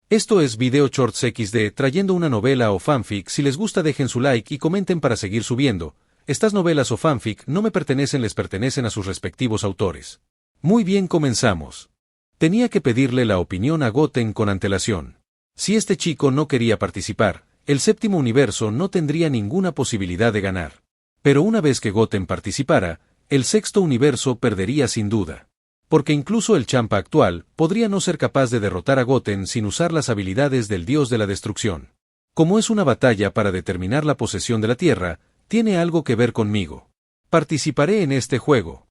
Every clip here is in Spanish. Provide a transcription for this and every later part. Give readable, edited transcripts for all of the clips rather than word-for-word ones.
Esto es Video Shorts XD trayendo una novela o fanfic. Si les gusta dejen su like y comenten para seguir subiendo. Estas novelas o fanfic no me pertenecen, les pertenecen a sus respectivos autores. Muy bien, comenzamos. Tenía que pedirle la opinión a Goten con antelación. Si este chico no quería participar, el séptimo universo no tendría ninguna posibilidad de ganar. Pero una vez que Goten participara, el sexto universo perdería sin duda. Porque incluso el Champa actual podría no ser capaz de derrotar a Goten sin usar las habilidades del dios de la destrucción. Como es una batalla para determinar la posesión de la Tierra, tiene algo que ver conmigo. Participaré en este juego.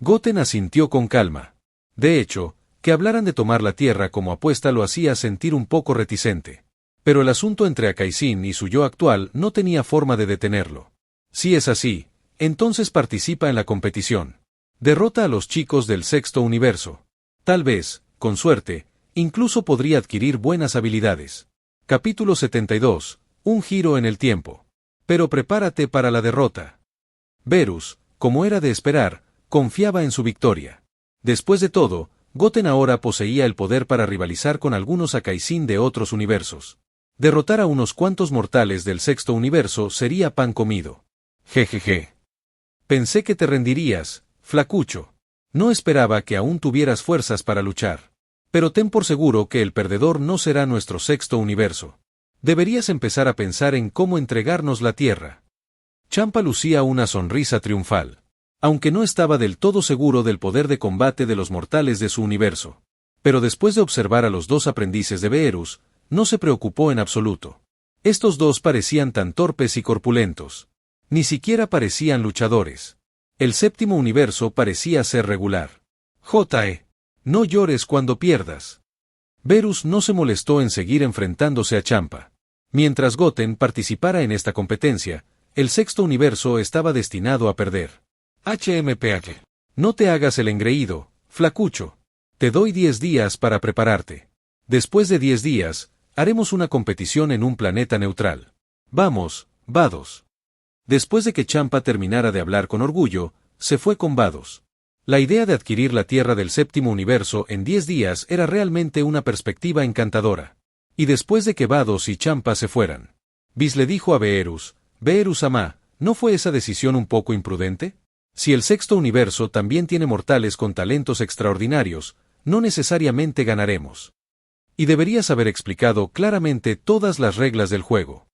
Goten asintió con calma. De hecho, que hablaran de tomar la Tierra como apuesta lo hacía sentir un poco reticente. Pero el asunto entre Akaizin y su yo actual no tenía forma de detenerlo. Si es así, entonces participa en la competición. Derrota a los chicos del sexto universo. Tal vez, con suerte, incluso podría adquirir buenas habilidades. Capítulo 72. Un giro en el tiempo. Pero prepárate para la derrota. Berus, como era de esperar, confiaba en su victoria. Después de todo, Goten ahora poseía el poder para rivalizar con algunos Akaizin de otros universos. Derrotar a unos cuantos mortales del sexto universo sería pan comido. Jejeje. Pensé que te rendirías, flacucho. No esperaba que aún tuvieras fuerzas para luchar. Pero ten por seguro que el perdedor no será nuestro sexto universo. Deberías empezar a pensar en cómo entregarnos la Tierra. Champa lucía una sonrisa triunfal. Aunque no estaba del todo seguro del poder de combate de los mortales de su universo. Pero después de observar a los dos aprendices de Beerus, no se preocupó en absoluto. Estos dos parecían tan torpes y corpulentos. Ni siquiera parecían luchadores. El séptimo universo parecía ser regular. No llores cuando pierdas. Berus no se molestó en seguir enfrentándose a Champa. Mientras Goten participara en esta competencia, el sexto universo estaba destinado a perder. HMPH. No te hagas el engreído, flacucho. Te doy 10 días para prepararte. Después de 10 días, haremos una competición en un planeta neutral. Vamos, Vados. Después de que Champa terminara de hablar con orgullo, se fue con Vados. La idea de adquirir la Tierra del séptimo universo en 10 días era realmente una perspectiva encantadora. Y después de que Vados y Champa se fueran, Whis le dijo a Beerus, Beerus-sama, ¿no fue esa decisión un poco imprudente? Si el sexto universo también tiene mortales con talentos extraordinarios, no necesariamente ganaremos. Y deberías haber explicado claramente todas las reglas del juego.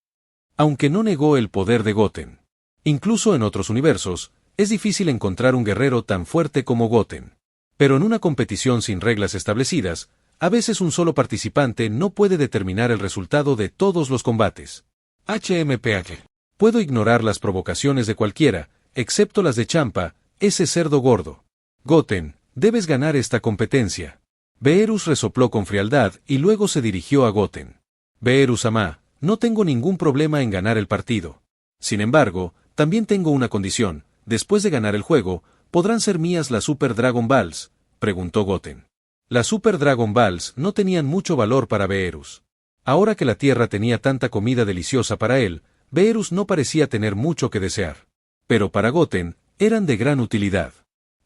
Aunque no negó el poder de Goten. Incluso en otros universos, es difícil encontrar un guerrero tan fuerte como Goten. Pero en una competición sin reglas establecidas, a veces un solo participante no puede determinar el resultado de todos los combates. HMPH. Puedo ignorar las provocaciones de cualquiera, excepto las de Champa, ese cerdo gordo. Goten, debes ganar esta competencia. Beerus resopló con frialdad y luego se dirigió a Goten. Beerus-sama, no tengo ningún problema en ganar el partido. Sin embargo, también tengo una condición. Después de ganar el juego, ¿podrán ser mías las Super Dragon Balls?, preguntó Goten. Las Super Dragon Balls no tenían mucho valor para Beerus. Ahora que la Tierra tenía tanta comida deliciosa para él, Beerus no parecía tener mucho que desear. Pero para Goten, eran de gran utilidad.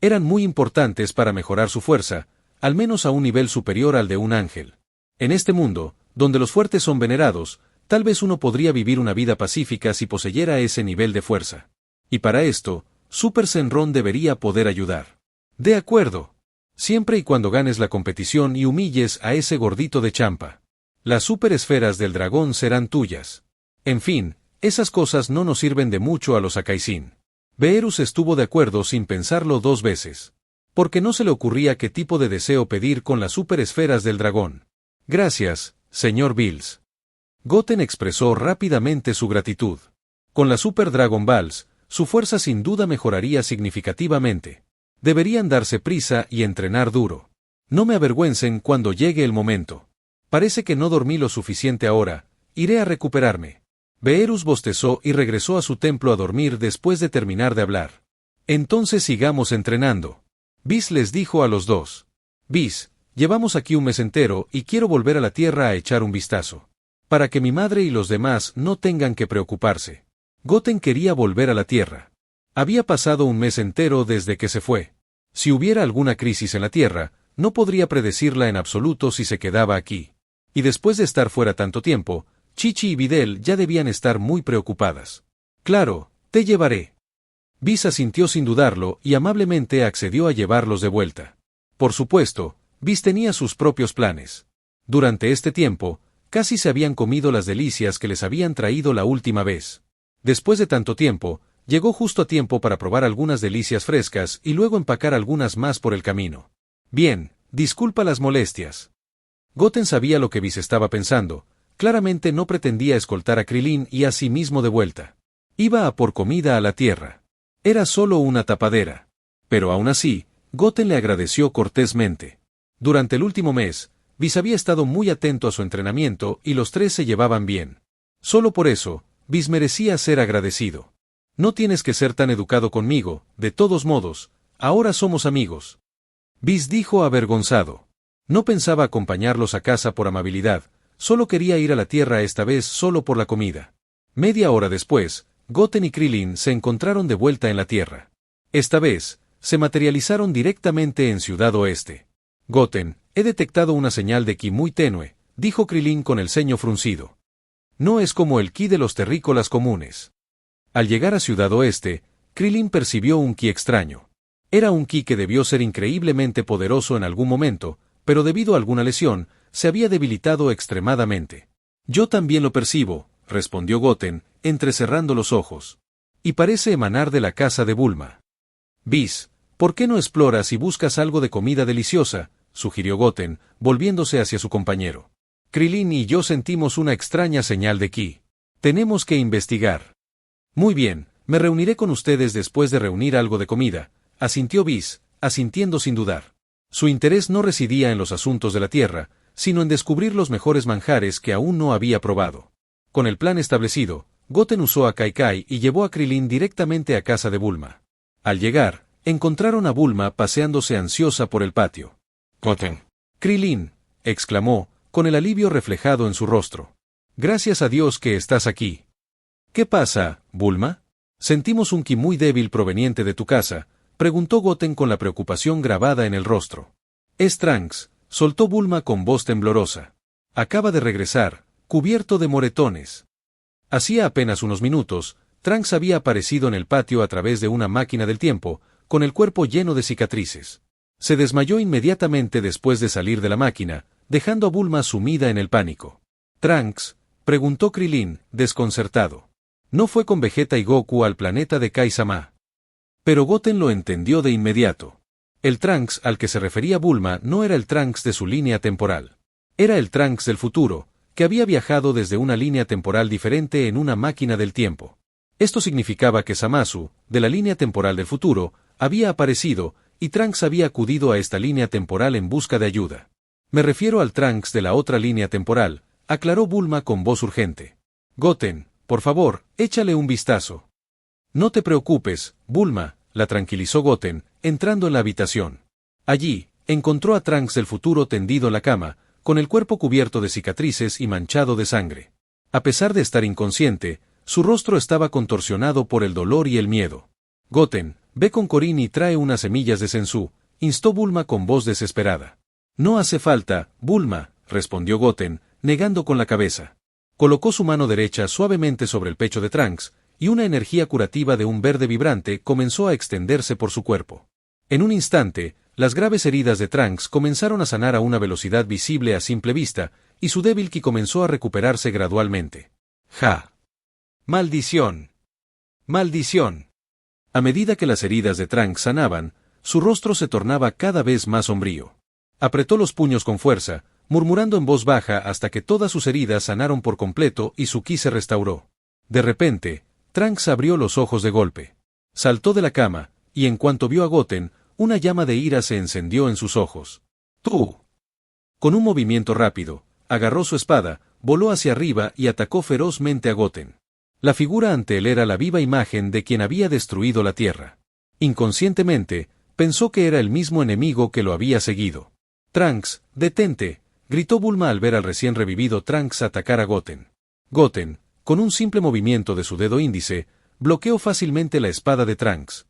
Eran muy importantes para mejorar su fuerza, al menos a un nivel superior al de un ángel. En este mundo, donde los fuertes son venerados, tal vez uno podría vivir una vida pacífica si poseyera ese nivel de fuerza. Y para esto, Super Senron debería poder ayudar. De acuerdo. Siempre y cuando ganes la competición y humilles a ese gordito de Champa. Las super esferas del dragón serán tuyas. En fin, esas cosas no nos sirven de mucho a los Akaizin. Beerus estuvo de acuerdo sin pensarlo 2 veces. Porque no se le ocurría qué tipo de deseo pedir con las super esferas del dragón. Gracias, señor Bills. Goten expresó rápidamente su gratitud. Con las Super Dragon Balls, su fuerza sin duda mejoraría significativamente. Deberían darse prisa y entrenar duro. No me avergüencen cuando llegue el momento. Parece que no dormí lo suficiente ahora, iré a recuperarme. Beerus bostezó y regresó a su templo a dormir después de terminar de hablar. Entonces sigamos entrenando. Whis les dijo a los dos. Whis, llevamos aquí un mes entero y quiero volver a la Tierra a echar un vistazo. Para que mi madre y los demás no tengan que preocuparse. Goten quería volver a la Tierra. Había pasado un mes entero desde que se fue. Si hubiera alguna crisis en la Tierra, no podría predecirla en absoluto si se quedaba aquí. Y después de estar fuera tanto tiempo, Chichi y Videl ya debían estar muy preocupadas. Claro, te llevaré. Vis asintió sin dudarlo y amablemente accedió a llevarlos de vuelta. Por supuesto, Vis tenía sus propios planes. Durante este tiempo, casi se habían comido las delicias que les habían traído la última vez. Después de tanto tiempo, llegó justo a tiempo para probar algunas delicias frescas y luego empacar algunas más por el camino. Bien, disculpa las molestias. Goten sabía lo que Vis estaba pensando. Claramente no pretendía escoltar a Krilin y a sí mismo de vuelta. Iba a por comida a la tierra. Era solo una tapadera. Pero aún así, Goten le agradeció cortésmente. Durante el último mes, Vis había estado muy atento a su entrenamiento y los tres se llevaban bien. Solo por eso, Vis merecía ser agradecido. No tienes que ser tan educado conmigo, de todos modos, ahora somos amigos. Vis dijo avergonzado. No pensaba acompañarlos a casa por amabilidad, solo quería ir a la tierra esta vez solo por la comida. Media hora después, Goten y Krilin se encontraron de vuelta en la tierra. Esta vez, se materializaron directamente en Ciudad Oeste. Goten, he detectado una señal de ki muy tenue, dijo Krilin con el ceño fruncido. No es como el ki de los terrícolas comunes. Al llegar a Ciudad Oeste, Krilin percibió un ki extraño. Era un ki que debió ser increíblemente poderoso en algún momento, pero debido a alguna lesión, se había debilitado extremadamente. Yo también lo percibo, respondió Goten, entrecerrando los ojos. Y parece emanar de la casa de Bulma. Vis, ¿por qué no exploras y buscas algo de comida deliciosa?, sugirió Goten, volviéndose hacia su compañero. Krilin y yo sentimos una extraña señal de ki. Tenemos que investigar. Muy bien, me reuniré con ustedes después de reunir algo de comida, asintió Vis, asintiendo sin dudar. Su interés no residía en los asuntos de la tierra, sino en descubrir los mejores manjares que aún no había probado. Con el plan establecido, Goten usó a Kai Kai y llevó a Krilin directamente a casa de Bulma. Al llegar, encontraron a Bulma paseándose ansiosa por el patio. Goten. Krilin, exclamó, con el alivio reflejado en su rostro. Gracias a Dios que estás aquí. ¿Qué pasa, Bulma? Sentimos un ki muy débil proveniente de tu casa, preguntó Goten con la preocupación grabada en el rostro. Es Trunks, soltó Bulma con voz temblorosa. Acaba de regresar, cubierto de moretones. Hacía apenas unos minutos, Trunks había aparecido en el patio a través de una máquina del tiempo, con el cuerpo lleno de cicatrices. Se desmayó inmediatamente después de salir de la máquina, dejando a Bulma sumida en el pánico. ¿Trunks?, preguntó Krilin, desconcertado. No fue con Vegeta y Goku al planeta de Kai-sama. Pero Goten lo entendió de inmediato. El Trunks al que se refería Bulma no era el Trunks de su línea temporal. Era el Trunks del futuro, que había viajado desde una línea temporal diferente en una máquina del tiempo. Esto significaba que Zamasu, de la línea temporal del futuro, había aparecido, y Trunks había acudido a esta línea temporal en busca de ayuda. Me refiero al Trunks de la otra línea temporal, aclaró Bulma con voz urgente. Goten, por favor, échale un vistazo. No te preocupes, Bulma, la tranquilizó Goten, entrando en la habitación. Allí, encontró a Trunks del futuro tendido en la cama, con el cuerpo cubierto de cicatrices y manchado de sangre. A pesar de estar inconsciente, su rostro estaba contorsionado por el dolor y el miedo. Goten, ve con Korin y trae unas semillas de Senzu, instó Bulma con voz desesperada. No hace falta, Bulma, respondió Goten, negando con la cabeza. Colocó su mano derecha suavemente sobre el pecho de Trunks, y una energía curativa de un verde vibrante comenzó a extenderse por su cuerpo. En un instante, las graves heridas de Trunks comenzaron a sanar a una velocidad visible a simple vista, y su débil ki comenzó a recuperarse gradualmente. ¡Ja! ¡Maldición! ¡Maldición! A medida que las heridas de Trunks sanaban, su rostro se tornaba cada vez más sombrío. Apretó los puños con fuerza, murmurando en voz baja hasta que todas sus heridas sanaron por completo y su ki se restauró. De repente, Trunks abrió los ojos de golpe. Saltó de la cama, y en cuanto vio a Goten, una llama de ira se encendió en sus ojos. ¡Tú! Con un movimiento rápido, agarró su espada, voló hacia arriba y atacó ferozmente a Goten. La figura ante él era la viva imagen de quien había destruido la Tierra. Inconscientemente, pensó que era el mismo enemigo que lo había seguido. Trunks, detente, gritó Bulma al ver al recién revivido Trunks atacar a Goten. Goten, con un simple movimiento de su dedo índice, bloqueó fácilmente la espada de Trunks.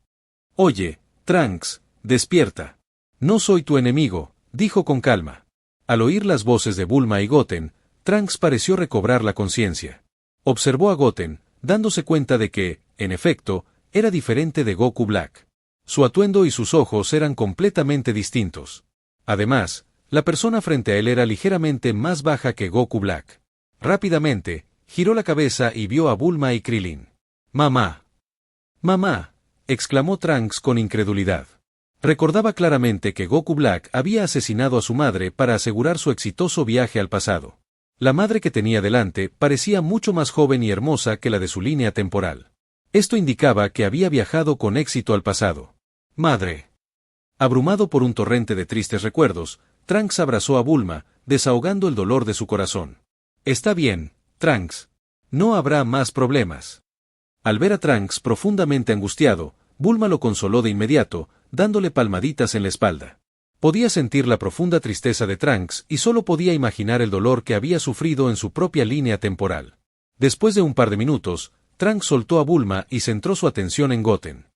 Oye, Trunks, despierta. No soy tu enemigo, dijo con calma. Al oír las voces de Bulma y Goten, Trunks pareció recobrar la conciencia. Observó a Goten, dándose cuenta de que, en efecto, era diferente de Goku Black. Su atuendo y sus ojos eran completamente distintos. Además, la persona frente a él era ligeramente más baja que Goku Black. Rápidamente, giró la cabeza y vio a Bulma y Krillin. ¡Mamá! ¡Mamá!, exclamó Trunks con incredulidad. Recordaba claramente que Goku Black había asesinado a su madre para asegurar su exitoso viaje al pasado. La madre que tenía delante parecía mucho más joven y hermosa que la de su línea temporal. Esto indicaba que había viajado con éxito al pasado. ¡Madre! Abrumado por un torrente de tristes recuerdos, Trunks abrazó a Bulma, desahogando el dolor de su corazón. Está bien, Trunks. No habrá más problemas. Al ver a Trunks profundamente angustiado, Bulma lo consoló de inmediato, dándole palmaditas en la espalda. Podía sentir la profunda tristeza de Trunks y solo podía imaginar el dolor que había sufrido en su propia línea temporal. Después de un par de minutos, Trunks soltó a Bulma y centró su atención en Goten.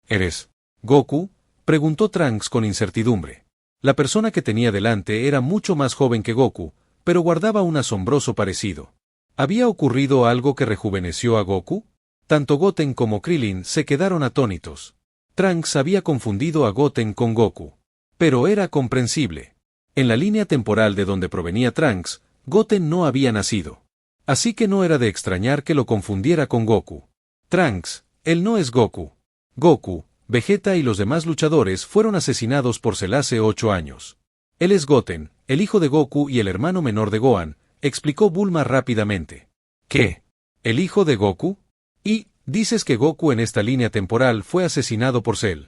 ¿Eres Goku?, preguntó Trunks con incertidumbre. La persona que tenía delante era mucho más joven que Goku, pero guardaba un asombroso parecido. ¿Había ocurrido algo que rejuveneció a Goku? Tanto Goten como Krillin se quedaron atónitos. Trunks había confundido a Goten con Goku. Pero era comprensible. En la línea temporal de donde provenía Trunks, Goten no había nacido. Así que no era de extrañar que lo confundiera con Goku. Trunks, él no es Goku. Goku, Vegeta y los demás luchadores fueron asesinados por Cell hace 8 años. Él es Goten, el hijo de Goku y el hermano menor de Gohan, explicó Bulma rápidamente. ¿Qué? ¿El hijo de Goku? Y, dices que Goku en esta línea temporal fue asesinado por Cell.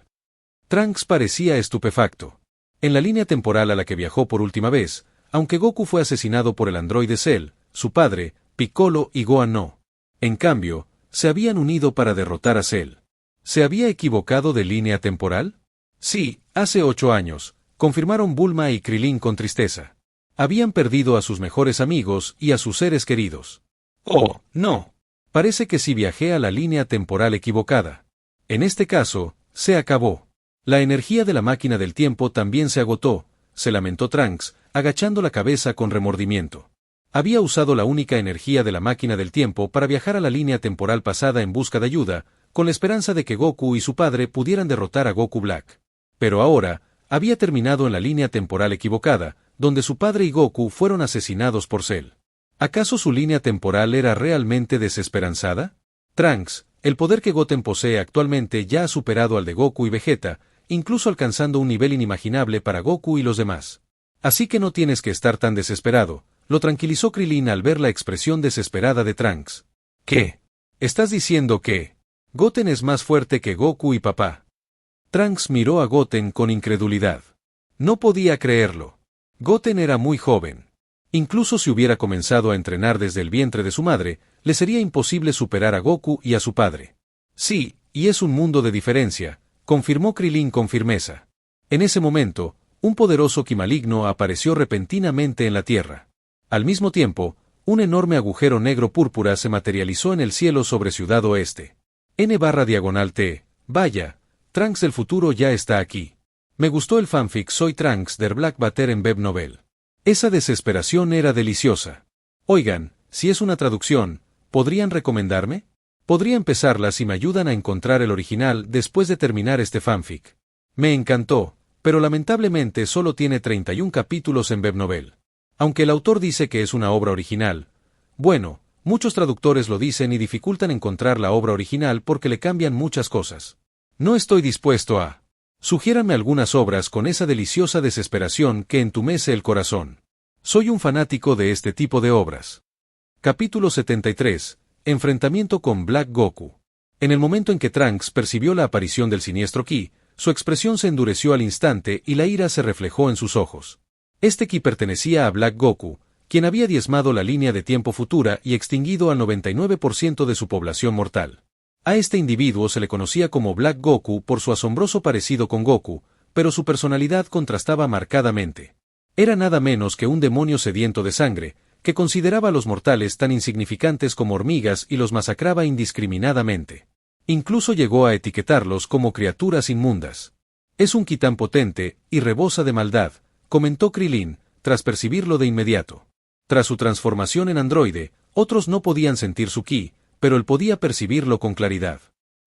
Trunks parecía estupefacto. En la línea temporal a la que viajó por última vez, aunque Goku fue asesinado por el androide Cell, su padre, Piccolo y Gohan no. En cambio, se habían unido para derrotar a Cell. ¿Se había equivocado de línea temporal? Sí, hace 8 años, confirmaron Bulma y Krillin con tristeza. Habían perdido a sus mejores amigos y a sus seres queridos. Oh, no. Parece que sí viajé a la línea temporal equivocada. En este caso, se acabó. La energía de la máquina del tiempo también se agotó, se lamentó Trunks, agachando la cabeza con remordimiento. Había usado la única energía de la máquina del tiempo para viajar a la línea temporal pasada en busca de ayuda, con la esperanza de que Goku y su padre pudieran derrotar a Goku Black. Pero ahora, había terminado en la línea temporal equivocada, donde su padre y Goku fueron asesinados por Cell. ¿Acaso su línea temporal era realmente desesperanzada? Trunks, el poder que Goten posee actualmente ya ha superado al de Goku y Vegeta, incluso alcanzando un nivel inimaginable para Goku y los demás. Así que no tienes que estar tan desesperado, lo tranquilizó Krillin al ver la expresión desesperada de Trunks. ¿Qué? ¿Estás diciendo que Goten es más fuerte que Goku y papá? Trunks miró a Goten con incredulidad. No podía creerlo. Goten era muy joven. Incluso si hubiera comenzado a entrenar desde el vientre de su madre, le sería imposible superar a Goku y a su padre. Sí, y es un mundo de diferencia, confirmó Krillin con firmeza. En ese momento, un poderoso ki maligno apareció repentinamente en la Tierra. Al mismo tiempo, un enorme agujero negro púrpura se materializó en el cielo sobre Ciudad Oeste. N/T. Vaya, Trunks del futuro ya está aquí. Me gustó el fanfic Soy Trunks der Black Butter en Web Novel. Esa desesperación era deliciosa. Oigan, si es una traducción, ¿podrían recomendarme? Podría empezarla si me ayudan a encontrar el original después de terminar este fanfic. Me encantó, pero lamentablemente solo tiene 31 capítulos en Web Novel. Aunque el autor dice que es una obra original. Bueno, muchos traductores lo dicen y dificultan encontrar la obra original porque le cambian muchas cosas. No estoy dispuesto a... Sugiéranme algunas obras con esa deliciosa desesperación que entumece el corazón. Soy un fanático de este tipo de obras. Capítulo 73. Enfrentamiento con Black Goku. En el momento en que Trunks percibió la aparición del siniestro ki, su expresión se endureció al instante y la ira se reflejó en sus ojos. Este ki pertenecía a Black Goku, quien había diezmado la línea de tiempo futura y extinguido al 99% de su población mortal. A este individuo se le conocía como Black Goku por su asombroso parecido con Goku, pero su personalidad contrastaba marcadamente. Era nada menos que un demonio sediento de sangre, que consideraba a los mortales tan insignificantes como hormigas y los masacraba indiscriminadamente. Incluso llegó a etiquetarlos como criaturas inmundas. Es un ki tan potente, y rebosa de maldad, comentó Krillin, tras percibirlo de inmediato. Tras su transformación en androide, otros no podían sentir su ki, pero él podía percibirlo con claridad.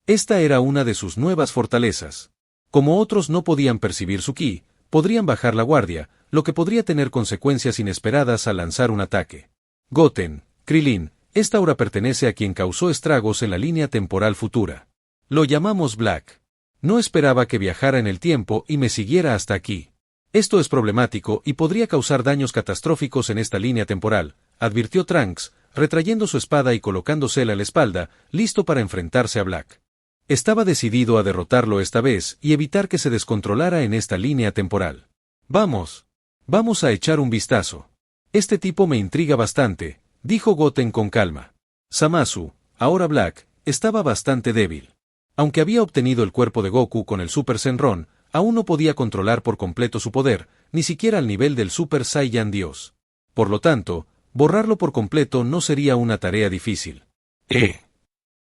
Esta era una de sus nuevas fortalezas. Como otros no podían percibir su ki, podrían bajar la guardia, lo que podría tener consecuencias inesperadas al lanzar un ataque. Goten, Krillin, esta aura pertenece a quien causó estragos en la línea temporal futura. Lo llamamos Black. No esperaba que viajara en el tiempo y me siguiera hasta aquí. Esto es problemático y podría causar daños catastróficos en esta línea temporal, advirtió Trunks, retrayendo su espada y colocándosela a la espalda, listo para enfrentarse a Black. Estaba decidido a derrotarlo esta vez y evitar que se descontrolara en esta línea temporal. Vamos a echar un vistazo. Este tipo me intriga bastante, dijo Goten con calma. Zamasu, ahora Black, estaba bastante débil. Aunque había obtenido el cuerpo de Goku con el Super Senron, aún no podía controlar por completo su poder, ni siquiera al nivel del Super Saiyan Dios. Por lo tanto, borrarlo por completo no sería una tarea difícil.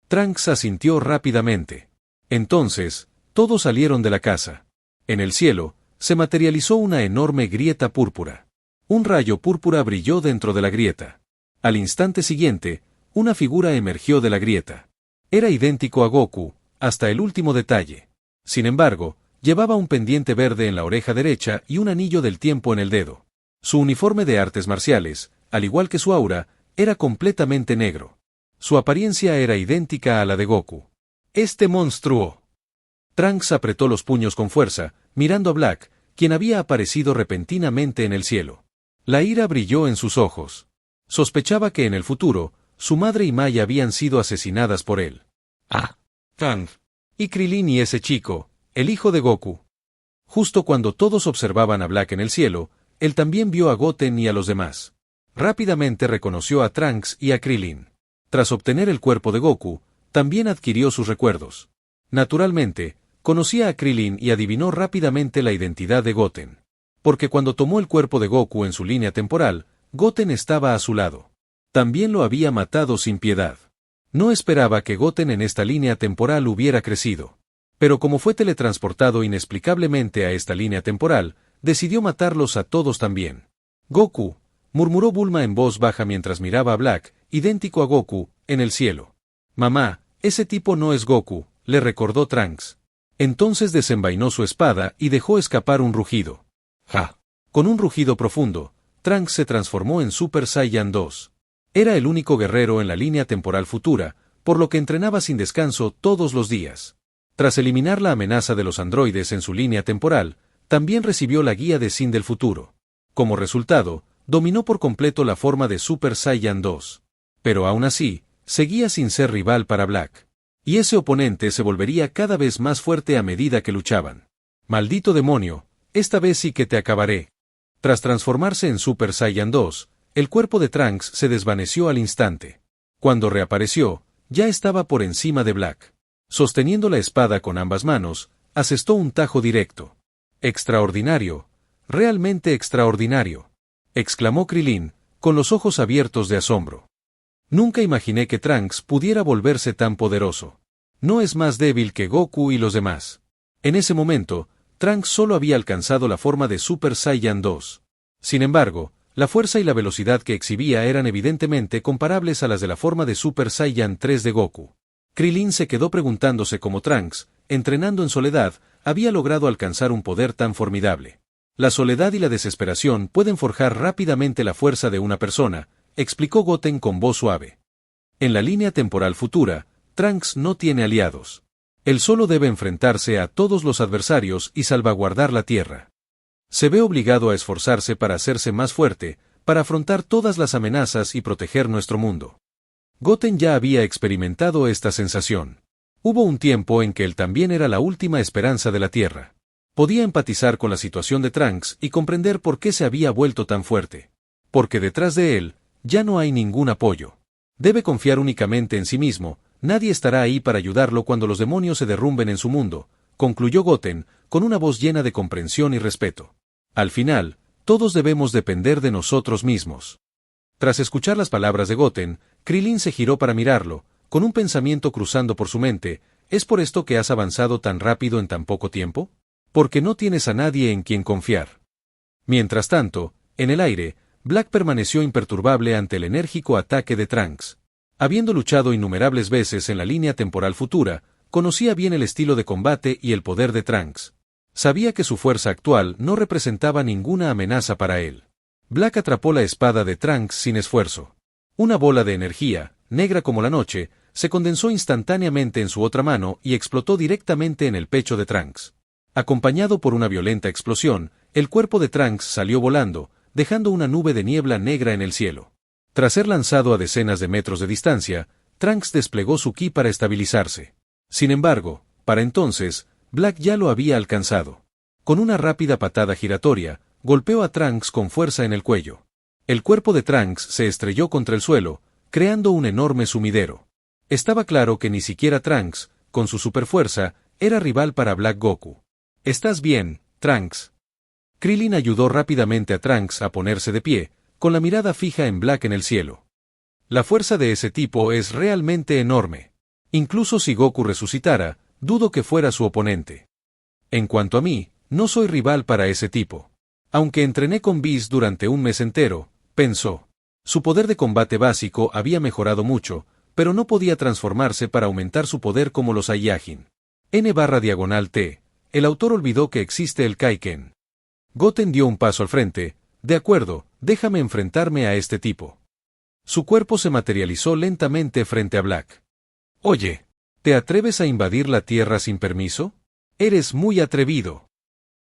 Trunks asintió rápidamente. Entonces, todos salieron de la casa. En el cielo, se materializó una enorme grieta púrpura. Un rayo púrpura brilló dentro de la grieta. Al instante siguiente, una figura emergió de la grieta. Era idéntico a Goku, hasta el último detalle. Sin embargo, llevaba un pendiente verde en la oreja derecha y un anillo del tiempo en el dedo. Su uniforme de artes marciales, al igual que su aura, era completamente negro. Su apariencia era idéntica a la de Goku. ¡Este monstruo! Trunks apretó los puños con fuerza, mirando a Black, quien había aparecido repentinamente en el cielo. La ira brilló en sus ojos. Sospechaba que en el futuro, su madre y Maya habían sido asesinadas por él. Trunks. Y Krillin y ese chico, el hijo de Goku. Justo cuando todos observaban a Black en el cielo, él también vio a Goten y a los demás. Rápidamente reconoció a Trunks y a Krillin. Tras obtener el cuerpo de Goku, también adquirió sus recuerdos. Naturalmente, conocía a Krillin y adivinó rápidamente la identidad de Goten. Porque cuando tomó el cuerpo de Goku en su línea temporal, Goten estaba a su lado. También lo había matado sin piedad. No esperaba que Goten en esta línea temporal hubiera crecido. Pero como fue teletransportado inexplicablemente a esta línea temporal, decidió matarlos a todos también. Goku, murmuró Bulma en voz baja mientras miraba a Black, idéntico a Goku, en el cielo. Mamá, ese tipo no es Goku, le recordó Trunks. Entonces desenvainó su espada y dejó escapar un rugido. ¡Ja! Con un rugido profundo, Trunks se transformó en Super Saiyan 2. Era el único guerrero en la línea temporal futura, por lo que entrenaba sin descanso todos los días. Tras eliminar la amenaza de los androides en su línea temporal, también recibió la guía de Sin del futuro. Como resultado, dominó por completo la forma de Super Saiyan 2. Pero aún así, seguía sin ser rival para Black. Y ese oponente se volvería cada vez más fuerte a medida que luchaban. Maldito demonio, esta vez sí que te acabaré. Tras transformarse en Super Saiyan 2, el cuerpo de Trunks se desvaneció al instante. Cuando reapareció, ya estaba por encima de Black. Sosteniendo la espada con ambas manos, asestó un tajo directo. ¡Extraordinario! ¡Realmente extraordinario!, exclamó Krillin, con los ojos abiertos de asombro. Nunca imaginé que Trunks pudiera volverse tan poderoso. No es más débil que Goku y los demás. En ese momento, Trunks solo había alcanzado la forma de Super Saiyan 2. Sin embargo, la fuerza y la velocidad que exhibía eran evidentemente comparables a las de la forma de Super Saiyan 3 de Goku. Krillin se quedó preguntándose cómo Trunks, entrenando en soledad, había logrado alcanzar un poder tan formidable. La soledad y la desesperación pueden forjar rápidamente la fuerza de una persona, explicó Goten con voz suave. En la línea temporal futura, Trunks no tiene aliados. Él solo debe enfrentarse a todos los adversarios y salvaguardar la Tierra. Se ve obligado a esforzarse para hacerse más fuerte, para afrontar todas las amenazas y proteger nuestro mundo. Goten ya había experimentado esta sensación. Hubo un tiempo en que él también era la última esperanza de la Tierra. Podía empatizar con la situación de Trunks y comprender por qué se había vuelto tan fuerte. Porque detrás de él, ya no hay ningún apoyo. Debe confiar únicamente en sí mismo, nadie estará ahí para ayudarlo cuando los demonios se derrumben en su mundo, concluyó Goten, con una voz llena de comprensión y respeto. Al final, todos debemos depender de nosotros mismos. Tras escuchar las palabras de Goten, Krillin se giró para mirarlo, con un pensamiento cruzando por su mente. ¿Es por esto que has avanzado tan rápido en tan poco tiempo? Porque no tienes a nadie en quien confiar. Mientras tanto, en el aire, Black permaneció imperturbable ante el enérgico ataque de Trunks. Habiendo luchado innumerables veces en la línea temporal futura, conocía bien el estilo de combate y el poder de Trunks. Sabía que su fuerza actual no representaba ninguna amenaza para él. Black atrapó la espada de Trunks sin esfuerzo. Una bola de energía, negra como la noche, se condensó instantáneamente en su otra mano y explotó directamente en el pecho de Trunks. Acompañado por una violenta explosión, el cuerpo de Trunks salió volando, dejando una nube de niebla negra en el cielo. Tras ser lanzado a decenas de metros de distancia, Trunks desplegó su ki para estabilizarse. Sin embargo, para entonces, Black ya lo había alcanzado. Con una rápida patada giratoria, golpeó a Trunks con fuerza en el cuello. El cuerpo de Trunks se estrelló contra el suelo, creando un enorme sumidero. Estaba claro que ni siquiera Trunks, con su superfuerza, era rival para Black Goku. ¿Estás bien, Trunks? Krillin ayudó rápidamente a Trunks a ponerse de pie, con la mirada fija en Black en el cielo. La fuerza de ese tipo es realmente enorme. Incluso si Goku resucitara, dudo que fuera su oponente. En cuanto a mí, no soy rival para ese tipo. Aunque entrené con Whis durante un mes entero, pensó. Su poder de combate básico había mejorado mucho, pero no podía transformarse para aumentar su poder como los Saiyajin. N/T. El autor olvidó que existe el Kaiken. Goten dio un paso al frente. De acuerdo, déjame enfrentarme a este tipo. Su cuerpo se materializó lentamente frente a Black. Oye, ¿te atreves a invadir la Tierra sin permiso? Eres muy atrevido.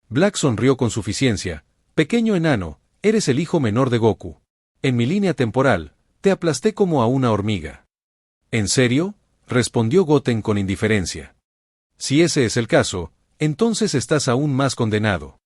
Black sonrió con suficiencia. Pequeño enano, eres el hijo menor de Goku. En mi línea temporal, te aplasté como a una hormiga. ¿En serio? Respondió Goten con indiferencia. Si ese es el caso, entonces estás aún más condenado.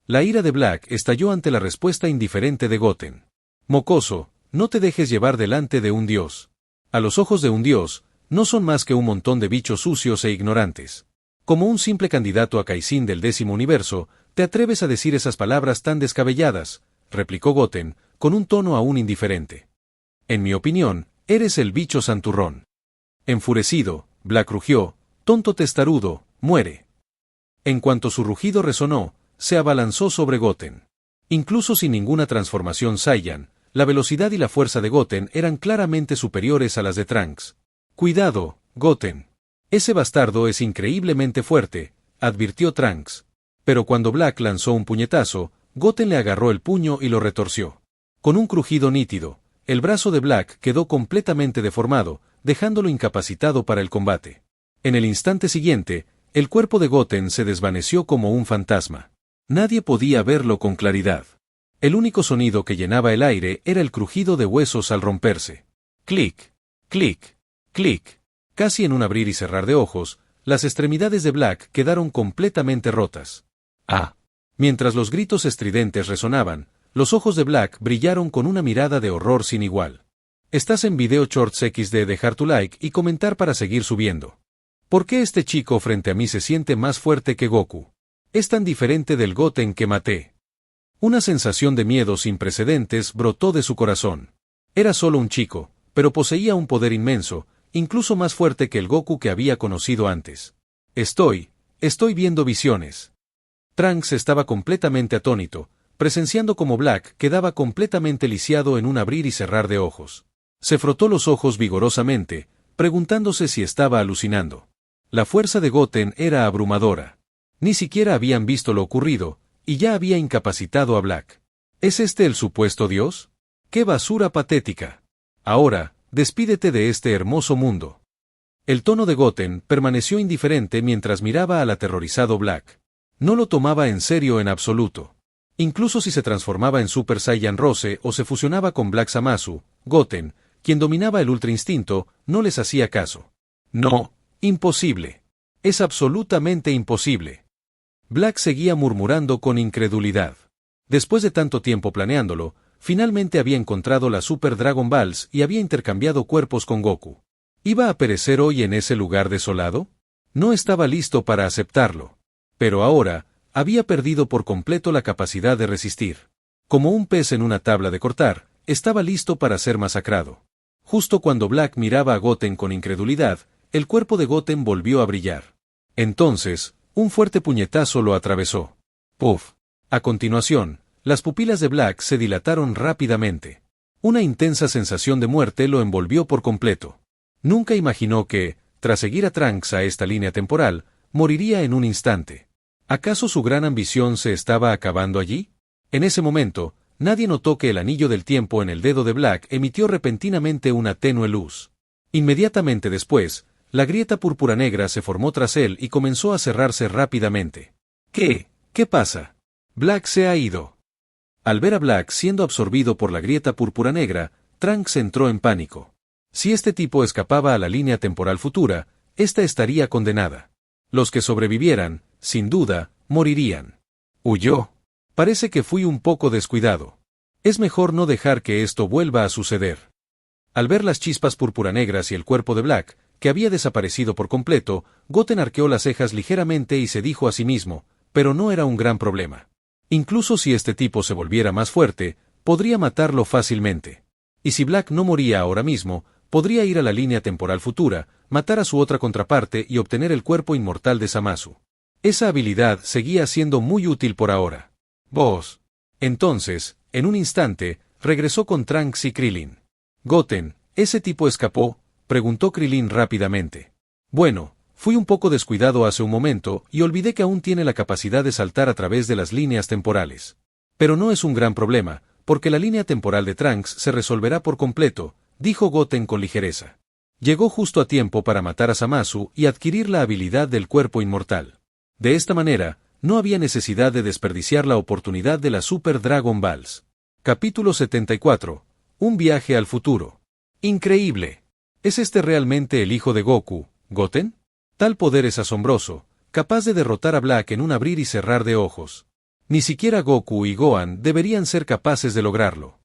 La ira de Black estalló ante la respuesta indiferente de Goten. Mocoso, no te dejes llevar delante de un dios. A los ojos de un dios, no son más que un montón de bichos sucios e ignorantes. Como un simple candidato a Kaizen del 10º universo, ¿te atreves a decir esas palabras tan descabelladas?, replicó Goten, con un tono aún indiferente. En mi opinión, eres el bicho santurrón. Enfurecido, Black rugió, tonto testarudo, muere. En cuanto su rugido resonó, se abalanzó sobre Goten. Incluso sin ninguna transformación Saiyan, la velocidad y la fuerza de Goten eran claramente superiores a las de Trunks. Cuidado, Goten. Ese bastardo es increíblemente fuerte, advirtió Trunks. Pero cuando Black lanzó un puñetazo, Goten le agarró el puño y lo retorció. Con un crujido nítido, el brazo de Black quedó completamente deformado, dejándolo incapacitado para el combate. En el instante siguiente, el cuerpo de Goten se desvaneció como un fantasma. Nadie podía verlo con claridad. El único sonido que llenaba el aire era el crujido de huesos al romperse. Clic, clic, clic. Casi en un abrir y cerrar de ojos, las extremidades de Black quedaron completamente rotas. ¡Ah! Mientras los gritos estridentes resonaban, los ojos de Black brillaron con una mirada de horror sin igual. Estás en Video Shorts XD, dejar tu like y comentar para seguir subiendo. ¿Por qué este chico frente a mí se siente más fuerte que Goku? Es tan diferente del Goten que maté. Una sensación de miedo sin precedentes brotó de su corazón. Era solo un chico, pero poseía un poder inmenso, incluso más fuerte que el Goku que había conocido antes. Estoy viendo visiones. Trunks estaba completamente atónito, presenciando como Black quedaba completamente lisiado en un abrir y cerrar de ojos. Se frotó los ojos vigorosamente, preguntándose si estaba alucinando. La fuerza de Goten era abrumadora. Ni siquiera habían visto lo ocurrido, y ya había incapacitado a Black. ¿Es este el supuesto dios? ¡Qué basura patética! Ahora, despídete de este hermoso mundo. El tono de Goten permaneció indiferente mientras miraba al aterrorizado Black. No lo tomaba en serio en absoluto. Incluso si se transformaba en Super Saiyan Rose o se fusionaba con Black Zamasu, Goten, quien dominaba el Ultra Instinto, no les hacía caso. No, imposible. Es absolutamente imposible. Black seguía murmurando con incredulidad. Después de tanto tiempo planeándolo, finalmente había encontrado la Super Dragon Balls y había intercambiado cuerpos con Goku. ¿Iba a perecer hoy en ese lugar desolado? No estaba listo para aceptarlo. Pero ahora, había perdido por completo la capacidad de resistir. Como un pez en una tabla de cortar, estaba listo para ser masacrado. Justo cuando Black miraba a Goten con incredulidad, el cuerpo de Goten volvió a brillar. Entonces, un fuerte puñetazo lo atravesó. ¡Puf! A continuación, Las pupilas de Black se dilataron rápidamente. Una intensa sensación de muerte lo envolvió por completo. Nunca imaginó que, tras seguir a Trunks a esta línea temporal, moriría en un instante. ¿Acaso su gran ambición se estaba acabando allí? En ese momento, nadie notó que el anillo del tiempo en el dedo de Black emitió repentinamente una tenue luz. Inmediatamente después, la grieta púrpura negra se formó tras él y comenzó a cerrarse rápidamente. ¿Qué? ¿Qué pasa? Black se ha ido. Al ver a Black siendo absorbido por la grieta púrpura negra, Trunks entró en pánico. Si este tipo escapaba a la línea temporal futura, ésta estaría condenada. Los que sobrevivieran, sin duda, morirían. Huyó. Parece que fui un poco descuidado. Es mejor no dejar que esto vuelva a suceder. Al ver las chispas púrpura negras y el cuerpo de Black, que había desaparecido por completo, Goten arqueó las cejas ligeramente y se dijo a sí mismo, pero no era un gran problema. Incluso si este tipo se volviera más fuerte, podría matarlo fácilmente. Y si Black no moría ahora mismo, podría ir a la línea temporal futura, matar a su otra contraparte y obtener el cuerpo inmortal de Zamasu. Esa habilidad seguía siendo muy útil por ahora. Vos. Entonces, en un instante, regresó con Trunks y Krillin. Goten, ¿ese tipo escapó?, preguntó Krillin rápidamente. Bueno, fui un poco descuidado hace un momento y olvidé que aún tiene la capacidad de saltar a través de las líneas temporales. Pero no es un gran problema, porque la línea temporal de Trunks se resolverá por completo, dijo Goten con ligereza. Llegó justo a tiempo para matar a Zamasu y adquirir la habilidad del cuerpo inmortal. De esta manera, no había necesidad de desperdiciar la oportunidad de la Super Dragon Balls. Capítulo 74. Un viaje al futuro. Increíble. ¿Es este realmente el hijo de Goku, Goten? Tal poder es asombroso, capaz de derrotar a Black en un abrir y cerrar de ojos. Ni siquiera Goku y Gohan deberían ser capaces de lograrlo.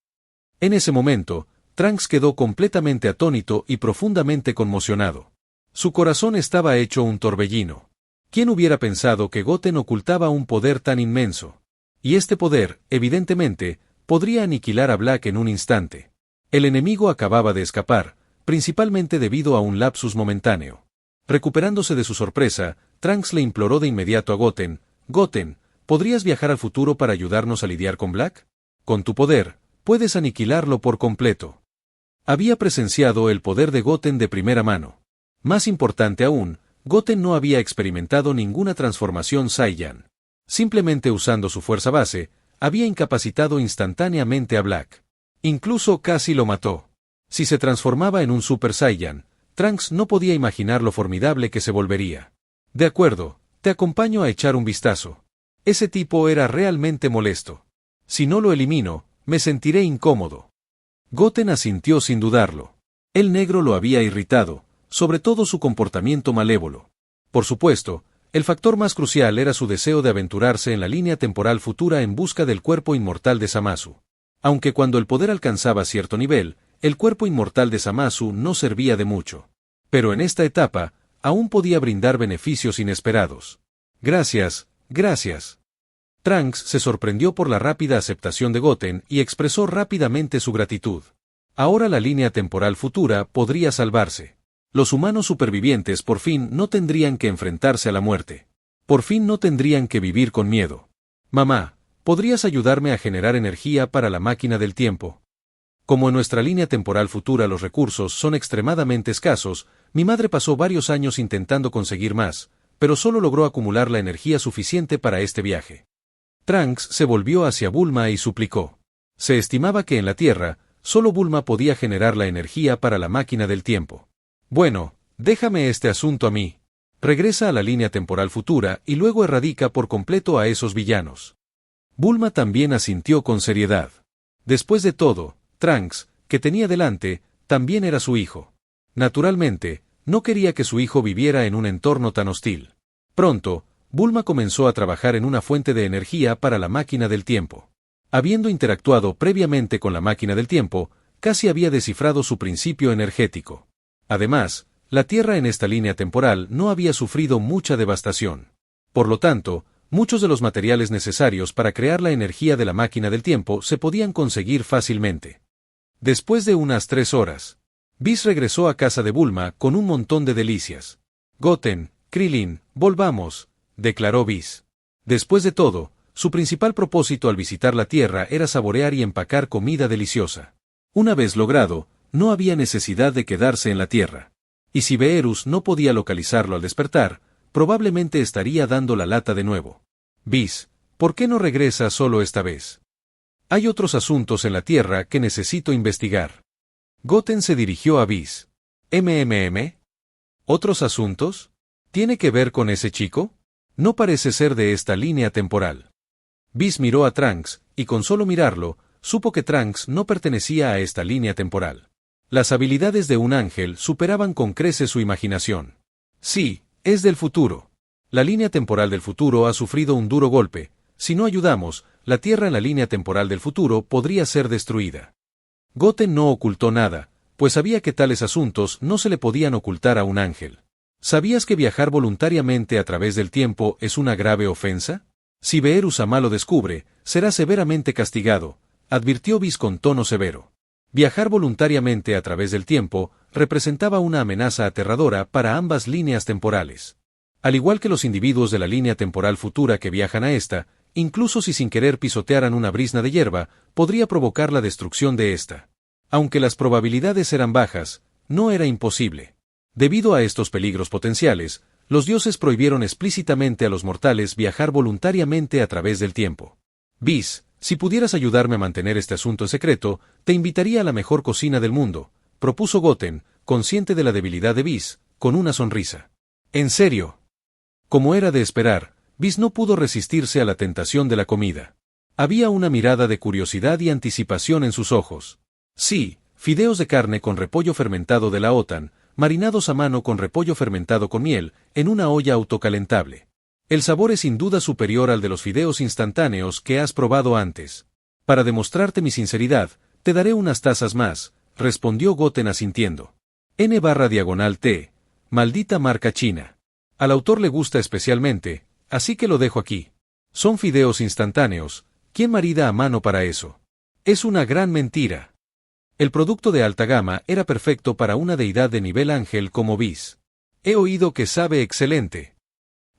En ese momento, Trunks quedó completamente atónito y profundamente conmocionado. Su corazón estaba hecho un torbellino. ¿Quién hubiera pensado que Goten ocultaba un poder tan inmenso? Y este poder, evidentemente, podría aniquilar a Black en un instante. El enemigo acababa de escapar, principalmente debido a un lapsus momentáneo. Recuperándose de su sorpresa, Trunks le imploró de inmediato a Goten, «Goten, ¿podrías viajar al futuro para ayudarnos a lidiar con Black? Con tu poder, puedes aniquilarlo por completo». Había presenciado el poder de Goten de primera mano. Más importante aún, Goten no había experimentado ninguna transformación Saiyan. Simplemente usando su fuerza base, había incapacitado instantáneamente a Black. Incluso casi lo mató. Si se transformaba en un Super Saiyan, Trunks no podía imaginar lo formidable que se volvería. De acuerdo, te acompaño a echar un vistazo. Ese tipo era realmente molesto. Si no lo elimino, me sentiré incómodo. Goten asintió sin dudarlo. El negro lo había irritado, sobre todo su comportamiento malévolo. Por supuesto, el factor más crucial era su deseo de aventurarse en la línea temporal futura en busca del cuerpo inmortal de Zamasu. Aunque cuando el poder alcanzaba cierto nivel, el cuerpo inmortal de Zamasu no servía de mucho. Pero en esta etapa, aún podía brindar beneficios inesperados. Gracias, gracias. Trunks se sorprendió por la rápida aceptación de Goten y expresó rápidamente su gratitud. Ahora la línea temporal futura podría salvarse. Los humanos supervivientes por fin no tendrían que enfrentarse a la muerte. Por fin no tendrían que vivir con miedo. Mamá, ¿podrías ayudarme a generar energía para la máquina del tiempo? Como en nuestra línea temporal futura los recursos son extremadamente escasos, mi madre pasó varios años intentando conseguir más, pero solo logró acumular la energía suficiente para este viaje. Trunks se volvió hacia Bulma y suplicó. Se estimaba que en la Tierra, solo Bulma podía generar la energía para la máquina del tiempo. Bueno, déjame este asunto a mí. Regresa a la línea temporal futura y luego erradica por completo a esos villanos. Bulma también asintió con seriedad. Después de todo, Trunks, que tenía delante, también era su hijo. Naturalmente, no quería que su hijo viviera en un entorno tan hostil. Pronto, Bulma comenzó a trabajar en una fuente de energía para la máquina del tiempo. Habiendo interactuado previamente con la máquina del tiempo, casi había descifrado su principio energético. Además, la Tierra en esta línea temporal no había sufrido mucha devastación. Por lo tanto, muchos de los materiales necesarios para crear la energía de la máquina del tiempo se podían conseguir fácilmente. Después de unas 3 horas, Whis regresó a casa de Bulma con un montón de delicias. Goten, Krillin, volvamos, declaró Whis. Después de todo, su principal propósito al visitar la Tierra era saborear y empacar comida deliciosa. Una vez logrado, no había necesidad de quedarse en la Tierra. Y si Beerus no podía localizarlo al despertar, probablemente estaría dando la lata de nuevo. Whis, ¿por qué no regresa solo esta vez? Hay otros asuntos en la Tierra que necesito investigar. Goten se dirigió a Whis. ¿Otros asuntos? ¿Tiene que ver con ese chico? No parece ser de esta línea temporal. Whis miró a Trunks, y con solo mirarlo, supo que Trunks no pertenecía a esta línea temporal. Las habilidades de un ángel superaban con creces su imaginación. Sí, es del futuro. La línea temporal del futuro ha sufrido un duro golpe. Si no ayudamos, la Tierra en la línea temporal del futuro podría ser destruida. Goten no ocultó nada, pues sabía que tales asuntos no se le podían ocultar a un ángel. ¿Sabías que viajar voluntariamente a través del tiempo es una grave ofensa? Si Beerus-sama lo descubre, será severamente castigado, advirtió Whis con tono severo. Viajar voluntariamente a través del tiempo representaba una amenaza aterradora para ambas líneas temporales. Al igual que los individuos de la línea temporal futura que viajan a esta, incluso si sin querer pisotearan una brizna de hierba, podría provocar la destrucción de esta. Aunque las probabilidades eran bajas, no era imposible. Debido a estos peligros potenciales, los dioses prohibieron explícitamente a los mortales viajar voluntariamente a través del tiempo. Whis, si pudieras ayudarme a mantener este asunto en secreto, te invitaría a la mejor cocina del mundo, propuso Goten, consciente de la debilidad de Whis, con una sonrisa. ¿En serio? Como era de esperar, Whis no pudo resistirse a la tentación de la comida. Había una mirada de curiosidad y anticipación en sus ojos. Sí, fideos de carne con repollo fermentado de la OTAN, marinados a mano con repollo fermentado con miel, en una olla autocalentable. El sabor es sin duda superior al de los fideos instantáneos que has probado antes. Para demostrarte mi sinceridad, te daré unas tazas más, respondió Goten asintiendo. N/T, maldita marca china. Al autor le gusta especialmente, así que lo dejo aquí. Son fideos instantáneos, ¿quién marida a mano para eso? Es una gran mentira. El producto de alta gama era perfecto para una deidad de nivel ángel como Whis. He oído que sabe excelente.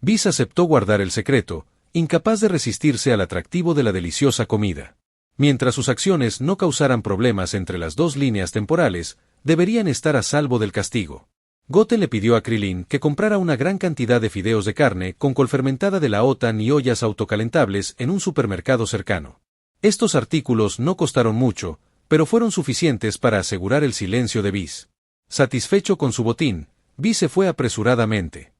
Whis aceptó guardar el secreto, incapaz de resistirse al atractivo de la deliciosa comida. Mientras sus acciones no causaran problemas entre las dos líneas temporales, deberían estar a salvo del castigo. Goten le pidió a Krillin que comprara una gran cantidad de fideos de carne con col fermentada de la OTAN y ollas autocalentables en un supermercado cercano. Estos artículos no costaron mucho, pero fueron suficientes para asegurar el silencio de Whis. Satisfecho con su botín, Whis se fue apresuradamente.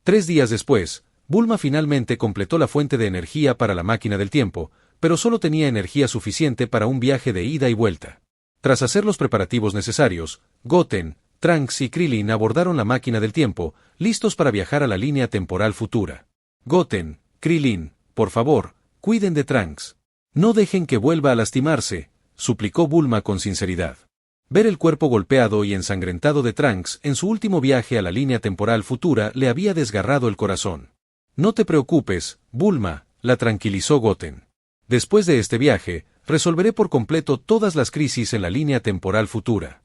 3 días después, Bulma finalmente completó la fuente de energía para la máquina del tiempo, pero solo tenía energía suficiente para un viaje de ida y vuelta. Tras hacer los preparativos necesarios, Goten, Trunks y Krillin abordaron la máquina del tiempo, listos para viajar a la línea temporal futura. Goten, Krillin, por favor, cuiden de Trunks. No dejen que vuelva a lastimarse, suplicó Bulma con sinceridad. Ver el cuerpo golpeado y ensangrentado de Trunks en su último viaje a la línea temporal futura le había desgarrado el corazón. No te preocupes, Bulma, la tranquilizó Goten. Después de este viaje, resolveré por completo todas las crisis en la línea temporal futura.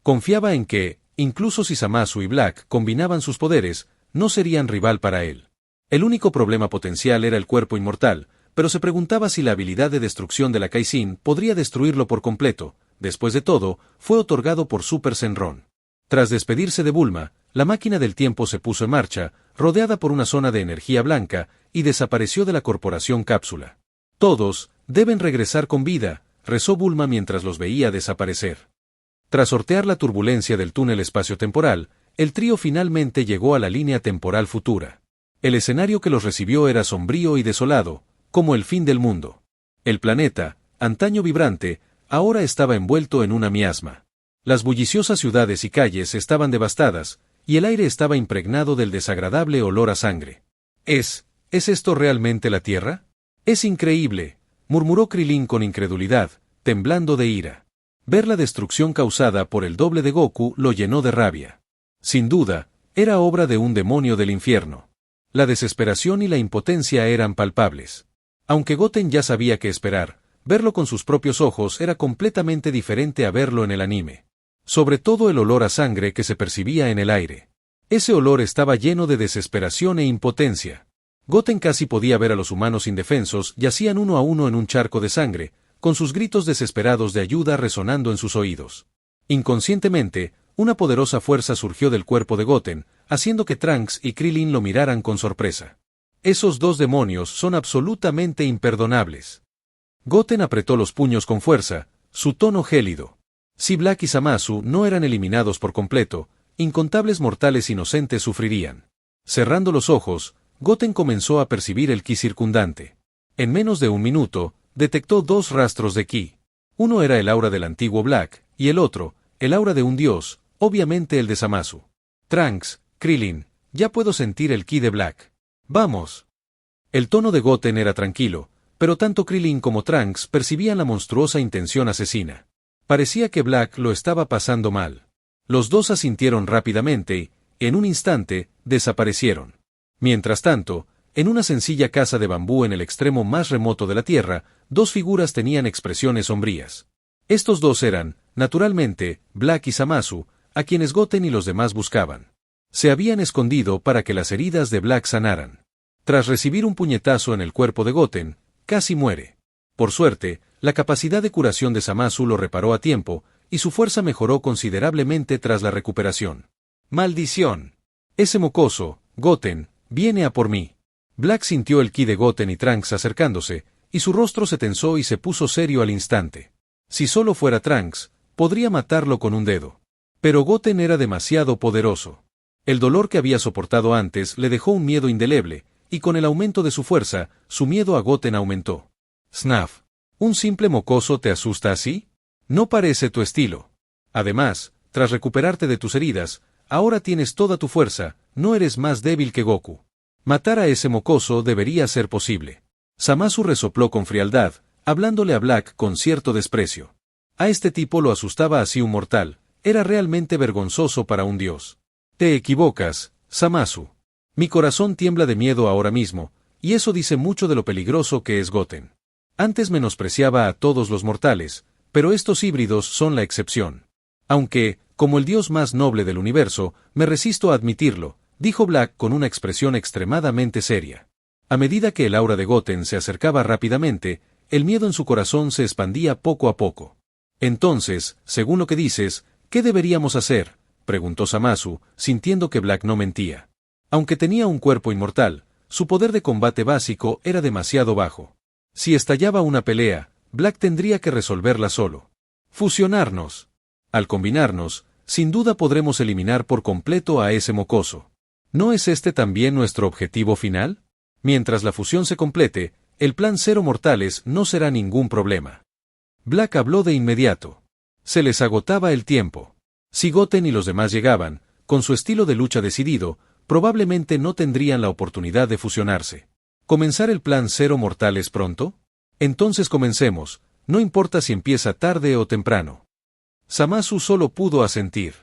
Confiaba en que, incluso si Zamasu y Black combinaban sus poderes, no serían rival para él. El único problema potencial era el cuerpo inmortal, pero se preguntaba si la habilidad de destrucción de la Kaizen podría destruirlo por completo. Después de todo, fue otorgado por Super Senron. Tras despedirse de Bulma, la máquina del tiempo se puso en marcha, rodeada por una zona de energía blanca, y desapareció de la corporación Cápsula. Todos deben regresar con vida, rezó Bulma mientras los veía desaparecer. Tras sortear la turbulencia del túnel espacio-temporal, el trío finalmente llegó a la línea temporal futura. El escenario que los recibió era sombrío y desolado, como el fin del mundo. El planeta, antaño vibrante, ahora estaba envuelto en una miasma. Las bulliciosas ciudades y calles estaban devastadas, y el aire estaba impregnado del desagradable olor a sangre. ¿Es esto realmente la Tierra? Es increíble, murmuró Krillin con incredulidad, temblando de ira. Ver la destrucción causada por el doble de Goku lo llenó de rabia. Sin duda, era obra de un demonio del infierno. La desesperación y la impotencia eran palpables. Aunque Goten ya sabía qué esperar, verlo con sus propios ojos era completamente diferente a verlo en el anime. Sobre todo el olor a sangre que se percibía en el aire. Ese olor estaba lleno de desesperación e impotencia. Goten casi podía ver a los humanos indefensos, yacían uno a uno en un charco de sangre, con sus gritos desesperados de ayuda resonando en sus oídos. Inconscientemente, una poderosa fuerza surgió del cuerpo de Goten, haciendo que Trunks y Krillin lo miraran con sorpresa. Esos dos demonios son absolutamente imperdonables. Goten apretó los puños con fuerza, su tono gélido. Si Black y Zamasu no eran eliminados por completo, incontables mortales inocentes sufrirían. Cerrando los ojos, Goten comenzó a percibir el ki circundante. En menos de un minuto, detectó dos rastros de ki. Uno era el aura del antiguo Black, y el otro, el aura de un dios, obviamente el de Zamasu. Trunks, Krillin, ya puedo sentir el ki de Black. ¡Vamos! El tono de Goten era tranquilo, pero tanto Krillin como Trunks percibían la monstruosa intención asesina. Parecía que Black lo estaba pasando mal. Los dos asintieron rápidamente y, en un instante, desaparecieron. Mientras tanto, en una sencilla casa de bambú en el extremo más remoto de la Tierra, dos figuras tenían expresiones sombrías. Estos dos eran, naturalmente, Black y Zamasu, a quienes Goten y los demás buscaban. Se habían escondido para que las heridas de Black sanaran. Tras recibir un puñetazo en el cuerpo de Goten, casi muere. Por suerte, la capacidad de curación de Zamasu lo reparó a tiempo, y su fuerza mejoró considerablemente tras la recuperación. ¡Maldición! Ese mocoso, Goten, viene a por mí. Black sintió el ki de Goten y Trunks acercándose, y su rostro se tensó y se puso serio al instante. Si solo fuera Trunks, podría matarlo con un dedo. Pero Goten era demasiado poderoso. El dolor que había soportado antes le dejó un miedo indeleble, y con el aumento de su fuerza, su miedo a Goten aumentó. Snaf. ¿Un simple mocoso te asusta así? No parece tu estilo. Además, tras recuperarte de tus heridas, ahora tienes toda tu fuerza, no eres más débil que Goku. Matar a ese mocoso debería ser posible. Zamasu resopló con frialdad, hablándole a Black con cierto desprecio. A este tipo lo asustaba así un mortal, era realmente vergonzoso para un dios. Te equivocas, Zamasu. Mi corazón tiembla de miedo ahora mismo, y eso dice mucho de lo peligroso que es Goten. Antes menospreciaba a todos los mortales, pero estos híbridos son la excepción. Aunque, como el dios más noble del universo, me resisto a admitirlo, dijo Black con una expresión extremadamente seria. A medida que el aura de Goten se acercaba rápidamente, el miedo en su corazón se expandía poco a poco. Entonces, según lo que dices, ¿qué deberíamos hacer?, preguntó Zamasu, sintiendo que Black no mentía. Aunque tenía un cuerpo inmortal, su poder de combate básico era demasiado bajo. Si estallaba una pelea, Black tendría que resolverla solo. Fusionarnos. Al combinarnos, sin duda podremos eliminar por completo a ese mocoso. ¿No es este también nuestro objetivo final? Mientras la fusión se complete, el plan Cero Mortales no será ningún problema. Black habló de inmediato. Se les agotaba el tiempo. Si Goten y los demás llegaban, con su estilo de lucha decidido, probablemente no tendrían la oportunidad de fusionarse. ¿Comenzar el plan Cero Mortales pronto? Entonces comencemos, no importa si empieza tarde o temprano. Zamasu solo pudo asentir.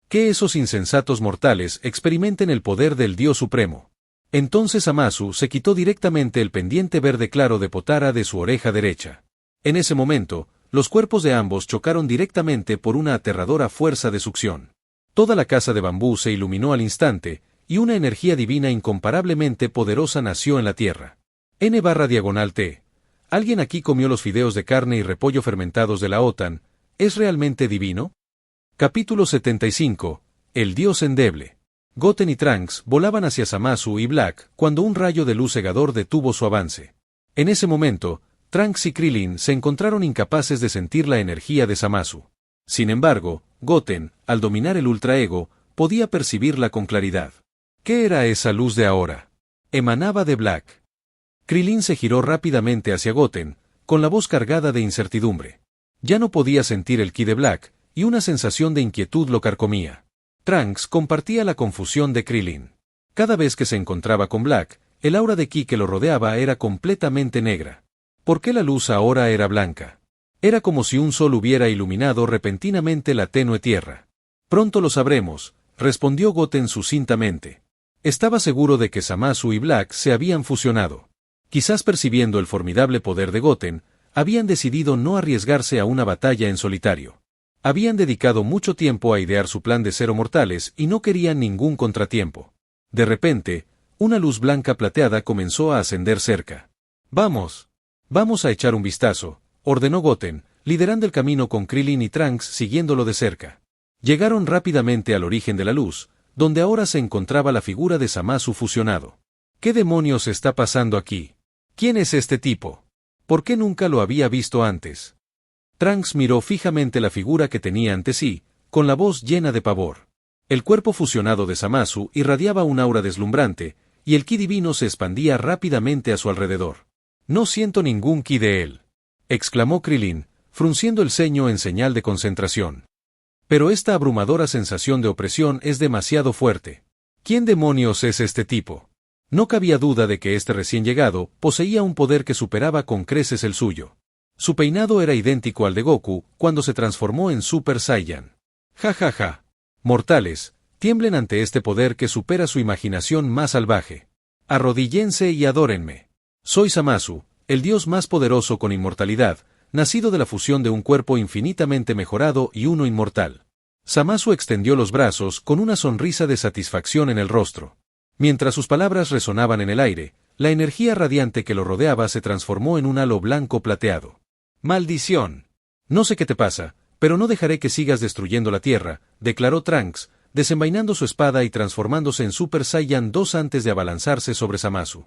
Que esos insensatos mortales experimenten el poder del Dios Supremo. Entonces Zamasu se quitó directamente el pendiente verde claro de Potara de su oreja derecha. En ese momento, los cuerpos de ambos chocaron directamente por una aterradora fuerza de succión. Toda la casa de bambú se iluminó al instante, y una energía divina incomparablemente poderosa nació en la tierra. N/T. ¿Alguien aquí comió los fideos de carne y repollo fermentados de la OTAN? ¿Es realmente divino? Capítulo 75. El dios endeble. Goten y Trunks volaban hacia Zamasu y Black cuando un rayo de luz cegador detuvo su avance. En ese momento, Trunks y Krillin se encontraron incapaces de sentir la energía de Zamasu. Sin embargo, Goten, al dominar el ultraego, podía percibirla con claridad. ¿Qué era esa luz de ahora? Emanaba de Black. Krillin se giró rápidamente hacia Goten, con la voz cargada de incertidumbre. Ya no podía sentir el ki de Black, y una sensación de inquietud lo carcomía. Trunks compartía la confusión de Krillin. Cada vez que se encontraba con Black, el aura de ki que lo rodeaba era completamente negra. ¿Por qué la luz ahora era blanca? Era como si un sol hubiera iluminado repentinamente la tenue tierra. Pronto lo sabremos, respondió Goten sucintamente. Estaba seguro de que Zamasu y Black se habían fusionado. Quizás percibiendo el formidable poder de Goten, habían decidido no arriesgarse a una batalla en solitario. Habían dedicado mucho tiempo a idear su plan de Cero Mortales y no querían ningún contratiempo. De repente, una luz blanca plateada comenzó a ascender cerca. ¡Vamos! Vamos a echar un vistazo, ordenó Goten, liderando el camino con Krillin y Trunks siguiéndolo de cerca. Llegaron rápidamente al origen de la luz, donde ahora se encontraba la figura de Zamasu fusionado. ¿Qué demonios está pasando aquí? ¿Quién es este tipo? ¿Por qué nunca lo había visto antes? Trunks miró fijamente la figura que tenía ante sí, con la voz llena de pavor. El cuerpo fusionado de Zamasu irradiaba un aura deslumbrante, y el ki divino se expandía rápidamente a su alrededor. No siento ningún ki de él, exclamó Krillin, frunciendo el ceño en señal de concentración. Pero esta abrumadora sensación de opresión es demasiado fuerte. ¿Quién demonios es este tipo? No cabía duda de que este recién llegado poseía un poder que superaba con creces el suyo. Su peinado era idéntico al de Goku cuando se transformó en Super Saiyan. Ja ja ja. Mortales, tiemblen ante este poder que supera su imaginación más salvaje. Arrodíllense y adórenme. Soy Zamasu, el dios más poderoso con inmortalidad, nacido de la fusión de un cuerpo infinitamente mejorado y uno inmortal. Zamasu extendió los brazos con una sonrisa de satisfacción en el rostro. Mientras sus palabras resonaban en el aire, la energía radiante que lo rodeaba se transformó en un halo blanco plateado. ¡Maldición! No sé qué te pasa, pero no dejaré que sigas destruyendo la Tierra, declaró Trunks, desenvainando su espada y transformándose en Super Saiyan 2 antes de abalanzarse sobre Zamasu.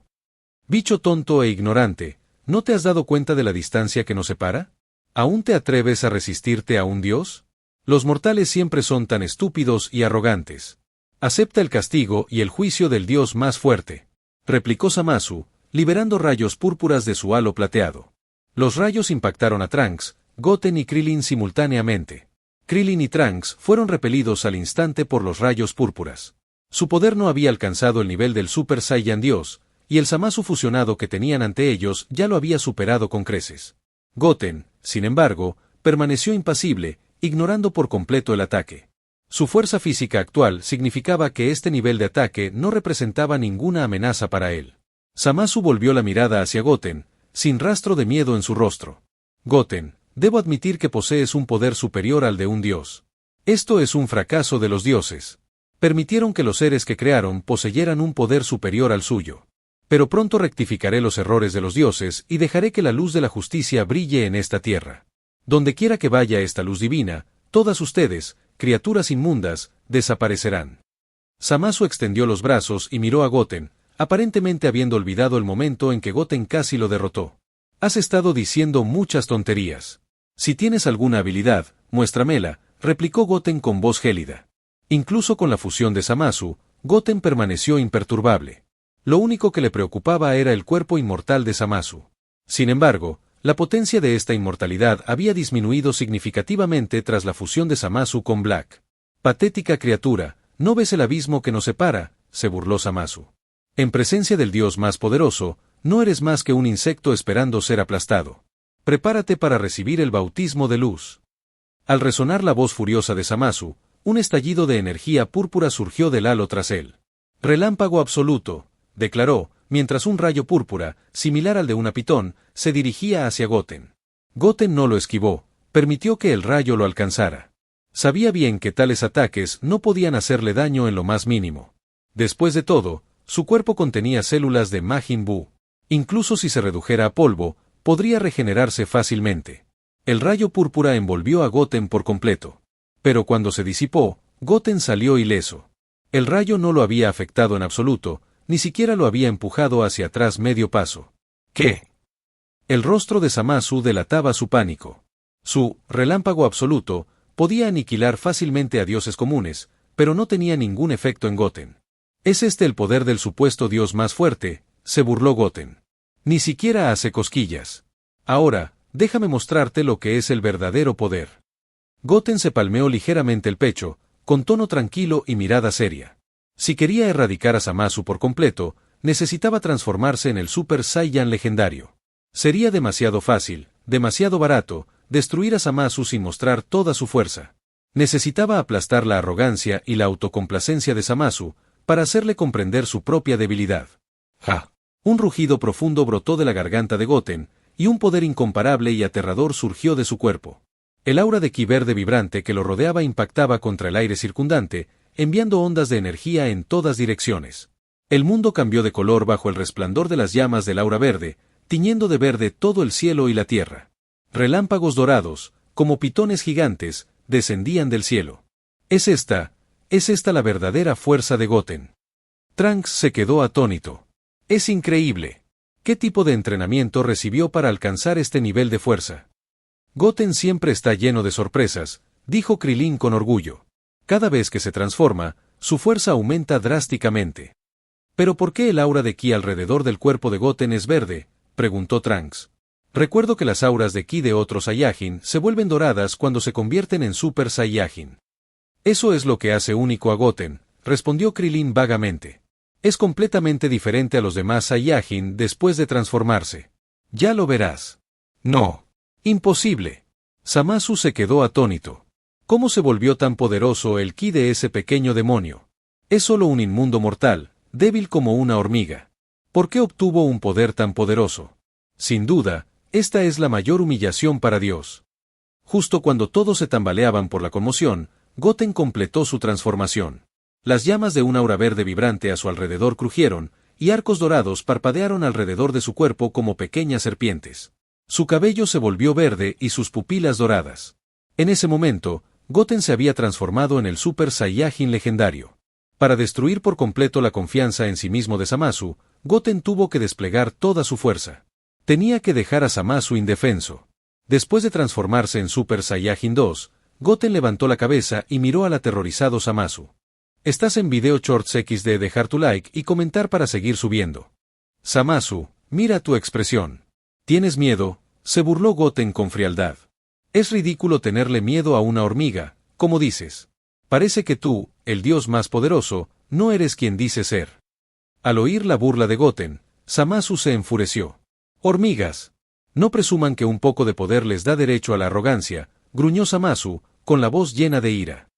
Bicho tonto e ignorante, ¿no te has dado cuenta de la distancia que nos separa? ¿Aún te atreves a resistirte a un dios? Los mortales siempre son tan estúpidos y arrogantes. Acepta el castigo y el juicio del dios más fuerte, replicó Zamasu, liberando rayos púrpuras de su halo plateado. Los rayos impactaron a Trunks, Goten y Krillin simultáneamente. Krillin y Trunks fueron repelidos al instante por los rayos púrpuras. Su poder no había alcanzado el nivel del Super Saiyan Dios, y el Zamasu fusionado que tenían ante ellos ya lo había superado con creces. Goten, sin embargo, permaneció impasible, ignorando por completo el ataque. Su fuerza física actual significaba que este nivel de ataque no representaba ninguna amenaza para él. Zamasu volvió la mirada hacia Goten, sin rastro de miedo en su rostro. Goten, debo admitir que posees un poder superior al de un dios. Esto es un fracaso de los dioses. Permitieron que los seres que crearon poseyeran un poder superior al suyo. Pero pronto rectificaré los errores de los dioses y dejaré que la luz de la justicia brille en esta tierra. Dondequiera que vaya esta luz divina, todas ustedes, criaturas inmundas, desaparecerán. Zamasu extendió los brazos y miró a Goten, aparentemente habiendo olvidado el momento en que Goten casi lo derrotó. Has estado diciendo muchas tonterías. Si tienes alguna habilidad, muéstramela, replicó Goten con voz gélida. Incluso con la fusión de Zamasu, Goten permaneció imperturbable. Lo único que le preocupaba era el cuerpo inmortal de Zamasu. Sin embargo, la potencia de esta inmortalidad había disminuido significativamente tras la fusión de Zamasu con Black. Patética criatura, ¿no ves el abismo que nos separa?, se burló Zamasu. En presencia del dios más poderoso, no eres más que un insecto esperando ser aplastado. Prepárate para recibir el bautismo de luz. Al resonar la voz furiosa de Zamasu, un estallido de energía púrpura surgió del halo tras él. Relámpago absoluto, declaró, mientras un rayo púrpura, similar al de una pitón, se dirigía hacia Goten. Goten no lo esquivó, permitió que el rayo lo alcanzara. Sabía bien que tales ataques no podían hacerle daño en lo más mínimo. Después de todo, su cuerpo contenía células de Majin Buu. Incluso si se redujera a polvo, podría regenerarse fácilmente. El rayo púrpura envolvió a Goten por completo. Pero cuando se disipó, Goten salió ileso. El rayo no lo había afectado en absoluto, ni siquiera lo había empujado hacia atrás medio paso. ¿Qué? El rostro de Zamasu delataba su pánico. Su relámpago absoluto podía aniquilar fácilmente a dioses comunes, pero no tenía ningún efecto en Goten. ¿Es este el poder del supuesto dios más fuerte?, se burló Goten. Ni siquiera hace cosquillas. Ahora, déjame mostrarte lo que es el verdadero poder. Goten se palmeó ligeramente el pecho, con tono tranquilo y mirada seria. Si quería erradicar a Zamasu por completo, necesitaba transformarse en el Super Saiyan legendario. Sería demasiado fácil, demasiado barato, destruir a Zamasu sin mostrar toda su fuerza. Necesitaba aplastar la arrogancia y la autocomplacencia de Zamasu, para hacerle comprender su propia debilidad. ¡Ja! Un rugido profundo brotó de la garganta de Goten, y un poder incomparable y aterrador surgió de su cuerpo. El aura de ki verde vibrante que lo rodeaba impactaba contra el aire circundante, enviando ondas de energía en todas direcciones. El mundo cambió de color bajo el resplandor de las llamas del aura verde, tiñendo de verde todo el cielo y la tierra. Relámpagos dorados, como pitones gigantes, descendían del cielo. Es esta la verdadera fuerza de Goten. Trunks se quedó atónito. Es increíble. ¿Qué tipo de entrenamiento recibió para alcanzar este nivel de fuerza? Goten siempre está lleno de sorpresas, dijo Krillin con orgullo. Cada vez que se transforma, su fuerza aumenta drásticamente. ¿Pero por qué el aura de ki alrededor del cuerpo de Goten es verde?, preguntó Trunks. Recuerdo que las auras de ki de otros Saiyajin se vuelven doradas cuando se convierten en Super Saiyajin. Eso es lo que hace único a Goten, respondió Krillin vagamente. Es completamente diferente a los demás Saiyajin después de transformarse. Ya lo verás. No. Imposible. Zamasu se quedó atónito. ¿Cómo se volvió tan poderoso el ki de ese pequeño demonio? Es solo un inmundo mortal, débil como una hormiga. ¿Por qué obtuvo un poder tan poderoso? Sin duda, esta es la mayor humillación para Dios. Justo cuando todos se tambaleaban por la conmoción, Goten completó su transformación. Las llamas de un aura verde vibrante a su alrededor crujieron, y arcos dorados parpadearon alrededor de su cuerpo como pequeñas serpientes. Su cabello se volvió verde y sus pupilas doradas. En ese momento, Goten se había transformado en el Super Saiyajin legendario. Para destruir por completo la confianza en sí mismo de Zamasu, Goten tuvo que desplegar toda su fuerza. Tenía que dejar a Zamasu indefenso. Después de transformarse en Super Saiyajin 2, Goten levantó la cabeza y miró al aterrorizado Zamasu. Estás en Video Shorts XD, dejar tu like y comentar para seguir subiendo. Zamasu, mira tu expresión. ¿Tienes miedo?, se burló Goten con frialdad. Es ridículo tenerle miedo a una hormiga, como dices. Parece que tú, el dios más poderoso, no eres quien dices ser. Al oír la burla de Goten, Zamasu se enfureció. Hormigas. No presuman que un poco de poder les da derecho a la arrogancia, gruñó Zamasu, con la voz llena de ira.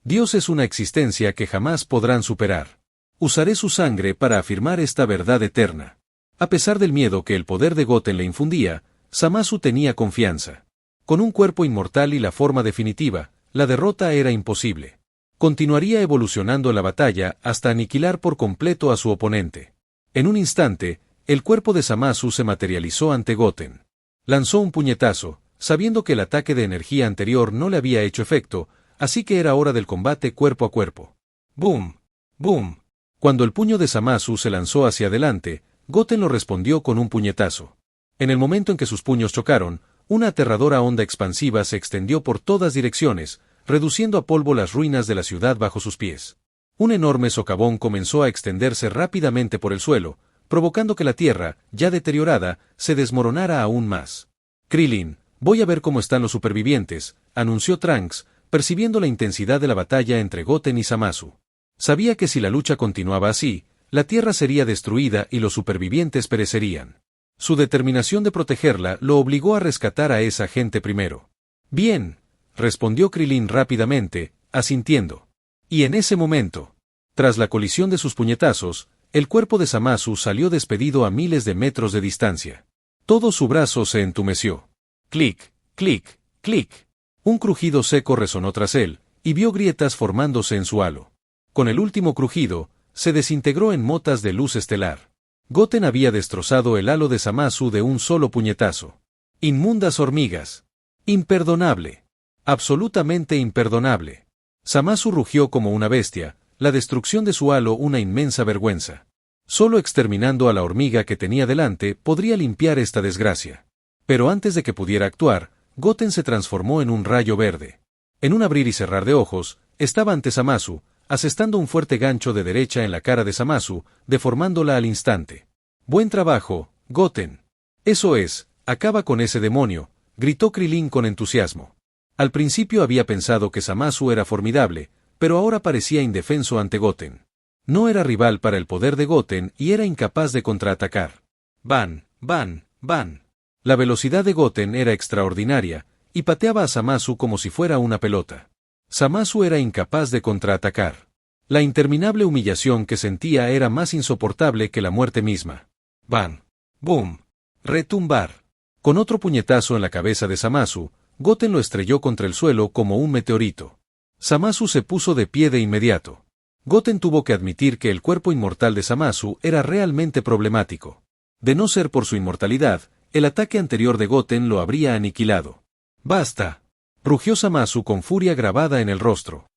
Dios es una existencia que jamás podrán superar. Usaré su sangre para afirmar esta verdad eterna. A pesar del miedo que el poder de Goten le infundía, Zamasu tenía confianza. Con un cuerpo inmortal y la forma definitiva, la derrota era imposible. Continuaría evolucionando la batalla hasta aniquilar por completo a su oponente. En un instante, el cuerpo de Zamasu se materializó ante Goten. Lanzó un puñetazo, sabiendo que el ataque de energía anterior no le había hecho efecto, así que era hora del combate cuerpo a cuerpo. ¡Boom! ¡Boom! Cuando el puño de Zamasu se lanzó hacia adelante, Goten lo respondió con un puñetazo. En el momento en que sus puños chocaron, una aterradora onda expansiva se extendió por todas direcciones, reduciendo a polvo las ruinas de la ciudad bajo sus pies. Un enorme socavón comenzó a extenderse rápidamente por el suelo, provocando que la tierra, ya deteriorada, se desmoronara aún más. Krillin, voy a ver cómo están los supervivientes, anunció Trunks, percibiendo la intensidad de la batalla entre Goten y Zamasu. Sabía que si la lucha continuaba así, la tierra sería destruida y los supervivientes perecerían. Su determinación de protegerla lo obligó a rescatar a esa gente primero. Bien, respondió Krillin rápidamente, asintiendo. Y en ese momento, tras la colisión de sus puñetazos, el cuerpo de Zamasu salió despedido a miles de metros de distancia. Todo su brazo se entumeció. Clic, clic, clic. Un crujido seco resonó tras él, y vio grietas formándose en su halo. Con el último crujido, se desintegró en motas de luz estelar. Goten había destrozado el halo de Zamasu de un solo puñetazo. Inmundas hormigas. Imperdonable. Absolutamente imperdonable. Zamasu rugió como una bestia, la destrucción de su halo una inmensa vergüenza. Solo exterminando a la hormiga que tenía delante podría limpiar esta desgracia. Pero antes de que pudiera actuar, Goten se transformó en un rayo verde. En un abrir y cerrar de ojos, estaba ante Zamasu, asestando un fuerte gancho de derecha en la cara de Zamasu, deformándola al instante. Buen trabajo, Goten. Eso es, acaba con ese demonio, gritó Krillin con entusiasmo. Al principio había pensado que Zamasu era formidable, pero ahora parecía indefenso ante Goten. No era rival para el poder de Goten y era incapaz de contraatacar. Van, van, van. La velocidad de Goten era extraordinaria, y pateaba a Zamasu como si fuera una pelota. Zamasu era incapaz de contraatacar. La interminable humillación que sentía era más insoportable que la muerte misma. Van. Boom. Retumbar. Con otro puñetazo en la cabeza de Zamasu, Goten lo estrelló contra el suelo como un meteorito. Zamasu se puso de pie de inmediato. Goten tuvo que admitir que el cuerpo inmortal de Zamasu era realmente problemático. De no ser por su inmortalidad, el ataque anterior de Goten lo habría aniquilado. ¡Basta!, rugió Zamasu con furia grabada en el rostro.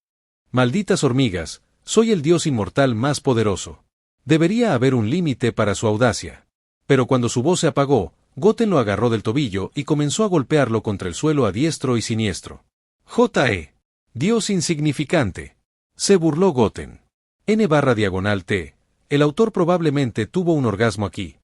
Malditas hormigas, soy el dios inmortal más poderoso. Debería haber un límite para su audacia. Pero cuando su voz se apagó, Goten lo agarró del tobillo y comenzó a golpearlo contra el suelo a diestro y siniestro. Dios insignificante. Se burló Goten. N/T. El autor probablemente tuvo un orgasmo aquí.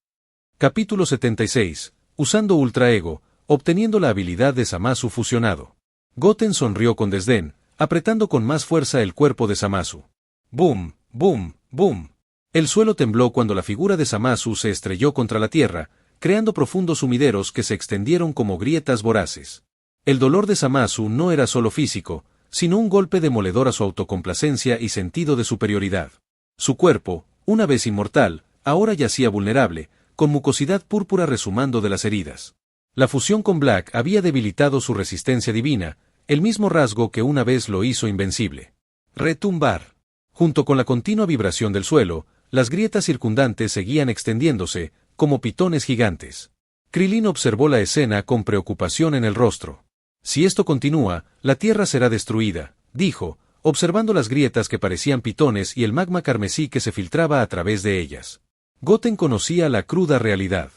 Capítulo 76. Usando Ultra Ego, obteniendo la habilidad de Zamasu fusionado. Goten sonrió con desdén, apretando con más fuerza el cuerpo de Zamasu. ¡Boom! ¡Boom! ¡Boom! El suelo tembló cuando la figura de Zamasu se estrelló contra la tierra, creando profundos sumideros que se extendieron como grietas voraces. El dolor de Zamasu no era solo físico, sino un golpe demoledor a su autocomplacencia y sentido de superioridad. Su cuerpo, una vez inmortal, ahora yacía vulnerable, con mucosidad púrpura resumando de las heridas. La fusión con Black había debilitado su resistencia divina, el mismo rasgo que una vez lo hizo invencible. Retumbar. Junto con la continua vibración del suelo, las grietas circundantes seguían extendiéndose, como pitones gigantes. Krillin observó la escena con preocupación en el rostro. Si esto continúa, la Tierra será destruida, dijo, observando las grietas que parecían pitones y el magma carmesí que se filtraba a través de ellas. Goten conocía la cruda realidad.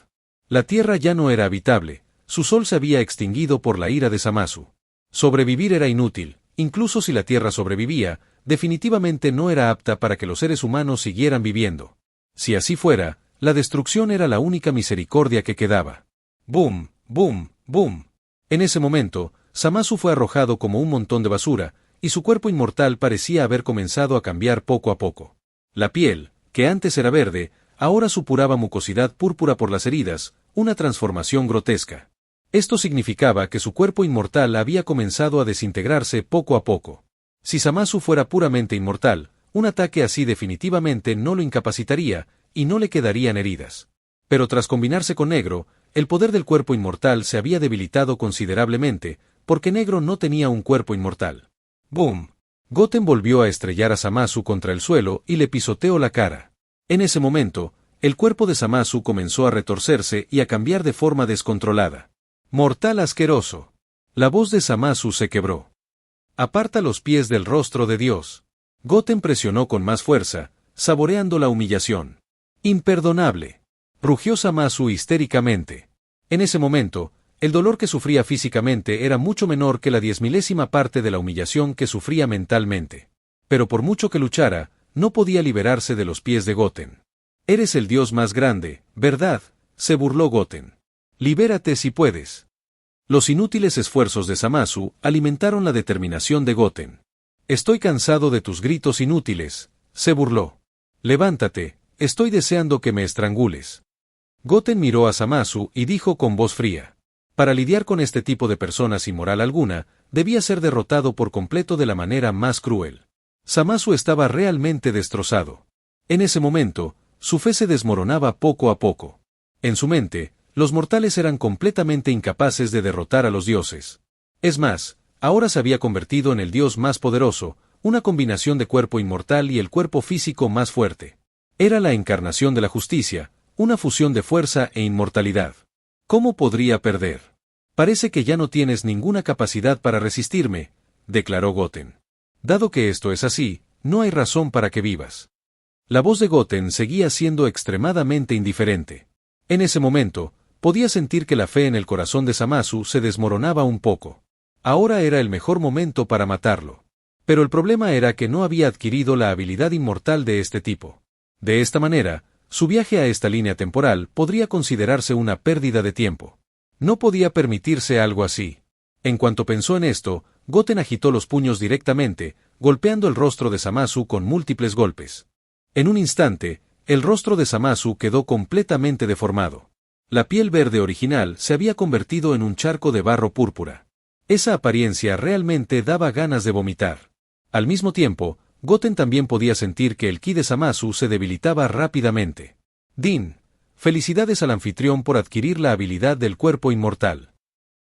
La Tierra ya no era habitable, su sol se había extinguido por la ira de Zamasu. Sobrevivir era inútil, incluso si la Tierra sobrevivía, definitivamente no era apta para que los seres humanos siguieran viviendo. Si así fuera, la destrucción era la única misericordia que quedaba. ¡Boom! ¡Boom! ¡Boom! En ese momento, Zamasu fue arrojado como un montón de basura, y su cuerpo inmortal parecía haber comenzado a cambiar poco a poco. La piel, que antes era verde, ahora supuraba mucosidad púrpura por las heridas, una transformación grotesca. Esto significaba que su cuerpo inmortal había comenzado a desintegrarse poco a poco. Si Zamasu fuera puramente inmortal, un ataque así definitivamente no lo incapacitaría, y no le quedarían heridas. Pero tras combinarse con Negro, el poder del cuerpo inmortal se había debilitado considerablemente, porque Negro no tenía un cuerpo inmortal. ¡Boom! Goten volvió a estrellar a Zamasu contra el suelo y le pisoteó la cara. En ese momento, el cuerpo de Zamasu comenzó a retorcerse y a cambiar de forma descontrolada. ¡Mortal asqueroso! La voz de Zamasu se quebró. Aparta los pies del rostro de Dios. Goten presionó con más fuerza, saboreando la humillación. ¡Imperdonable!, rugió Zamasu histéricamente. En ese momento, el dolor que sufría físicamente era mucho menor que la 10.000ª parte de la humillación que sufría mentalmente. Pero por mucho que luchara, no podía liberarse de los pies de Goten. Eres el dios más grande, ¿verdad?, se burló Goten. Libérate si puedes. Los inútiles esfuerzos de Zamasu alimentaron la determinación de Goten. Estoy cansado de tus gritos inútiles, se burló. Levántate, estoy deseando que me estrangules. Goten miró a Zamasu y dijo con voz fría. Para lidiar con este tipo de personas sin moral alguna, debía ser derrotado por completo de la manera más cruel. Zamasu estaba realmente destrozado. En ese momento, su fe se desmoronaba poco a poco. En su mente, los mortales eran completamente incapaces de derrotar a los dioses. Es más, ahora se había convertido en el dios más poderoso, una combinación de cuerpo inmortal y el cuerpo físico más fuerte. Era la encarnación de la justicia, una fusión de fuerza e inmortalidad. ¿Cómo podría perder? Parece que ya no tienes ninguna capacidad para resistirme, declaró Goten. Dado que esto es así, no hay razón para que vivas. La voz de Goten seguía siendo extremadamente indiferente. En ese momento, podía sentir que la fe en el corazón de Zamasu se desmoronaba un poco. Ahora era el mejor momento para matarlo. Pero el problema era que no había adquirido la habilidad inmortal de este tipo. De esta manera, su viaje a esta línea temporal podría considerarse una pérdida de tiempo. No podía permitirse algo así. En cuanto pensó en esto, Goten agitó los puños directamente, golpeando el rostro de Zamasu con múltiples golpes. En un instante, el rostro de Zamasu quedó completamente deformado. La piel verde original se había convertido en un charco de barro púrpura. Esa apariencia realmente daba ganas de vomitar. Al mismo tiempo, Goten también podía sentir que el ki de Zamasu se debilitaba rápidamente. Din, felicidades al anfitrión por adquirir la habilidad del cuerpo inmortal.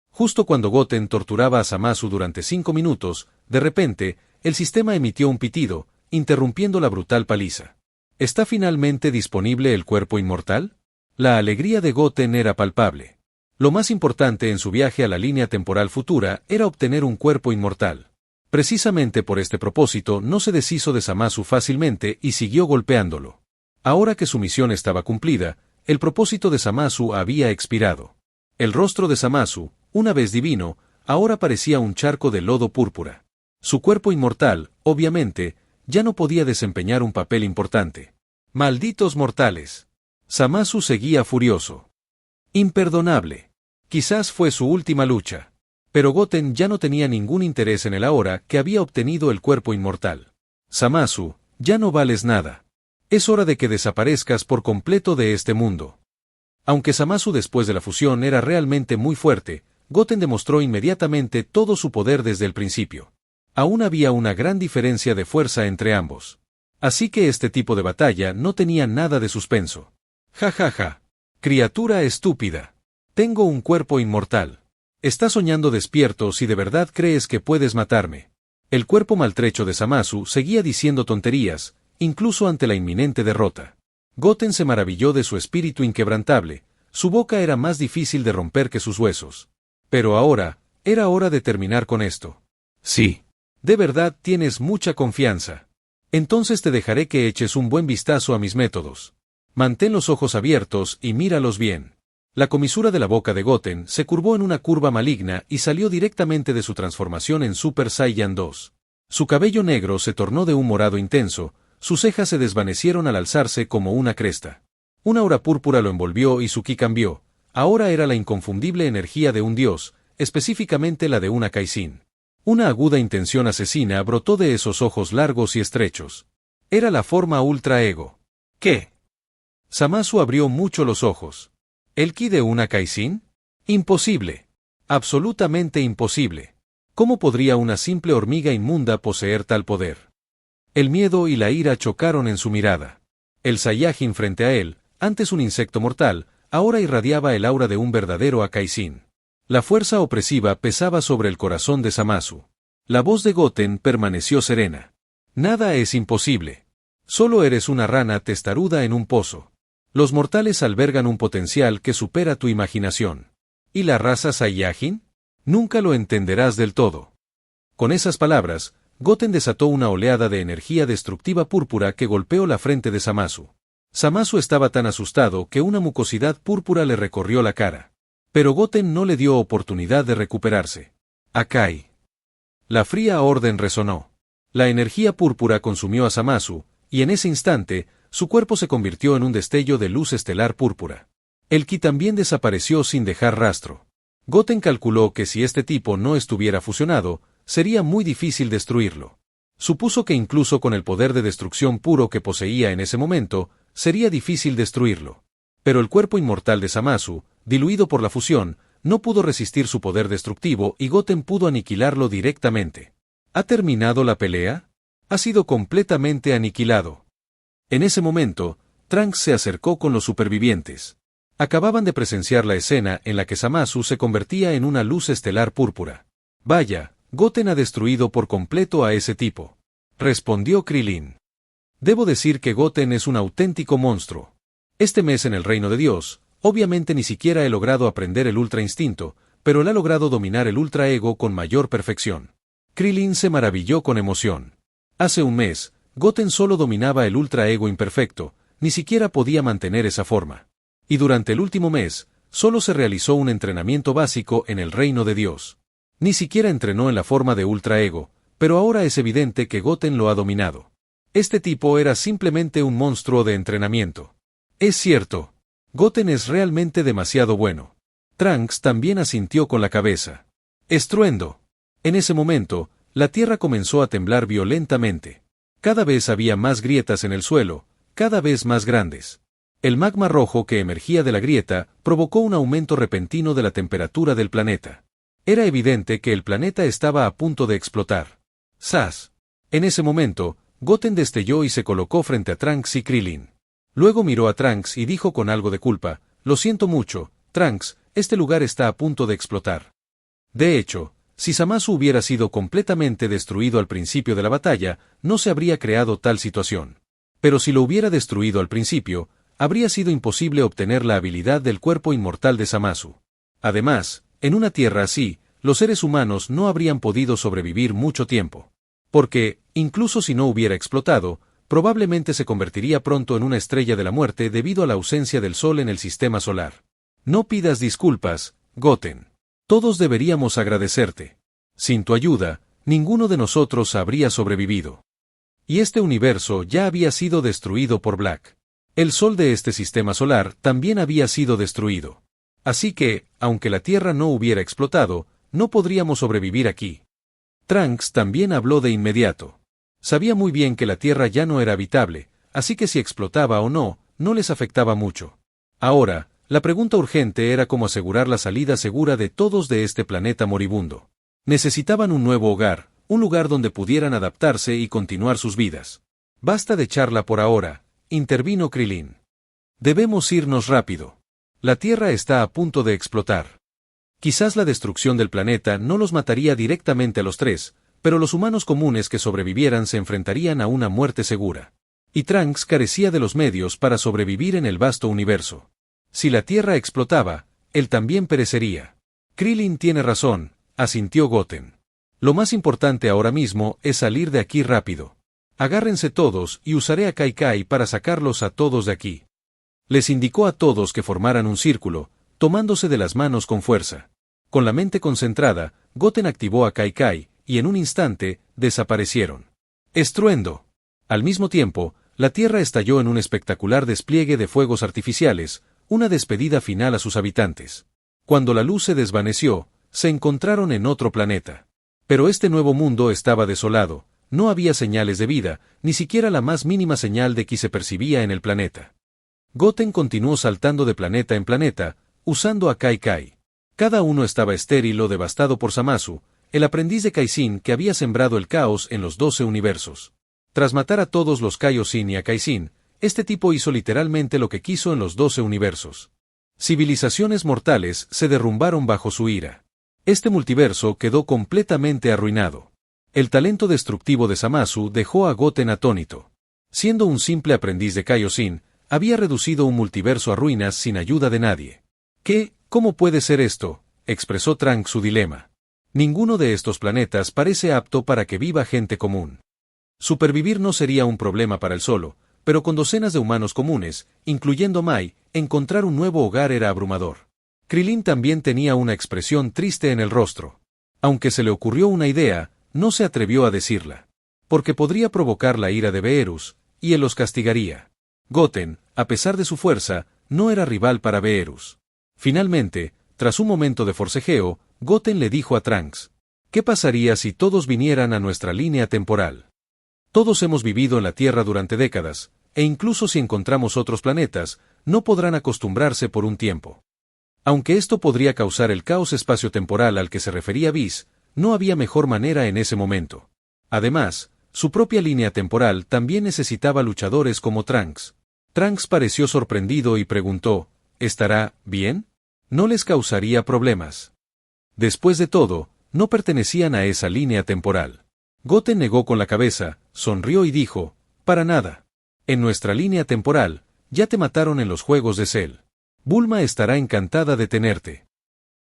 Justo cuando Goten torturaba a Zamasu durante 5 minutos, de repente, el sistema emitió un pitido, interrumpiendo la brutal paliza. ¿Está finalmente disponible el cuerpo inmortal? La alegría de Goten era palpable. Lo más importante en su viaje a la línea temporal futura era obtener un cuerpo inmortal. Precisamente por este propósito no se deshizo de Zamasu fácilmente y siguió golpeándolo. Ahora que su misión estaba cumplida, el propósito de Zamasu había expirado. El rostro de Zamasu, una vez divino, ahora parecía un charco de lodo púrpura. Su cuerpo inmortal, obviamente, ya no podía desempeñar un papel importante. ¡Malditos mortales! Zamasu seguía furioso. Imperdonable. Quizás fue su última lucha. Pero Goten ya no tenía ningún interés en él ahora que había obtenido el cuerpo inmortal. Zamasu, ya no vales nada. Es hora de que desaparezcas por completo de este mundo. Aunque Zamasu después de la fusión era realmente muy fuerte, Goten demostró inmediatamente todo su poder desde el principio. Aún había una gran diferencia de fuerza entre ambos. Así que este tipo de batalla no tenía nada de suspenso. Ja ja ja. Criatura estúpida. Tengo un cuerpo inmortal. Estás soñando despierto si de verdad crees que puedes matarme. El cuerpo maltrecho de Zamasu seguía diciendo tonterías, incluso ante la inminente derrota. Goten se maravilló de su espíritu inquebrantable, su boca era más difícil de romper que sus huesos. Pero ahora, era hora de terminar con esto. Sí. De verdad tienes mucha confianza. Entonces te dejaré que eches un buen vistazo a mis métodos. Mantén los ojos abiertos y míralos bien. La comisura de la boca de Goten se curvó en una curva maligna y salió directamente de su transformación en Super Saiyan 2. Su cabello negro se tornó de un morado intenso, sus cejas se desvanecieron al alzarse como una cresta. Una aura púrpura lo envolvió y su ki cambió, ahora era la inconfundible energía de un dios, específicamente la de una Kaizen. Una aguda intención asesina brotó de esos ojos largos y estrechos. Era la forma Ultra Ego. ¿Qué? Zamasu abrió mucho los ojos. ¿El ki de una Kaizen? Imposible. Absolutamente imposible. ¿Cómo podría una simple hormiga inmunda poseer tal poder? El miedo y la ira chocaron en su mirada. El Saiyajin frente a él, antes un insecto mortal, ahora irradiaba el aura de un verdadero Akaizen. La fuerza opresiva pesaba sobre el corazón de Zamasu. La voz de Goten permaneció serena. Nada es imposible. Solo eres una rana testaruda en un pozo. Los mortales albergan un potencial que supera tu imaginación. ¿Y la raza Saiyajin? Nunca lo entenderás del todo. Con esas palabras, Goten desató una oleada de energía destructiva púrpura que golpeó la frente de Zamasu. Zamasu estaba tan asustado que una mucosidad púrpura le recorrió la cara. Pero Goten no le dio oportunidad de recuperarse. Akai. La fría orden resonó. La energía púrpura consumió a Zamasu, y en ese instante, su cuerpo se convirtió en un destello de luz estelar púrpura. El ki también desapareció sin dejar rastro. Goten calculó que si este tipo no estuviera fusionado, sería muy difícil destruirlo. Supuso que incluso con el poder de destrucción puro que poseía en ese momento, sería difícil destruirlo. Pero el cuerpo inmortal de Zamasu, diluido por la fusión, no pudo resistir su poder destructivo y Goten pudo aniquilarlo directamente. ¿Ha terminado la pelea? Ha sido completamente aniquilado. En ese momento, Trunks se acercó con los supervivientes. Acababan de presenciar la escena en la que Zamasu se convertía en una luz estelar púrpura. Vaya, Goten ha destruido por completo a ese tipo. Respondió Krillin. Debo decir que Goten es un auténtico monstruo. Este mes en el Reino de Dios, obviamente ni siquiera he logrado aprender el Ultra Instinto, pero él ha logrado dominar el Ultra Ego con mayor perfección. Krillin se maravilló con emoción. Hace un mes, Goten solo dominaba el Ultra Ego imperfecto, ni siquiera podía mantener esa forma. Y durante el último mes, solo se realizó un entrenamiento básico en el Reino de Dios. Ni siquiera entrenó en la forma de Ultra Ego, pero ahora es evidente que Goten lo ha dominado. Este tipo era simplemente un monstruo de entrenamiento. Es cierto. Goten es realmente demasiado bueno. Trunks también asintió con la cabeza. Estruendo. En ese momento, la tierra comenzó a temblar violentamente. Cada vez había más grietas en el suelo, cada vez más grandes. El magma rojo que emergía de la grieta provocó un aumento repentino de la temperatura del planeta. Era evidente que el planeta estaba a punto de explotar. ¡Zas! En ese momento, Goten destelló y se colocó frente a Trunks y Krillin. Luego miró a Trunks y dijo con algo de culpa, «Lo siento mucho, Trunks, este lugar está a punto de explotar». De hecho, Si Zamasu hubiera sido completamente destruido al principio de la batalla, no se habría creado tal situación. Pero si lo hubiera destruido al principio, habría sido imposible obtener la habilidad del cuerpo inmortal de Zamasu. Además, en una tierra así, los seres humanos no habrían podido sobrevivir mucho tiempo. Porque, incluso si no hubiera explotado, probablemente se convertiría pronto en una estrella de la muerte debido a la ausencia del Sol en el sistema solar. No pidas disculpas, Goten. Todos deberíamos agradecerte. Sin tu ayuda, ninguno de nosotros habría sobrevivido. Y este universo ya había sido destruido por Black. El Sol de este sistema solar también había sido destruido. Así que, aunque la Tierra no hubiera explotado, no podríamos sobrevivir aquí. Trunks también habló de inmediato. Sabía muy bien que la Tierra ya no era habitable, así que si explotaba o no, no les afectaba mucho. Ahora, la pregunta urgente era cómo asegurar la salida segura de todos de este planeta moribundo. Necesitaban un nuevo hogar, un lugar donde pudieran adaptarse y continuar sus vidas. Basta de charla por ahora, intervino Krillin. Debemos irnos rápido. La Tierra está a punto de explotar. Quizás la destrucción del planeta no los mataría directamente a los tres, pero los humanos comunes que sobrevivieran se enfrentarían a una muerte segura. Y Trunks carecía de los medios para sobrevivir en el vasto universo. Si la Tierra explotaba, él también perecería. Krillin tiene razón, asintió Goten. Lo más importante ahora mismo es salir de aquí rápido. Agárrense todos y usaré a Kai Kai para sacarlos a todos de aquí. Les indicó a todos que formaran un círculo, tomándose de las manos con fuerza. Con la mente concentrada, Goten activó a Kai Kai, y en un instante, desaparecieron. ¡Estruendo! Al mismo tiempo, la Tierra estalló en un espectacular despliegue de fuegos artificiales, una despedida final a sus habitantes. Cuando la luz se desvaneció, se encontraron en otro planeta. Pero este nuevo mundo estaba desolado, no había señales de vida, ni siquiera la más mínima señal de que se percibía en el planeta. Goten continuó saltando de planeta en planeta, usando a Kai Kai. Cada uno estaba estéril o devastado por Zamasu, el aprendiz de Kaizen que había sembrado el caos en los 12 universos. Tras matar a todos los Kaioshin y a Kaizen, este tipo hizo literalmente lo que quiso en los 12 universos. Civilizaciones mortales se derrumbaron bajo su ira. Este multiverso quedó completamente arruinado. El talento destructivo de Zamasu dejó a Goten atónito. Siendo un simple aprendiz de Kaioshin, había reducido un multiverso a ruinas sin ayuda de nadie. ¿Qué? ¿Cómo puede ser esto?, expresó Trunks su dilema. Ninguno de estos planetas parece apto para que viva gente común. Supervivir no sería un problema para él solo, pero con docenas de humanos comunes, incluyendo Mai, encontrar un nuevo hogar era abrumador. Krillin también tenía una expresión triste en el rostro. Aunque se le ocurrió una idea, no se atrevió a decirla. Porque podría provocar la ira de Beerus, y él los castigaría. Goten, a pesar de su fuerza, no era rival para Beerus. Finalmente, tras un momento de forcejeo, Goten le dijo a Trunks: ¿qué pasaría si todos vinieran a nuestra línea temporal? Todos hemos vivido en la Tierra durante décadas, e incluso si encontramos otros planetas, no podrán acostumbrarse por un tiempo. Aunque esto podría causar el caos espaciotemporal al que se refería Whis, no había mejor manera en ese momento. Además, su propia línea temporal también necesitaba luchadores como Trunks. Trunks pareció sorprendido y preguntó: ¿estará bien? No les causaría problemas. Después de todo, no pertenecían a esa línea temporal. Goten negó con la cabeza, sonrió y dijo: para nada. En nuestra línea temporal, ya te mataron en los juegos de Cell. Bulma estará encantada de tenerte.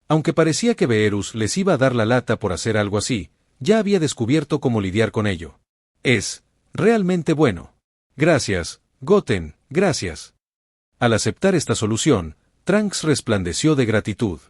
Aunque parecía que Beerus les iba a dar la lata por hacer algo así, ya había descubierto cómo lidiar con ello. Es realmente bueno. Gracias, Goten, gracias. Al aceptar esta solución, Trunks resplandeció de gratitud.